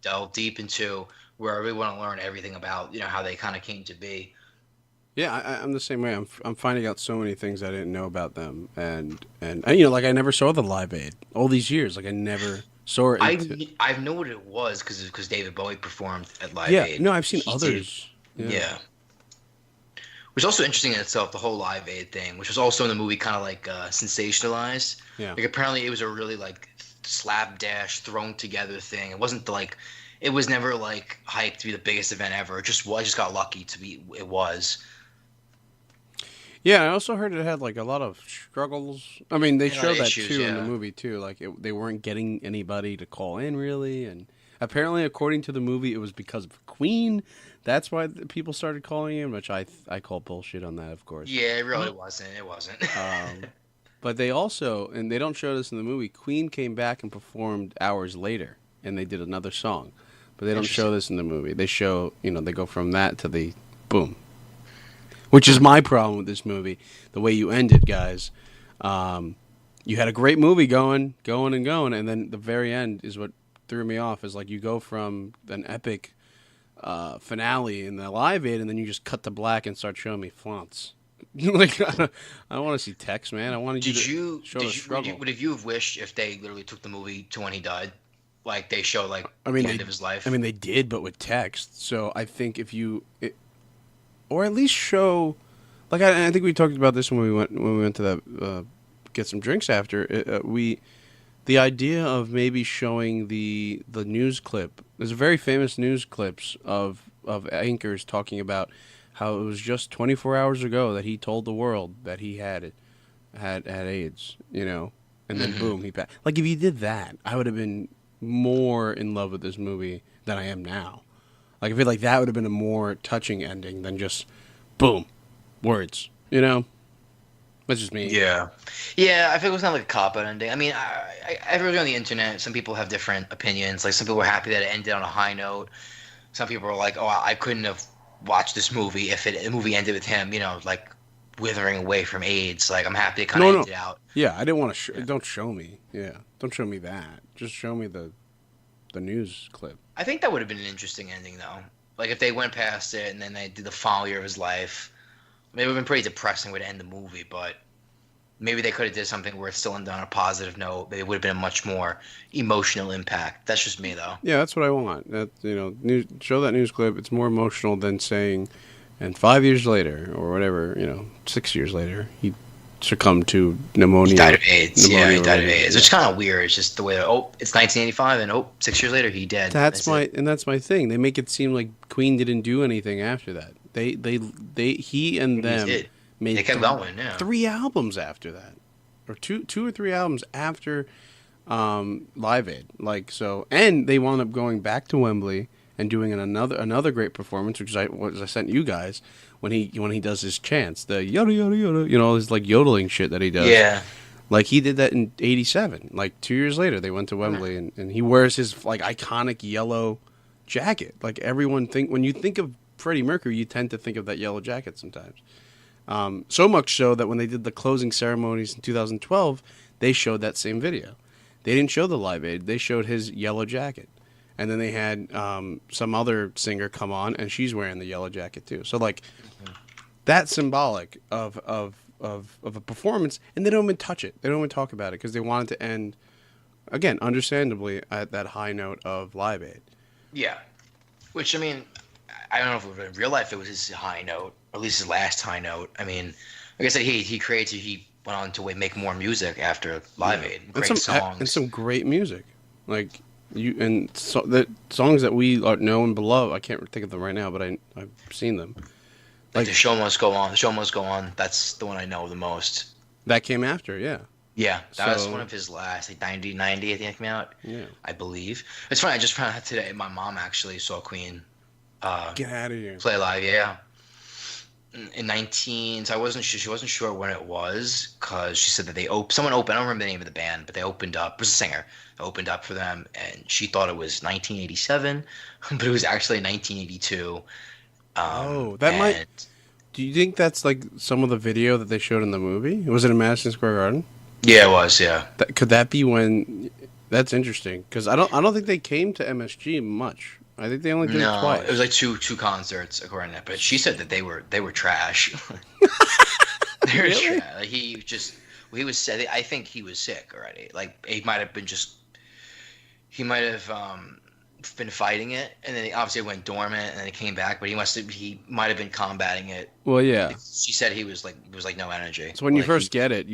delved deep into, where I really want to learn everything about how they kind of came to be. Yeah, I'm the same way. I'm finding out so many things I didn't know about them, and like I never saw the Live Aid all these years. Like I never saw it. I know what it was because David Bowie performed at Live Yeah, Aid. no, I've seen He others. did. Yeah. Which is also interesting in itself, the whole Live Aid thing, which was also in the movie kind of like sensationalized. Yeah. Like apparently it was a really like slapdash thrown together thing. It wasn't it was never like hyped to be the biggest event ever. I just got lucky to be. It was. Yeah, I also heard it had like a lot of struggles. I mean, they A lot showed of that issues, too in the yeah. movie too. Like they weren't getting anybody to call in really, and apparently, according to the movie, it was because of Queen. That's why people started calling in, which I call bullshit on that, of course. Yeah, it really wasn't. It wasn't. But they also, and they don't show this in the movie, Queen came back and performed hours later, and they did another song. But they don't show this in the movie. They show, they go from that to the boom. Which is my problem with this movie. The way you end it, guys. You had a great movie going, and then the very end is what threw me off. Is like you go from an epic finale in the Live Aid, and then you just cut to black and start showing me flaunts. Like I don't want to see text, man. I wanted you Did to you show the did you struggle. would have you have wished if they literally took the movie to when he died, like they show like I the mean end they, of his I life? mean they did, but with text. So I think if you, or at least show, like I think we talked about this when we went to that get some drinks after. The idea of maybe showing the news clip. There's a very famous news clips of anchors talking about how it was just 24 hours ago that he told the world that he had AIDS, and then Hmm. boom, he passed. Like if you did that, I would have been more in love with this movie than I am now. Like I feel like that would have been a more touching ending than just boom, words. That's just me. Yeah, yeah. I think it was not like a cop out ending. I mean, everybody on the internet, some people have different opinions. Like some people were happy that it ended on a high note. Some people were like, "Oh, I couldn't have watched this movie if the movie ended with him, like withering away from AIDS." Like I'm happy it kind of No, no. ended out. Yeah, I didn't want to. Yeah. Don't show me. Yeah, don't show me that. Just show me the news clip. I think that would have been an interesting ending though. Like if they went past it and then they did the final year of his life. I mean, it would have been pretty depressing way to end the movie, but maybe they could have did something where it still ended on a positive note. But it would have been a much more emotional impact. That's just me though. Yeah, that's what I want. Show that news clip. It's more emotional than saying, and 5 years later or whatever, 6 years later, he succumbed to He pneumonia. died of AIDS. Yeah, he died of Related. AIDS. Which is kind of weird. It's just the way that, it's 1985 and 6 years later he dead. That's That's it. that's my thing. They make it seem like Queen didn't do anything after that. He and He them did. made They kept going. Yeah. 3 albums after that, or two or three albums after Live Aid. Like so, and they wound up going back to Wembley and doing another great performance, which I sent you guys when he does his chants, the yoda yoda yoda, his like yodeling shit that he does. Yeah. Like he did that in '87. Like 2 years later, they went to Wembley, and he wears his like iconic yellow jacket. Like everyone when you think of Freddie Mercury, you tend to think of that yellow jacket sometimes. So much so that when they did the closing ceremonies in 2012, they showed that same video. They didn't show the Live Aid. They showed his yellow jacket. And then they had some other singer come on, and she's wearing the yellow jacket too. So like that's symbolic of a performance, and they don't even touch it. They don't even talk about it because they wanted to end, again, understandably, at that high note of Live Aid. Yeah. Which I mean, I don't know if in real life it was his high note, or at least his last high note. I mean, like I said, he went on to make more music after Live Aid. And Great some songs. great music, like the songs that we know and beloved. I can't think of them right now, but I've seen them. Like the show must go on. The show must go on. That's the one I know the most. That came after, yeah. Yeah, that was So- one of his last, like 90, I think it came out. Yeah. I believe. It's funny. I just found out today. My mom actually saw Queen Get out of here. play live. Yeah, in 19. So I wasn't sure. She wasn't sure when it was because she said that someone opened. I don't remember the name of the band, but they opened up. It was a singer. Opened up for them, and she thought it was 1987, but it was actually 1982. Oh, that might. and Do you think that's like some of the video that they showed in the movie? Was it in Madison Square Garden? Yeah, it was. Yeah. Could that be when? That's interesting because I don't think they came to MSG much. I think they only did it No, twice. it was like two concerts according to that. But she said that they were trash. They were Really? trash. Like he was. I think he was sick already. Like he might have been just. He might have been fighting it, and then he obviously went dormant, and then he came back. But he might have been combating it. Well, yeah. She said he was like no energy. So when you Like, first get it,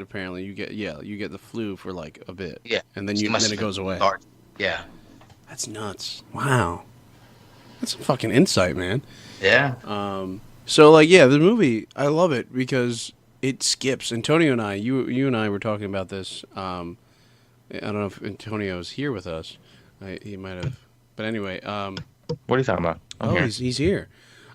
apparently you get the flu for like a bit. Yeah. And then he must then have it goes been away. dark. Yeah. That's nuts. Wow. That's some fucking insight, man. Yeah. So like yeah, the movie I love it because it skips. Antonio and you and I were talking about this. I don't know if Antonio's here with us. He might have. But anyway, What are you talking about? I'm here. he's here.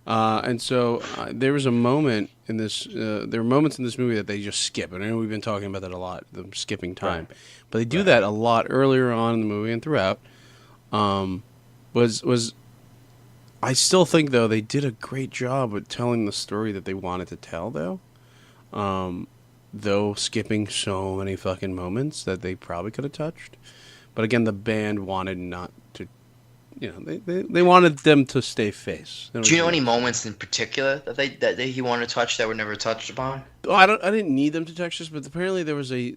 And so there was a moment in this. There were moments in this movie that they just skip, and I know we've been talking about that a lot, the skipping time. But they do that a lot earlier on in the movie and throughout. Was I still think though they did a great job with telling the story that they wanted to tell though. Though skipping so many fucking moments that they probably could have touched. But again, the band wanted not to they wanted them to stay face. Do you know any moments in particular that he wanted to touch that were never touched upon? Oh, I didn't need them to touch this, but apparently there was I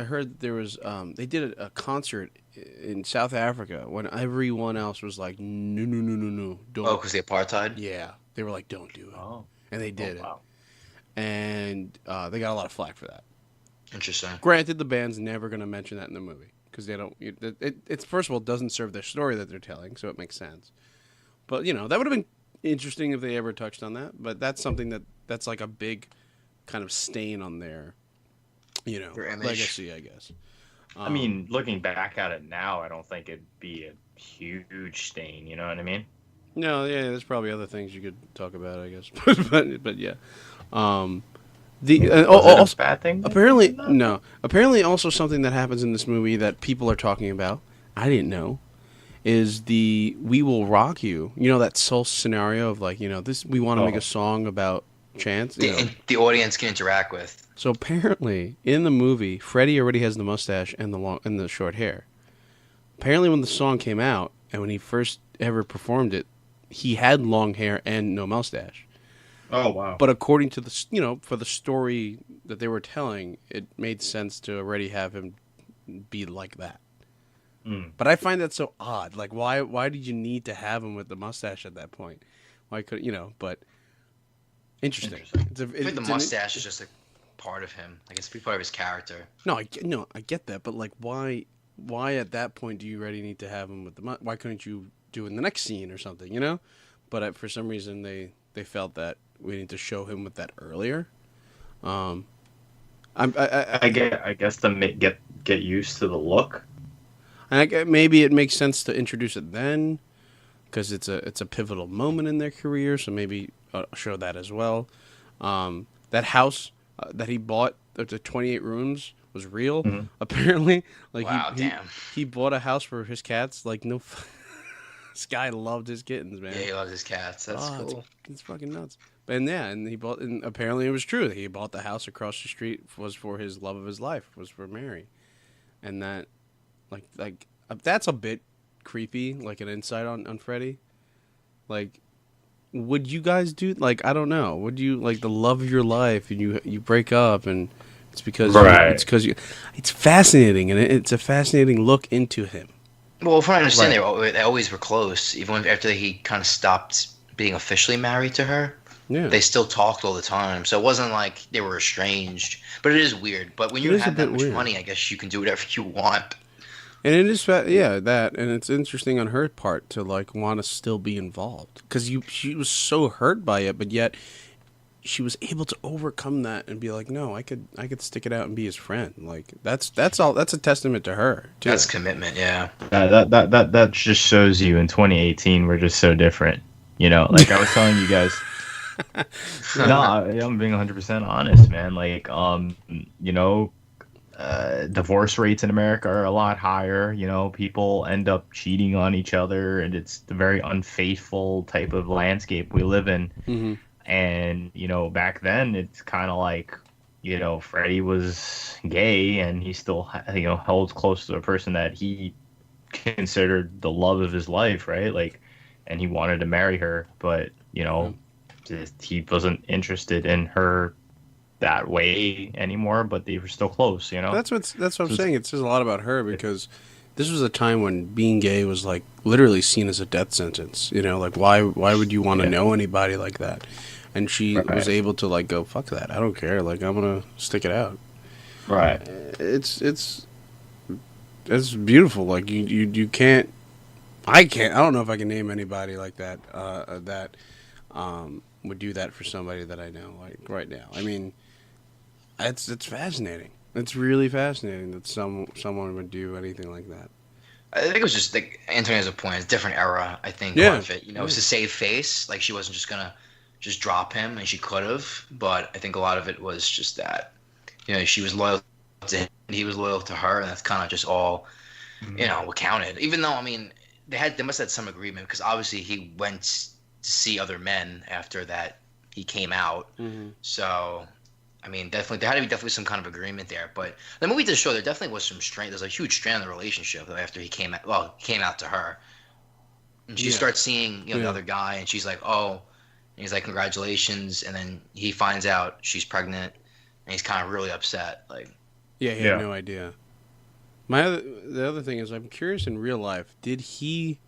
heard there was they did a concert in South Africa when everyone else was like, no, no, no, no, no, don't. Oh, because the apartheid. Yeah, they were like, don't do it, Oh, and they did wow. it, and they got a lot of flack for that. Interesting. Granted, the band's never going to mention that in the movie because they don't. It's first of all, it doesn't serve their story that they're telling, so it makes sense. But that would have been interesting if they ever touched on that. But that's something that's like a big kind of stain on their image. legacy, I guess. I mean, looking back at it now, I don't think it'd be a huge stain. You know what I mean? No, yeah, there's probably other things you could talk about, I guess. but yeah. Also, a bad thing? Apparently, no. Apparently, also something that happens in this movie that people are talking about, I didn't know, is the "We Will Rock You." You know that soul scenario of like, this. We want to make a song about chance. The audience can interact with. So apparently, in the movie, Freddie already has the mustache and the short hair. Apparently, when the song came out and when he first ever performed it, he had long hair and no mustache. Oh wow! But according to the for the story that they were telling, it made sense to already have him be like that. But I find that so odd. Like, why did you need to have him with the mustache at that point? Why could But interesting. I think the mustache is just a part of him. I guess it's part of his character. No, I get that. But like, why at that point do you already need to have him with the? Why couldn't you do it in the next scene or something? But for some reason they felt that we need to show him with that earlier. I guess to get used to the look. And maybe it makes sense to introduce it then, because it's a pivotal moment in their career. So maybe show that as well. That house that he bought, the 28 rooms, was real. Mm-hmm. Apparently, like Damn. he bought a house for his cats. Like this guy loved his kittens, man. Yeah, he loves his cats. That's cool. It's fucking nuts. And he bought, and apparently it was true. He bought the house across the street was for his love of his life, was for Mary, and that, like that's a bit creepy, like an insight on Freddie. Like, would you guys do, like, I don't know, would you, like, the love of your life and you break up and it's because it's fascinating, and it's a fascinating look into him. Well, from what I understand, they always were close, even after he kind of stopped being officially married to her. Yeah, they still talked all the time, so it wasn't like they were estranged. But it is weird. But when you have that much money, I guess you can do whatever you want. And it is, that, and it's interesting on her part to like want to still be involved because she was so hurt by it, but yet she was able to overcome that and be like, no, I could stick it out and be his friend. Like that's all. That's a testament to her too. That's commitment, yeah. That just shows you in 2018 we're just so different. Like I was telling you guys. No, I'm being 100% honest, man. Like, divorce rates in America are a lot higher. People end up cheating on each other, and it's the very unfaithful type of landscape we live in. Mm-hmm. And, back then, it's kind of like, Freddie was gay, and he still, held close to a person that he considered the love of his life, right? Like, and he wanted to marry her, but, he wasn't interested in her that way anymore, but they were still close, That's what I'm saying. It says a lot about her because this was a time when being gay was like literally seen as a death sentence. Like why would you want to know anybody like that? And she was able to like go, fuck that, I don't care. Like I'm gonna stick it out. Right. It's beautiful. Like you can't. I don't know if I can name anybody like that that would do that for somebody that I know, like right now. I mean, it's fascinating. It's really fascinating that someone would do anything like that. I think it was just like Anthony has a point. It's a different era. I think Yeah. a lot of it, it's to save face. Like she wasn't just gonna just drop him, and she could have. But I think a lot of it was just that, she was loyal to him, and he was loyal to her, and that's kind of just all, what counted. Even though, I mean, they must have had some agreement because obviously he went to see other men after that he came out. Mm-hmm. So, I mean, definitely there had to be some kind of agreement there. But the movie did show there definitely was some strain. There's a huge strain in the relationship after he came out. Well, he came out to her. And she Yeah. starts seeing, the Yeah. other guy, and she's like, "Oh," and he's like, "Congratulations," and then he finds out she's pregnant, and he's kind of really upset. Like, Yeah, he had Yeah. no idea. The other thing is, I'm curious in real life, did he?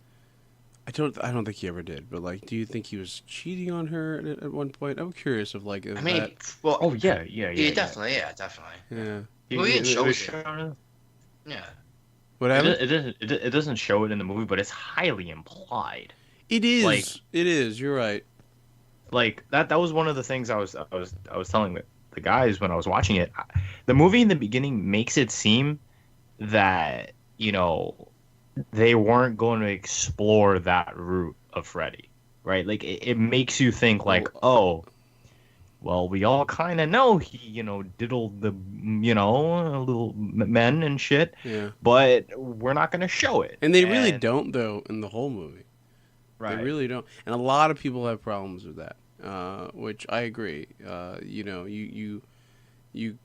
I don't think he ever did. But like, do you think he was cheating on her at one point? I'm curious of like I if mean, that. well, Oh yeah, definitely, yeah, definitely. Yeah. The movie It was shows it. shown. Yeah, What It, happened? it doesn't show it in the movie, but it's highly implied. It Like is. It is. You're right. that was one of the things I was telling the guys when I was watching it. The movie in the beginning makes it seem that they weren't going to explore that route of Freddy, right? Like it makes you think like, oh, well, we all kind of know he, diddled the, little men and shit, Yeah. but we're not going to show it. And they really don't though in the whole movie. Right. They really don't. And a lot of people have problems with that, which I agree. You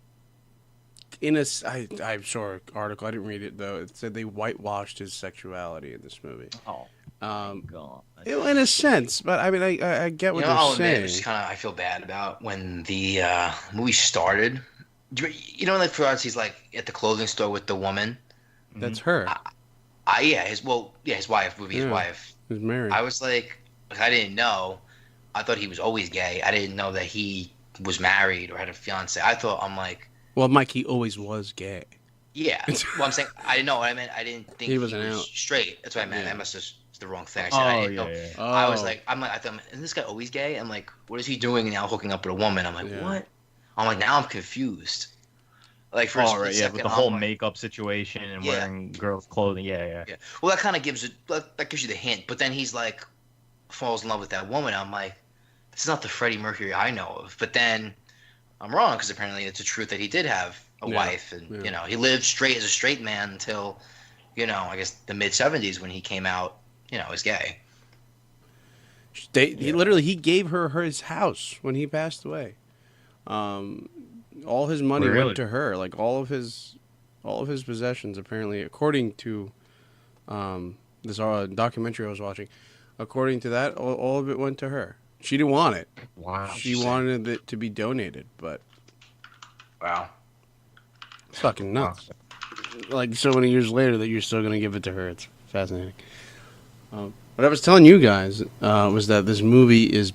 I saw an article. I didn't read it though. It said they whitewashed his sexuality in this movie. Oh, God. In a sense, but I mean, I get what they're I'll saying. admit, it's kind of I feel bad about when the movie started. Like for us, he's like at the clothing store with the woman. That's her. His wife, movie, his Yeah. wife. He's married. I was like, I didn't know. I thought he was always gay. I didn't know that he was married or had a fiance. I'm like, Well, Mike, he always was gay. yeah. Well, I'm saying I didn't know what I meant. I didn't think He he wasn't was out. straight. That's what I meant. Yeah. I must have it's the wrong thing. I said I didn't know. yeah. Oh. I was like, I thought, isn't this guy always gay? I'm like, what is he doing now hooking up with a woman? I'm like, Yeah. what? I'm like, now I'm confused. Like for a Oh, split right, yeah, second, with the I'm whole like, makeup situation and Yeah. wearing girls' clothing. Yeah. Yeah. Well, that kind of gives it. That gives you the hint. But then he's like, falls in love with that woman. I'm like, this is not the Freddie Mercury I know of. But then I'm wrong because apparently it's a truth that he did have a Yeah. wife, and Yeah. he lived straight as a straight man until, I guess the mid '70s when he came out, as gay. He gave her his house when he passed away. All his money Really? went to her. Like all of his possessions, apparently, according to this documentary I was watching. According to that, all of it went to her. She didn't want it. Wow. She wanted it to be donated, but Wow. it's fucking nuts. Like so many years later, that you're still gonna give it to her. It's fascinating. What I was telling you guys was that this movie is,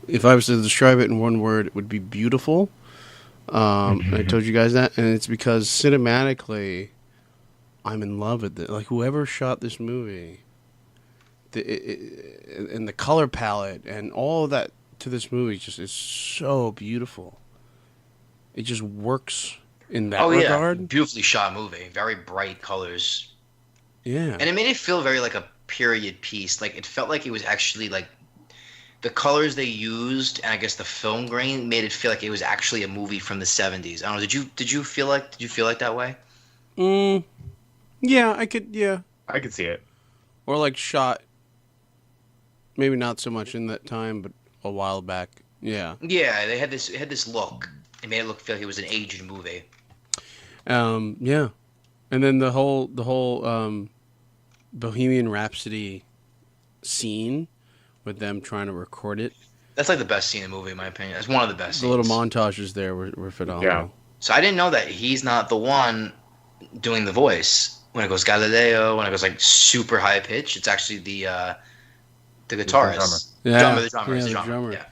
if I was to describe it in one word, it would be beautiful. I told you guys that, and it's because cinematically, I'm in love with it. Like whoever shot this movie, and the color palette and all of that to this movie just is so beautiful. It just works in that regard. Yeah. Beautifully shot movie. Very bright colors. Yeah. And it made it feel very like a period piece. Like it felt like it was actually like the colors they used, and I guess the film grain made it feel like it was actually a movie from the '70s. I don't know. Did you feel like that way? Yeah, I could. Yeah, I could see it. or like shot. Maybe not so much in that time, but a while back. Yeah. Yeah, it had this look. It made it feel like it was an aged movie. Yeah, and then the whole Bohemian Rhapsody scene with them trying to record it. That's like the best scene in the movie, in my opinion. That's one of the best The scenes. little montages there were phenomenal. Yeah. So I didn't know that he's not the one doing the voice when it goes Galileo, when it goes like super high pitch. It's actually the guitarist, Yeah, the drummer, yeah, it's the the drummer. drummer. Yeah.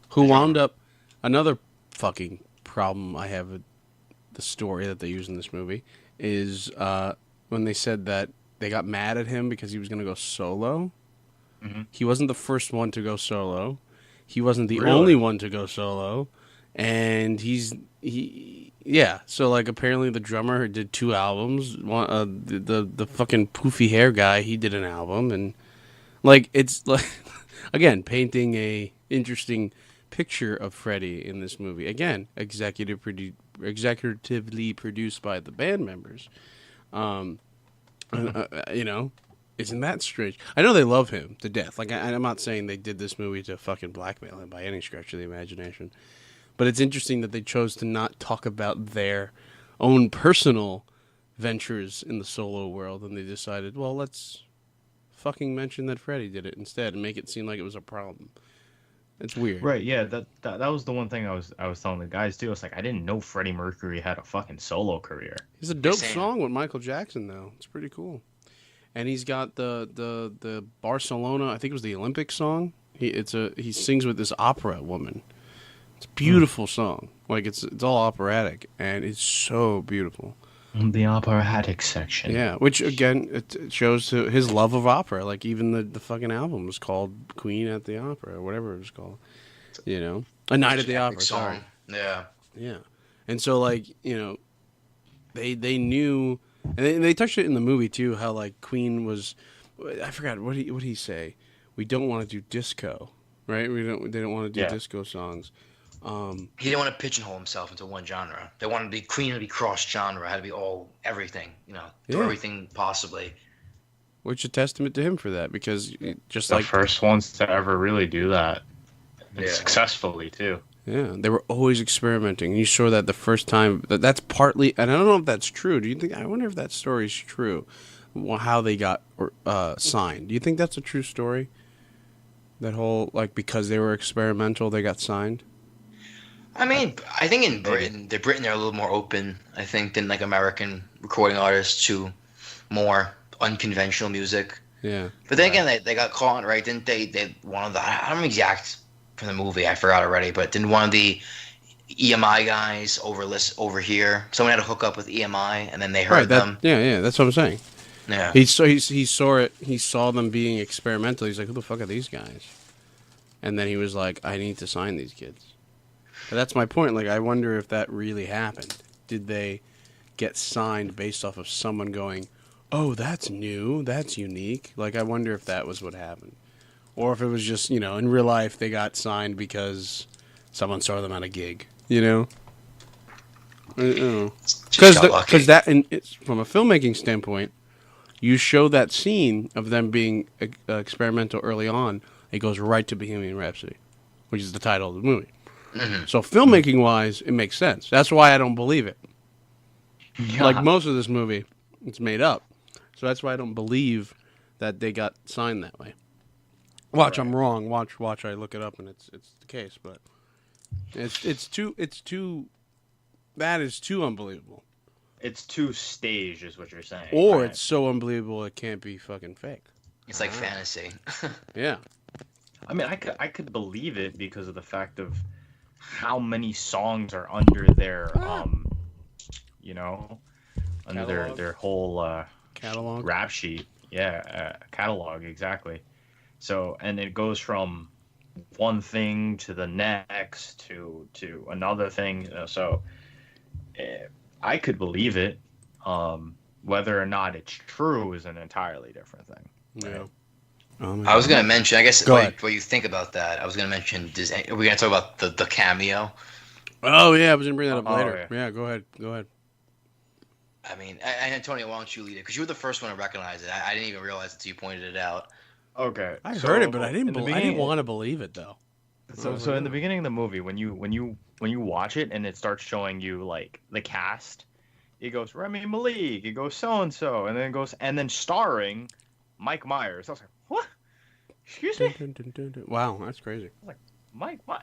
Who wound up another fucking problem I have with the story that they use in this movie is when they said that they got mad at him because he was going to go solo. Mhm. He wasn't the first one to go solo. He wasn't the Really? only one to go solo, and so like apparently the drummer did 2 albums. One, the fucking poofy hair guy, he did an album, and like it's like again painting a interesting picture of Freddie in this movie. Again, executively produced by the band members. Isn't that strange? I know they love him to death. Like I'm not saying they did this movie to fucking blackmail him by any stretch of the imagination, but it's interesting that they chose to not talk about their own personal ventures in the solo world, and they decided, well, let's fucking mention that Freddie did it instead and make it seem like it was a problem. It's weird. Right, yeah, that was the one thing I was telling the guys too. It's like I didn't know Freddie Mercury had a fucking solo career. It's a dope Same. song with Michael Jackson though. It's pretty cool. And he's got the Barcelona, I think it was the Olympic song. He sings with this opera woman. It's a beautiful song. Like it's all operatic and it's so beautiful. The operatic section. Yeah, which again it shows his love of opera. Like even the fucking album was called Queen at the Opera or whatever it was called. You know, A Night at the Epic Opera. song. Sorry. Yeah. Yeah, and so like they knew, and they touched it in the movie too. How like Queen was, I forgot what he say. We don't want to do disco, right? They don't want to do disco songs. He didn't want to pigeonhole himself into one genre. They wanted to be Queen to be cross genre, had to be everything, do everything possibly. Which is a testament to him for that, because just The like first ones to ever really do that, and Yeah. successfully too. yeah, they were always experimenting. You saw that the first time. That's partly, and I don't know if that's true. Do you think? I wonder if that story's true. How they got signed. Do you think that's a true story? That whole because they were experimental, they got signed. I mean, I think in Britain, they're a little more open, I think, than like American recording artists to more unconventional music. Yeah. But then again, they got caught, right? Didn't they? One of the, I don't know exact from the movie, I forgot already, but didn't one of the EMI guys over here? Someone had to hook up with EMI, and then they heard them. Yeah, that's what I'm saying. Yeah. He saw it. He saw them being experimental. He's like, "Who the fuck are these guys?" And then he was like, "I need to sign these kids." But that's my point. Like, I wonder if that really happened. Did they get signed based off of someone going, "Oh, that's new. That's unique." Like, I wonder if that was what happened, or if it was just in real life they got signed because someone saw them at a gig. Because that, and it's, from a filmmaking standpoint, you show that scene of them being experimental early on. It goes right to Bohemian Rhapsody, which is the title of the movie. Mm-hmm. So filmmaking wise, it makes sense. That's why I don't believe it. Yeah. Like most of this movie, it's made up. So that's why I don't believe that they got signed that way. Watch, I'm wrong. Watch. I look it up and it's the case, but it's too. That is too unbelievable. It's too staged, is what you're saying. Or right? it's so unbelievable it can't be fucking fake. It's like fantasy. Yeah. I mean, I could believe it because of the fact of how many songs are under their Catalog? their whole Catalog. rap sheet. Yeah, catalog exactly. So, and it goes from one thing to the next to another thing. So, I could believe it. Whether or not it's true is an entirely different thing. Yeah. I was gonna mention, I guess, Go ahead. what you think about that. I was gonna mention, are we gonna talk about the cameo? Oh yeah, I was gonna bring that up Oh, later. Yeah, go ahead. I mean, Antonio, why don't you lead it? Because you were the first one to recognize it. I didn't even realize it until you pointed it out. Okay, I so heard it, but I in didn't. the I didn't beginning- want to believe it though. So in the beginning of the movie, when you watch it and it starts showing you like the cast, it goes Remy Malik, it goes so and so, and then it goes and then starring Mike Myers. I was like, what? Excuse me, Dun, dun, dun, dun. Wow, that's crazy. Mike, what?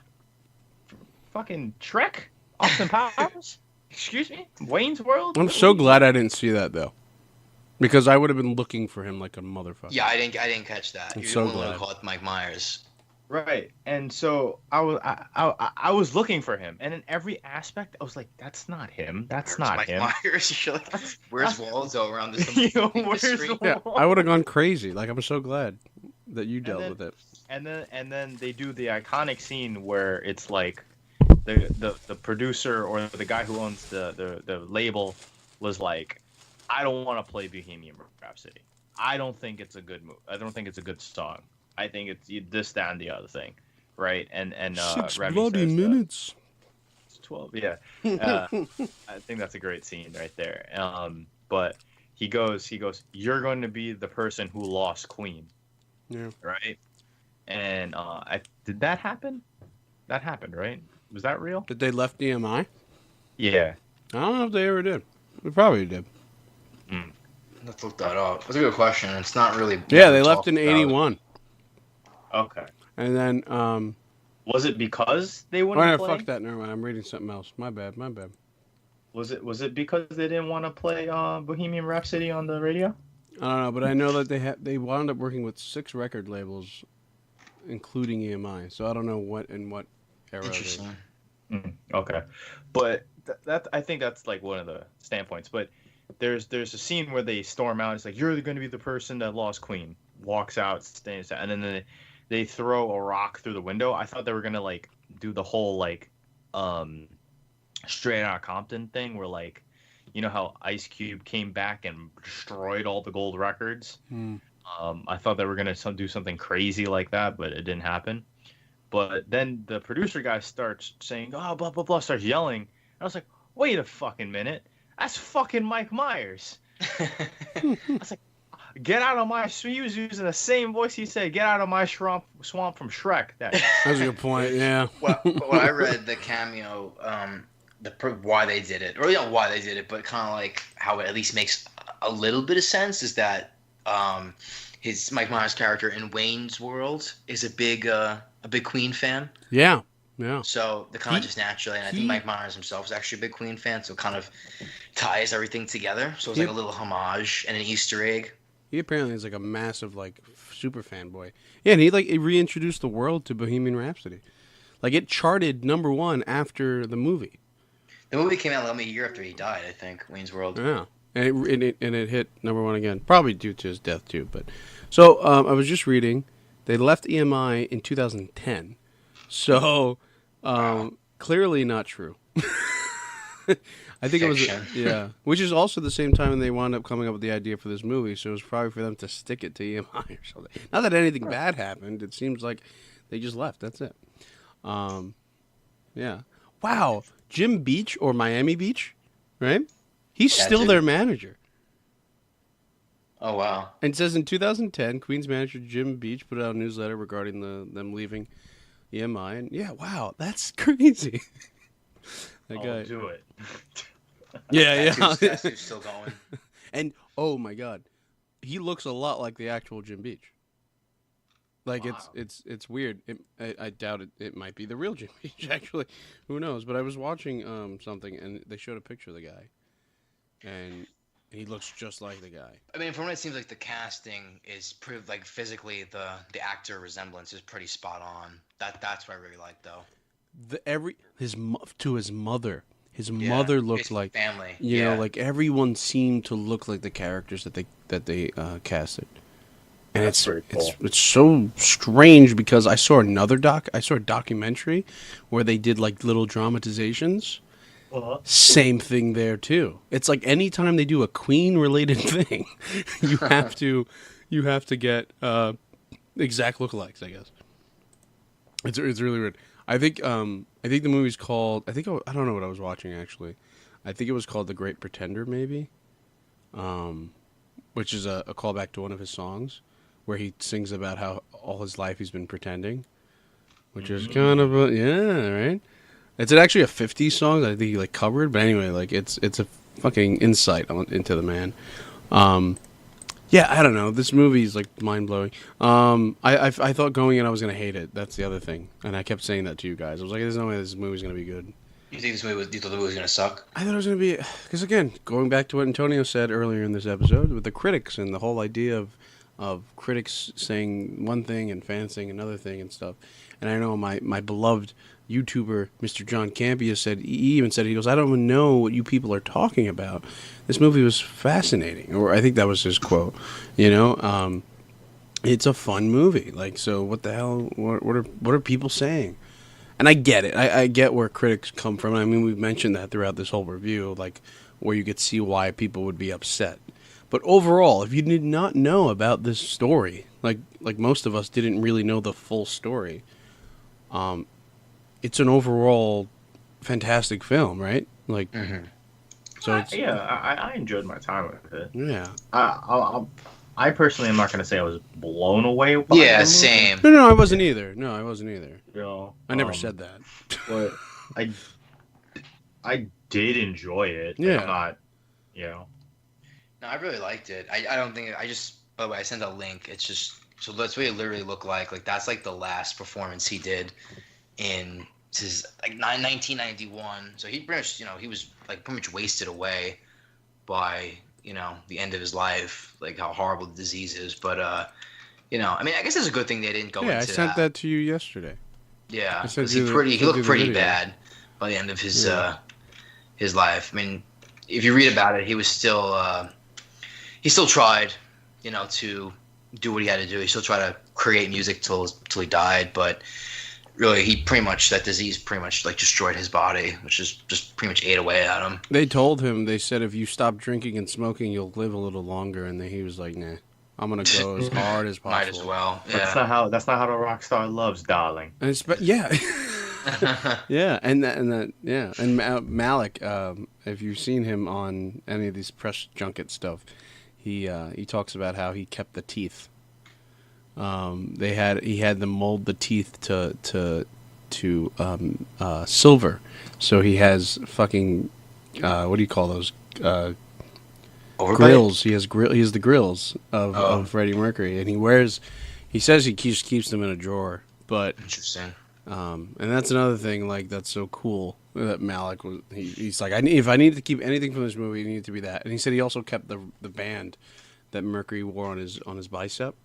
Fucking Shrek, Austin Powers. Excuse me, Wayne's World. I'm so glad I didn't see that though, because I would have been looking for him like a motherfucker. Yeah, I didn't catch that. I'm You're so the only one glad. who called Mike Myers. Right, and so I was looking for him, and in every aspect, I was like, "That's not him. That's not Mike him." Myers. You're like, where's Waldo around this? Yo, this where's street? Yeah, I would have gone crazy. Like I'm so glad that you dealt then- with it. And then they do the iconic scene where it's like the producer or the guy who owns the label was like, I don't want to play Bohemian Rhapsody. I don't think it's a good move. I don't think it's a good song. I think it's this, that, and the other thing, right? And 6 Remy bloody says, minutes. It's 12. Yeah, I think that's a great scene right there. But he goes, you're going to be the person who lost Queen. Yeah. Right. And did that happen? That happened, right? Was that real? Did they left EMI? Yeah. I don't know if they ever did. They probably did. Let's look that up. That's a good question. It's not really. Yeah, they left talked in about. '81, Okay. and then Was it because they oh wouldn't no, play? fuck that. Never mind. I'm reading something else. My bad. My bad. Was it because they didn't want to play Bohemian Rhapsody on the radio? I don't know, but I know that they wound up working with 6 record labels, including EMI. So I don't know what era they. Interesting. Okay, but that I think that's like one of the standpoints. But there's a scene where they storm out. It's like you're going to be the person that lost Queen. Walks out, stays out, and then they throw a rock through the window. I thought they were gonna like do the whole like Straight Outta Compton thing where like you know how Ice Cube came back and destroyed all the gold records. I thought they were gonna do something crazy like that, but it didn't happen. But then the producer guy starts saying, "Oh, blah blah blah," starts yelling. And I was like, "Wait a fucking minute, that's fucking Mike Myers." I was like, "Get out of my!" He was using the same voice he said, "Get out of my swamp from Shrek." That's a good point. Yeah. Well, when I read the cameo, why they did it, or not why they did it, but kind of like how it at least makes a little bit of sense is that his Mike Myers character in Wayne's World is a big Queen fan. Yeah. Yeah. So they kind of just naturally, and I think Mike Myers himself is actually a big Queen fan, so it kind of ties everything together. So it's like a little homage and an Easter egg. He apparently is like a massive like super fanboy. Yeah, and he reintroduced the world to Bohemian Rhapsody. Like it charted #1 after the movie. The movie came out like a year after he died, I think. Wayne's World. Yeah, and it hit #1 again, probably due to his death too. But so I was just reading, they left EMI in 2010, so clearly not true. I think Fiction. it was which is also the same time when they wound up coming up with the idea for this movie. So it was probably for them to stick it to EMI or something. Not that anything bad happened. It seems like they just left. That's it. Yeah. Wow. Jim Beach or Miami Beach, right? He's still their manager. Oh wow! And it says in 2010, Queen's manager Jim Beach put out a newsletter regarding them leaving EMI. And yeah, wow, that's crazy. I'll do it. Yeah, That dude's still going. And oh my God, he looks a lot like the actual Jim Beach. Like it's weird. I doubt it. It might be the real Jim Beach actually. Who knows? But I was watching something and they showed a picture of the guy, and he looks just like the guy. I mean, from what it seems like, the casting is pretty like physically the actor resemblance is pretty spot on. That's what I really like though. His mother. His mother looked like family. You know, like everyone seemed to look like the characters that they casted. And it's so strange because I saw a documentary where they did like little dramatizations. Same thing there too. It's like anytime they do a Queen related thing, you have to get exact lookalikes, I guess. It's really weird. I think the movie's called I don't know what I was watching actually. I think it was called The Great Pretender maybe. Which is a callback to one of his songs, where he sings about how all his life he's been pretending, which is kind of right. It's actually a 50s song that I think he like covered, but anyway, like it's a fucking insight into the man. Yeah, I don't know. This movie is like mind blowing. I thought going in I was gonna hate it. That's the other thing, and I kept saying that to you guys. I was like, "There's no way this movie's gonna be good." You think you thought the movie was gonna suck? I thought it was gonna be because again, going back to what Antonio said earlier in this episode with the critics and the whole idea of critics saying one thing and fans saying another thing and stuff. And I know my beloved YouTuber, Mr. John Campia, he goes, "I don't even know what you people are talking about. This movie was fascinating," or I think that was his quote. You know, it's a fun movie. Like, so what the hell? What are people saying? And I get it. I get where critics come from. I mean, we've mentioned that throughout this whole review, like where you could see why people would be upset. But overall, if you did not know about this story, like most of us didn't really know the full story, it's an overall fantastic film, right? Like, so it's, I enjoyed my time with it. Yeah. I personally am not going to say I was blown away by Yeah, the movie. same. No, I wasn't either. No, I wasn't either. You know, I never said that. But I did enjoy it. Like, Yeah. I'm not, you know. No, I really liked it. I don't think I just. By the way, I sent a link. It's just so that's what it literally looked like. Like that's like the last performance he did in this is like 1991. So he pretty much he was like pretty much wasted away by the end of his life. Like how horrible the disease is. But I mean I guess it's a good thing they didn't go Yeah, I into sent that to you yesterday. Yeah, I sent because you the- he sent you looked the pretty video. bad by the end of Yeah. his life. I mean, if you read about it, he still tried, to do what he had to do. He still tried to create music till he died, but really, he pretty much that disease pretty much like destroyed his body, which is just pretty much ate away at him. They told him, they said, if you stop drinking and smoking, you'll live a little longer. And then he was like, nah, I'm going to go as hard as possible. Might as well. That's Yeah. not how the rock star loves, darling. And yeah. Yeah. Malik, if you've seen him on any of these press junket stuff, he talks about how he kept the teeth. He had them mold the teeth to silver, so he has fucking what do you call those Overbite? grills? He has the grills Oh. of Freddie Mercury, and he says he keeps them in a drawer, but Interesting. and that's another thing like that's so cool that Malik was. He's like, if I need to keep anything from this movie, it needed to be that. And he said he also kept the band that Mercury wore on his bicep.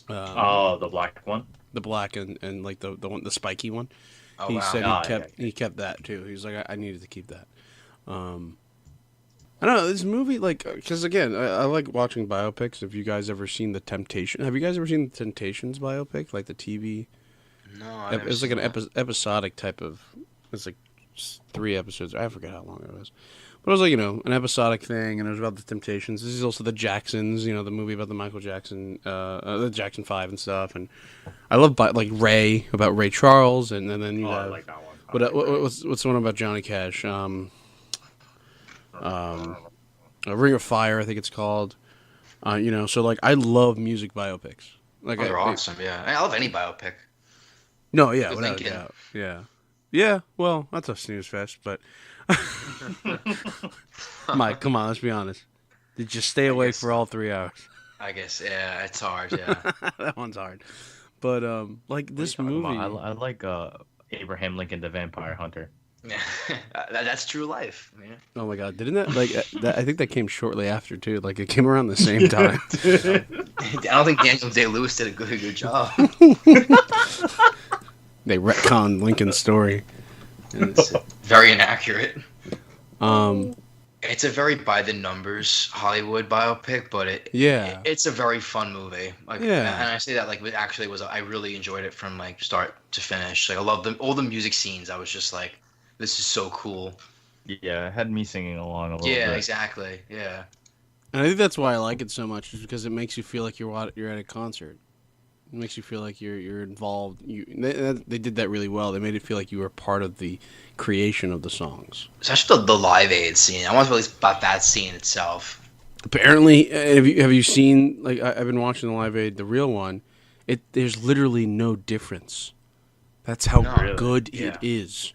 Oh, the black one. The black and like the one, the spiky one. Oh He wow. said Oh, he kept that too. He's like, I needed to keep that. I don't know, this movie, like, because again, I like watching biopics. Have you guys ever seen the Temptation? Have you guys ever seen the Temptations biopic, like the TV? No, I've never It's like seen an that. episodic type of. It's like 3 episodes. I forget how long it was, but it was like an episodic thing, and it was about the Temptations. This is also the Jacksons, the movie about the Michael Jackson, the Jackson 5 and stuff. And I love like about Ray Charles, and then you Oh, I have like that one. what's the one about Johnny Cash? A Ring of Fire, I think it's called. So like I love music biopics. Like Oh, they're awesome. Yeah, I love any biopic. No, yeah, Good without a thinking. doubt. Yeah. Well, that's a snooze fest, but Mike, come on, let's be honest. Did you stay awake guess for all 3 hours? I guess yeah, it's hard. Yeah. That one's hard. But like this movie, I like Abraham Lincoln, the Vampire Hunter. Yeah. That's true life. Yeah. oh my god, didn't that like I think that came shortly after too. Like it came around the same time. I don't think Daniel Day-Lewis did a good job. They retconned Lincoln's story. It's very inaccurate. Um, It's a very by the numbers Hollywood biopic, but Yeah. it's a very fun movie. Like, Yeah. and I say that like it actually was. I really enjoyed it from like start to finish. Like I love all the music scenes. I was just like, this is so cool. Yeah, it had me singing along a little Yeah, bit. exactly. Yeah. and I think that's why I like it so much, is because it makes you feel like you're at a concert. It makes you feel like you're involved. They did that really well. They made it feel like you were part of the creation of the songs. Especially the Live Aid scene. I want to really about that scene itself. Apparently, have you seen, like, I've been watching the Live Aid, the real one. There's literally no difference. That's how No, really? good Yeah. it is.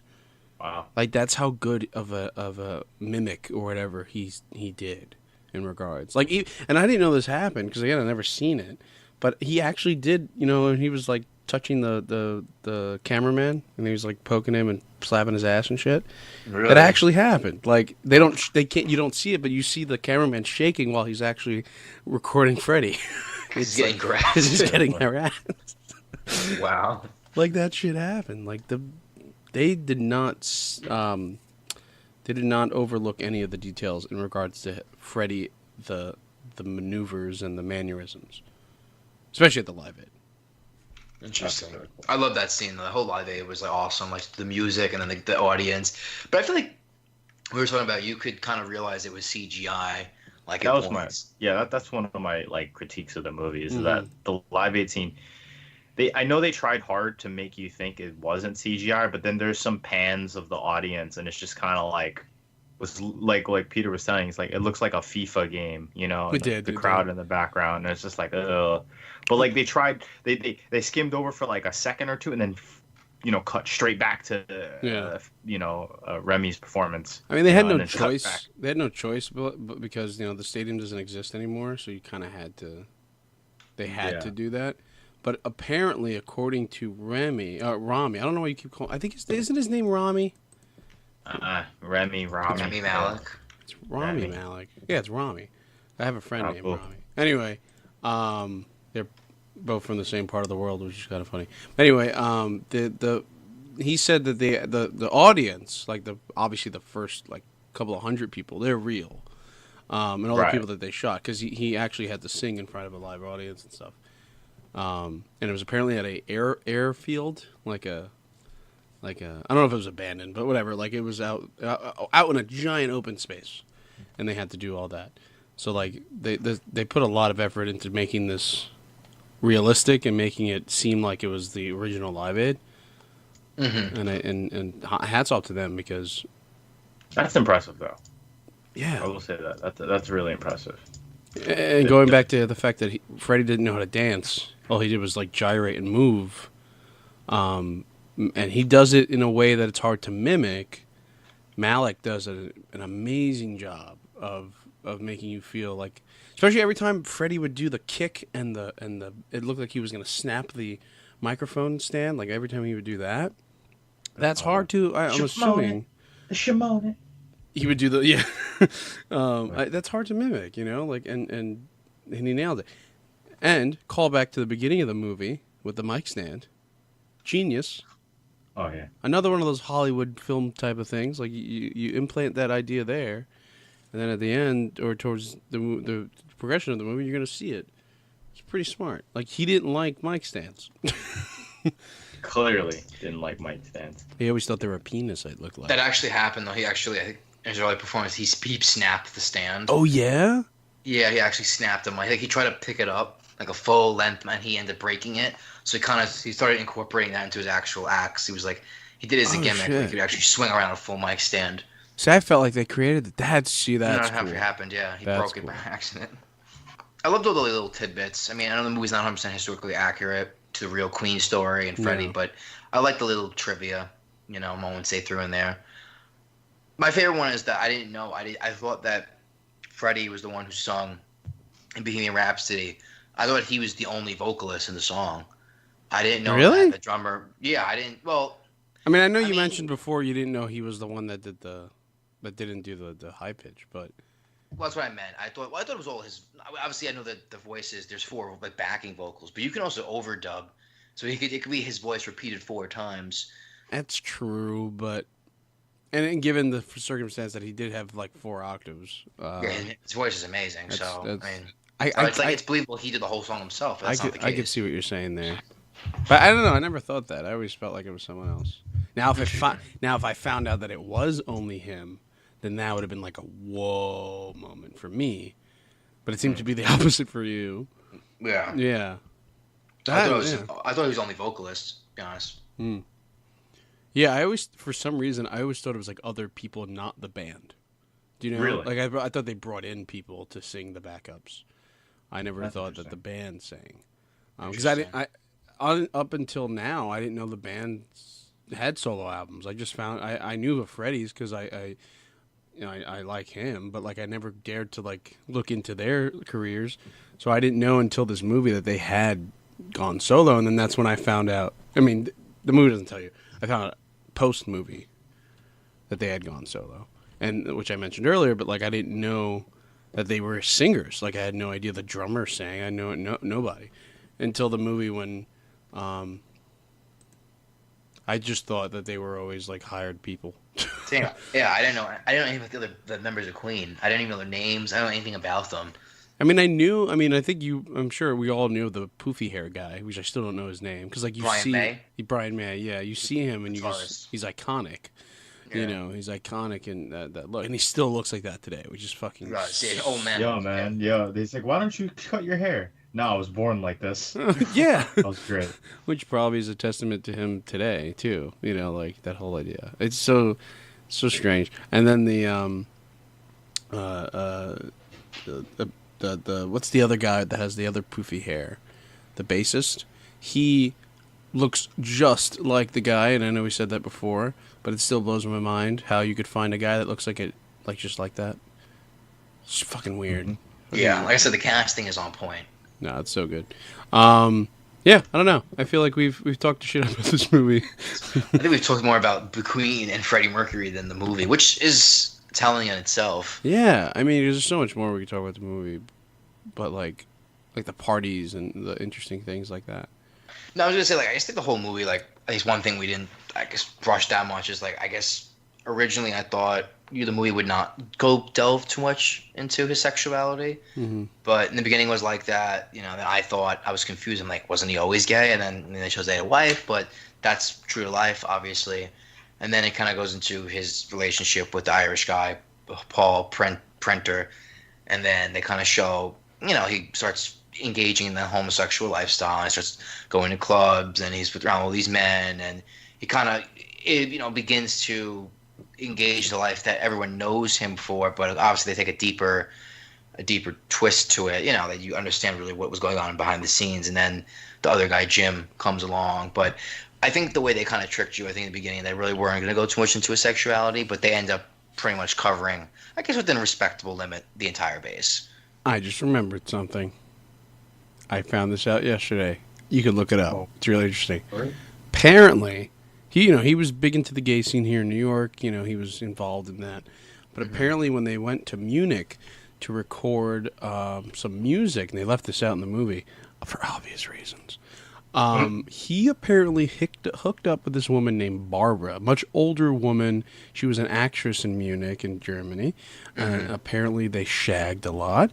Wow. Like that's how good of a mimic or whatever he did in regards. Like, and I didn't know this happened because again I never seen it, but he actually did. He was like touching the cameraman and he was like poking him and slapping his ass and shit. Really? It actually happened. Like you don't see it, but you see the cameraman shaking while he's actually recording Freddie. He's getting grabbed. He's getting harassed. Wow. Like that shit happened. Like they did not overlook any of the details in regards to Freddie, the maneuvers and the mannerisms, especially at the Live Aid. Interesting. I love that scene. The whole Live Aid was like awesome. Like the music and then the audience. But I feel like we were talking about you could kind of realize it was CGI. Like That at was points. that's one of my like critiques of the movie is Mhm. that the Live Aid scene. I know they tried hard to make you think it wasn't CGI, but then there's some pans of the audience, and it's just kind of like was like Peter was saying. It's like it looks like a FIFA game, It and did, the it crowd did. in the background, and it's just like ugh. But like they tried, they skimmed over for like a second or two, and then cut straight back to Remy's performance. I mean, they had and no then cut back. choice. They had no choice, but because the stadium doesn't exist anymore, so you kind of had to. They had to do that. But apparently, according to Rami, I don't know why you keep calling. I think isn't his name Rami? Rami Malek. It's Rami Malek. Yeah, it's Rami. I have a friend named Rami. Anyway, they're both from the same part of the world, which is kind of funny. Anyway, he said that the audience, like obviously the first like couple of hundred people, they're real, and all the people that they shot, because he actually had to sing in front of a live audience and stuff. And it was apparently at a airfield, like a I don't know if it was abandoned, but whatever. Like it was out in a giant open space, and they had to do all that. So like they put a lot of effort into making this realistic and making it seem like it was the original Live Aid. Mm-hmm. And hats off to them, because that's impressive though. Yeah, I will say that's really impressive. And going back to the fact that Freddie didn't know how to dance, all he did was like gyrate and move, and he does it in a way that it's hard to mimic. Malek does an amazing job of making you feel like, especially every time Freddie would do the kick and the it looked like he was going to snap the microphone stand. Like every time he would do that, that's hard to. I'm assuming. Shimon. He would do the that's hard to mimic, like and he nailed it. And call back to the beginning of the movie with the mic stand. Genius. Oh yeah. Another one of those Hollywood film type of things. Like you implant that idea there, and then at the end or towards the progression of the movie, you're gonna see it. It's pretty smart. Like he didn't like mic stands. Clearly didn't like mic stands. He always thought they were a penis. It looked like that actually happened though. He actually, I think, in his early performance, he snapped the stand. Oh yeah. Yeah, he actually snapped him. Like he tried to pick it up like a full length, and he ended up breaking it. So he started incorporating that into his actual acts. He was like, he did it as a gimmick. Where he could actually swing around a full mic stand. See, I felt like they created that. That's cool. That happened. Yeah, he broke it by accident. I loved all the little tidbits. I mean, I know the movie's not 100% historically accurate to the real Queen story and Freddie, but I like the little trivia, moments they threw in there. My favorite one is that I didn't know. I thought that Freddie was the one who sung in Bohemian Rhapsody. I thought he was the only vocalist in the song. I didn't know that the drummer. Yeah, I didn't. Well, I mean, I know you mentioned before you didn't know he was the one that didn't do the high pitch, but. Well, that's what I meant. I thought it was all his. Obviously, I know that the voices. There's 4 like backing vocals, but you can also overdub, so it could be his voice repeated 4 times. That's true, but and given the circumstance that he did have like 4 octaves, his voice is amazing. So I mean, it's believable he did the whole song himself. That's not the case. I could see what you're saying there, but I don't know. I never thought that. I always felt like it was someone else. Now, if I found out that it was only him, then that would have been like a whoa moment for me. But it seemed to be the opposite for you. Yeah. Yeah. I thought he was the only vocalist, to be honest. Yeah, for some reason, I always thought it was like other people, not the band. Do you know? Really? Like I thought they brought in people to sing the backups. I never thought that the band sang. Because up until now, I didn't know the band had solo albums. I just found I knew of Freddie's because I like him, but like I never dared to like look into their careers. So I didn't know until this movie that they had gone solo, and then that's when I found out. I mean, the movie doesn't tell you. I found out post movie that they had gone solo, and which I mentioned earlier. But like I didn't know that they were singers. Like I had no idea the drummer sang. I know nobody until the movie when. I just thought that they were always like hired people. Yeah, I didn't know. I didn't know anything about the members of Queen. I didn't even know their names. I don't know anything about them. I mean, I think I'm sure we all knew the poofy hair guy, which I still don't know his name, because like Brian May. Yeah, you see him and he's iconic. Yeah. He's iconic in that look, and he still looks like that today, which is fucking. Oh man. Yo, man. Yo, he's like, why don't you cut your hair? No, I was born like this. Yeah. That was great. Which probably is a testament to him today too. Like that whole idea. It's so strange. And then the what's the other guy that has the other poofy hair? The bassist. He looks just like the guy, and I know we said that before, but it still blows my mind how you could find a guy that looks like it, like just like that. It's fucking weird. Mhm. Yeah, like I said, the casting is on point. No, it's so good. Yeah, I don't know. I feel like we've talked shit about this movie. I think we've talked more about the Queen and Freddie Mercury than the movie, which is telling in itself. Yeah, I mean, there's so much more we could talk about the movie, but like the parties and the interesting things like that. No, I was gonna say, like, I just think the whole movie, like, at least one thing we didn't, I guess, brush that much is, like, I guess originally I thought the movie would not go delve too much into his sexuality, Mm-hmm. but in the beginning was like that. That I thought I was confused. I'm like, wasn't he always gay? And then they chose they had a wife, but that's true to life, obviously. And then it kind of goes into his relationship with the Irish guy, Paul Prenter, and then they kind of show, he starts engaging in the homosexual lifestyle, and he starts going to clubs, and he's around all these men, and he kind of, begins to engage the life that everyone knows him for, but obviously they take a deeper twist to it, that you understand really what was going on behind the scenes, and then the other guy, Jim, comes along. But I think the way they kind of tricked you, I think in the beginning, they really weren't going to go too much into his sexuality, but they end up pretty much covering, I guess within a respectable limit, the entire base. I just remembered something. I found this out yesterday. You could look it up. It's really interesting. Right. Apparently, he was big into the gay scene here in New York. He was involved in that. But apparently, when they went to Munich to record some music, and they left this out in the movie for obvious reasons, he apparently hooked up with this woman named Barbara, a much older woman. She was an actress in Munich, in Germany. And apparently, they shagged a lot.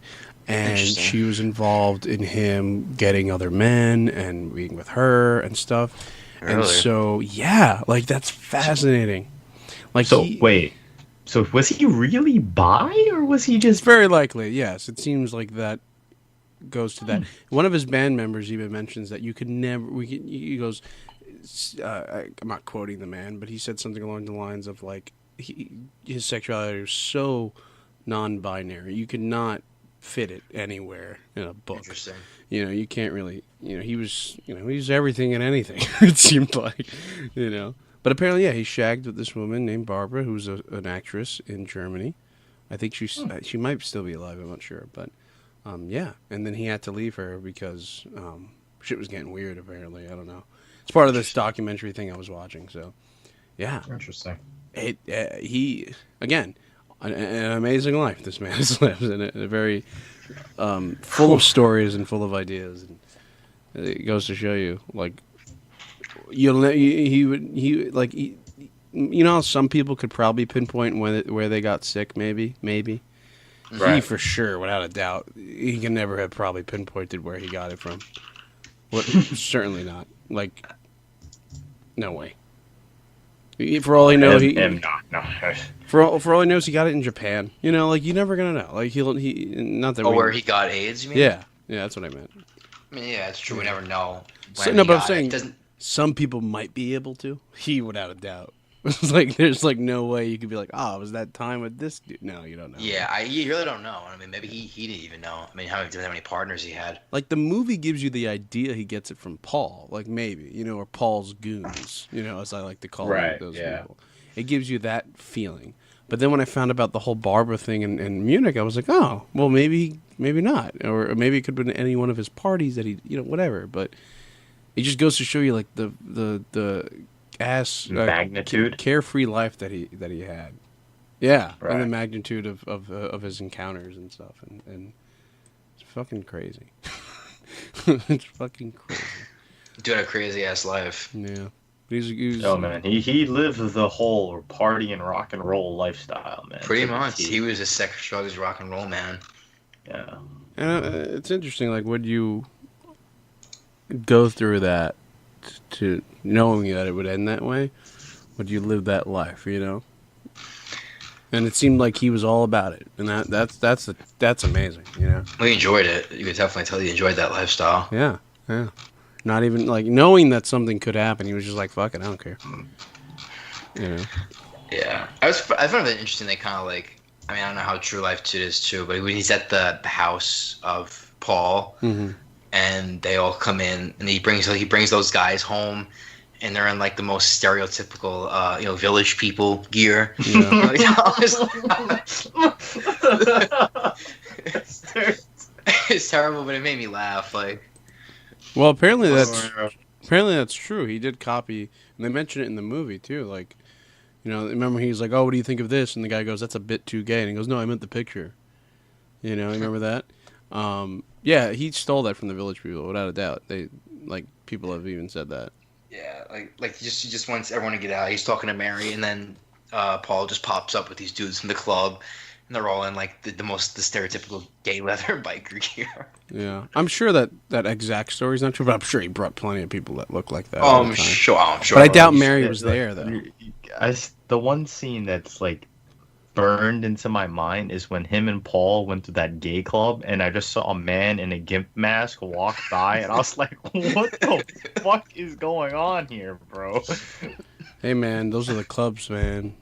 And she was involved in him getting other men and being with her and stuff. Really? And so, yeah, like, that's fascinating. Like, So wait, so was he really bi, or was he it's just? very likely, yes. It seems like that goes to that. One of his band members even mentions that you could never. He goes, I'm not quoting the man, but he said something along the lines of like, his sexuality was so non-binary, you could not fit it anywhere in a book. Interesting. You can't really. He was. He was everything and anything. It seemed like. But apparently, yeah, he shagged with this woman named Barbara, who's an actress in Germany. I think she might still be alive. I'm not sure, but yeah. And then he had to leave her because shit was getting weird. Apparently, I don't know. It's part of this documentary thing I was watching. So, yeah. Interesting. He again, an amazing life this man has lived, and a very full of stories and full of ideas. And it goes to show you, like, some people could probably pinpoint where they got sick. Maybe. He Right. for sure, without a doubt, he can never have probably pinpointed where he got it from. Certainly not. Like, no way. For all he knows, No. for all he knows, he got it in Japan. Like, you're never gonna know. Like, he not that. Where he got AIDS, you mean? Yeah, that's what I meant. I mean, yeah, it's true. We never know. So, when no, he but I'm got it. saying It doesn't. some people might be able to. He, without a doubt. It's like there's like no way you could be like, it was that time with this dude. No, you don't know. Yeah, you really don't know. I mean, maybe he didn't even know. I mean, how many partners he had? Like, the movie gives you the idea he gets it from Paul. Like, maybe, or Paul's goons. As I like to call Right, those yeah. people. It gives you that feeling. But then when I found about the whole Barbara thing in Munich, I was like, oh, well, maybe not. Or maybe it could have been any one of his parties that he, whatever. But it just goes to show you, like, the Magnitude. carefree life that he had. Yeah, and the Right. magnitude of his encounters and stuff. And it's fucking crazy. It's fucking crazy. Dude had a crazy ass life. Yeah. He's Oh man, he lived the whole party and rock and roll lifestyle, man. Pretty To the much. T. He was a sex, drugs, rock and roll man. Yeah. And it's interesting, like, would you go through that to knowing that it would end that way? Would you live that life, And it seemed like he was all about it, and that's amazing, We enjoyed it. You could definitely tell he enjoyed that lifestyle. Yeah. Not even like knowing that something could happen. He was just like, "Fuck it, I don't care." Yeah. I found it interesting. They kind of like. I mean, I don't know how true life it is too, but when he's at the house of Paul, Mm-hmm. and and they all come in, and he brings those guys home, and they're in like the most stereotypical village people gear. Yeah. It's terrible, but it made me laugh. Like, Well, apparently that's true. He did copy, and they mention it in the movie too. Like, remember he's like, "Oh, what do you think of this?" And the guy goes, "That's a bit too gay." And he goes, "No, I meant the picture." Remember that? Yeah, he stole that from the Village People, without a doubt. People have even said that. yeah, he just wants everyone to get out. He's talking to Mary, and then Paul just pops up with these dudes from the club, and they're all in like the stereotypical gay leather biker gear. Yeah, I'm sure that exact story's not true, but I'm sure he brought plenty of people that look like that. Oh, I'm sure. But I doubt Mary was there though. The one scene that's like burned into my mind is when him and Paul went to that gay club, and I just saw a man in a gimp mask walk by, and I was like, "What the fuck is going on here, bro?" Hey man, those are the clubs, man.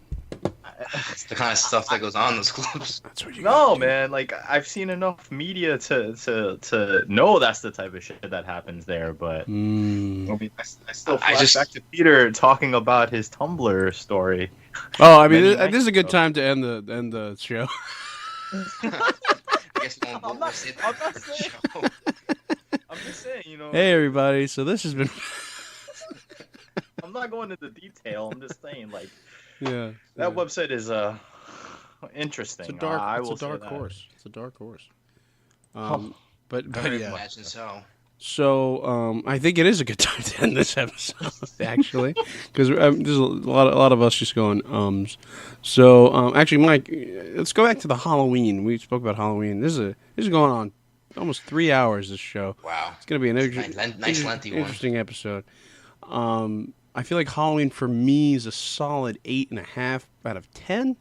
It's the kind of stuff that goes on in those clubs. That's what you. No, man. Like I've seen enough media to know that's the type of shit that happens there. But I mean, I still flash back to Peter talking about his Tumblr story. Oh, I mean, this is a good time to end the show. I guess I'm not saying. I'm just saying, Hey everybody, so this has been. I'm not going into detail. I'm just saying, like. Yeah, that website is interesting. It's a dark horse. It's a dark horse. But yeah. Imagine so. So I think it is a good time to end this episode, actually, because there's a lot of us just going ums. So actually, Mike, let's go back to the Halloween. We spoke about Halloween. This is going on almost 3 hours. This show. Wow. It's going to be an nice lengthy one. Interesting episode. I feel like Halloween for me is a solid 8.5 out of 10.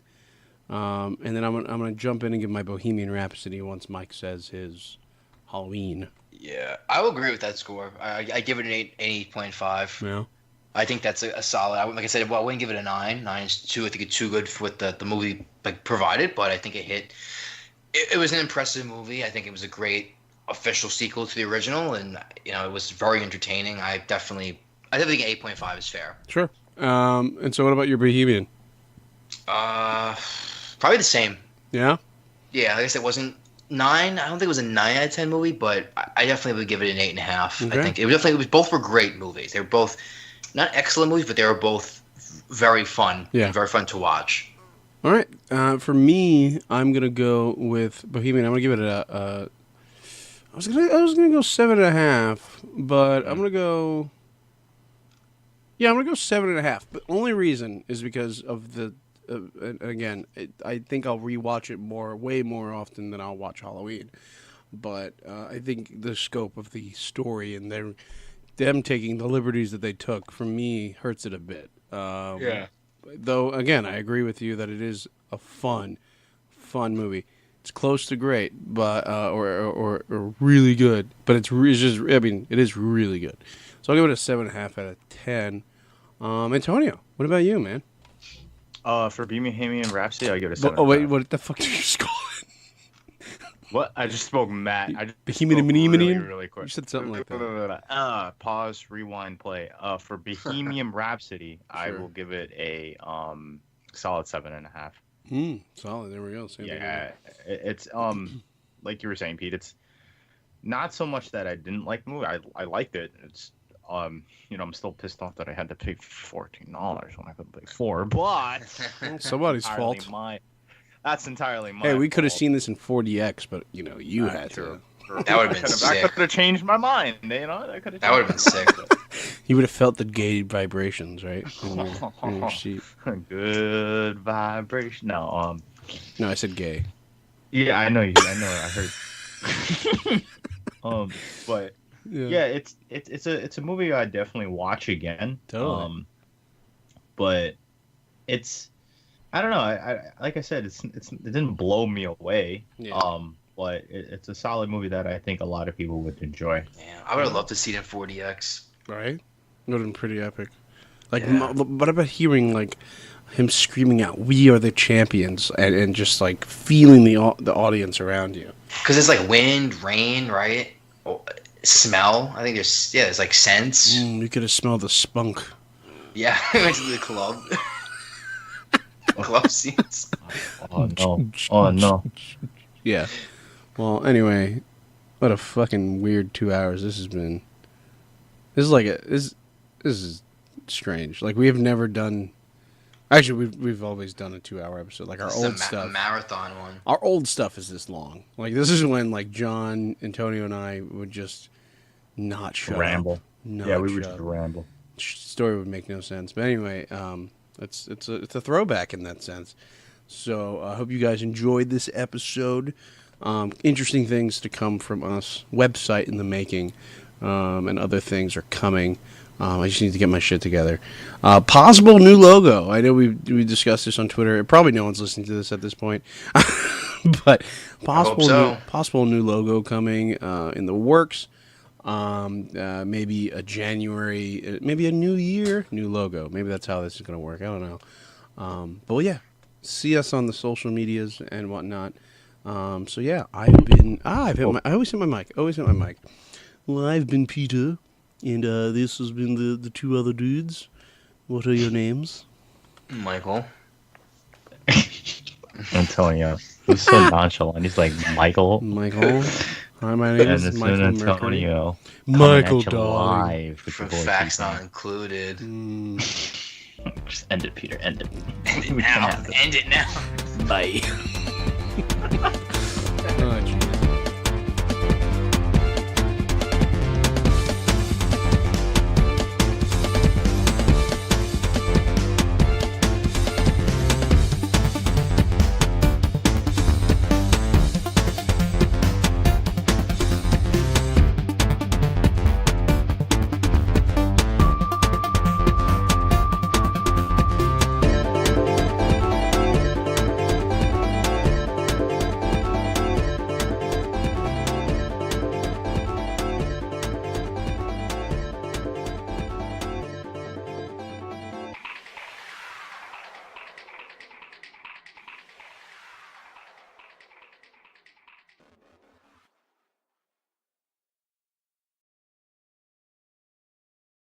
And then I'm gonna jump in and give my Bohemian Rhapsody once Mike says his Halloween. Yeah, I will agree with that score. I give it an 8.5. Yeah. I think that's a solid. Like I said, I wouldn't give it a 9. 9 is too. I think it's too good for what the movie provided, but I think it hit. It was an impressive movie. I think it was a great official sequel to the original, and it was very entertaining. I definitely think 8.5 is fair. Sure. And so what about your Bohemian? Probably the same. Yeah? Yeah, like I said, it wasn't 9. I don't think it was a 9 out of 10 movie, but I definitely would give it an 8.5. Okay. I think both were great movies. They were both not excellent movies, but they were both very fun. Yeah. And very fun to watch. All right. For me, I'm gonna go with Bohemian. I'm gonna give it a I was gonna go 7.5, but I'm gonna go. Yeah, I'm gonna go 7.5. But only reason is because of the. Again, I think I'll rewatch it way more often than I'll watch Halloween. But I think the scope of the story and them taking the liberties that they took, for me, hurts it a bit. Yeah. Though, again, I agree with you that it is a fun movie. It's close to great, but or really good. But it is really good. So I'll give it a 7.5 out of 10. Antonio, what about you, man? For Bohemian Rhapsody, I'll give it a 7. Oh wait, what the fuck did you just call it? What? I just spoke Matt. Bohemian really quick. You said something like that. Pause, rewind, play. For Bohemian Rhapsody, I will give it a solid 7.5. Solid. There we go. It's like you were saying, Pete. It's not so much that I didn't like the movie. I liked it. It's I'm still pissed off that I had to pay $14 when I could pay $4. But somebody's fault. That's entirely my. Hey, we could have fault. seen this in 4DX, but you had to. That would have been sick. That could have changed my mind. That would have been sick. You would have felt the gay vibrations, right? In your seat. Good vibration. No, No, I said gay. Yeah, I know you. I heard. But yeah, it's a movie I definitely watch again. Totally. But it's. I don't know. I like I said, it didn't blow me away. Yeah. But it's a solid movie that I think a lot of people would enjoy. Yeah, I would have loved to see it in 4DX. Right? It would have been pretty epic. Like, what about hearing like him screaming out, "We are the champions," and just like feeling the audience around you? Because it's like wind, rain, right? smell. I think there's like scents. You could have smelled the spunk. Yeah, we went to the club. Club scenes. Oh no! Oh no! Yeah. Well, anyway, what a fucking weird 2 hours this has been. This is like this is strange. Like we have never done. Actually, we've always done a 2 hour episode. Like our This old is stuff. a marathon one. Our old stuff is this long. Like this is when like John, Antonio, and I would just not shut Ramble. up. Not Yeah, we would shut just up. ramble. Story would make no sense. But anyway, it's a throwback in that sense. So I hope you guys enjoyed this episode. Interesting things to come from us. Website in the making, and other things are coming. I just need to get my shit together. Possible new logo. I know we discussed this on Twitter. Probably no one's listening to this at this point, but possible new logo coming in the works. Maybe a January, maybe a new year, new logo. Maybe that's how this is going to work. I don't know. But yeah, see us on the social medias and whatnot. So yeah, I always hit my mic. Well, I've been Peter, and this has been the two other dudes. What are your names? Michael. Antonio. He's so nonchalant. He's like Michael. Hi, my name And is it's Michael Antonio. Michael, coming at you darling. live with From your voice facts again. not included. Just end it, Peter. End it. End it We now. can't have it. End it now. Bye. Oh,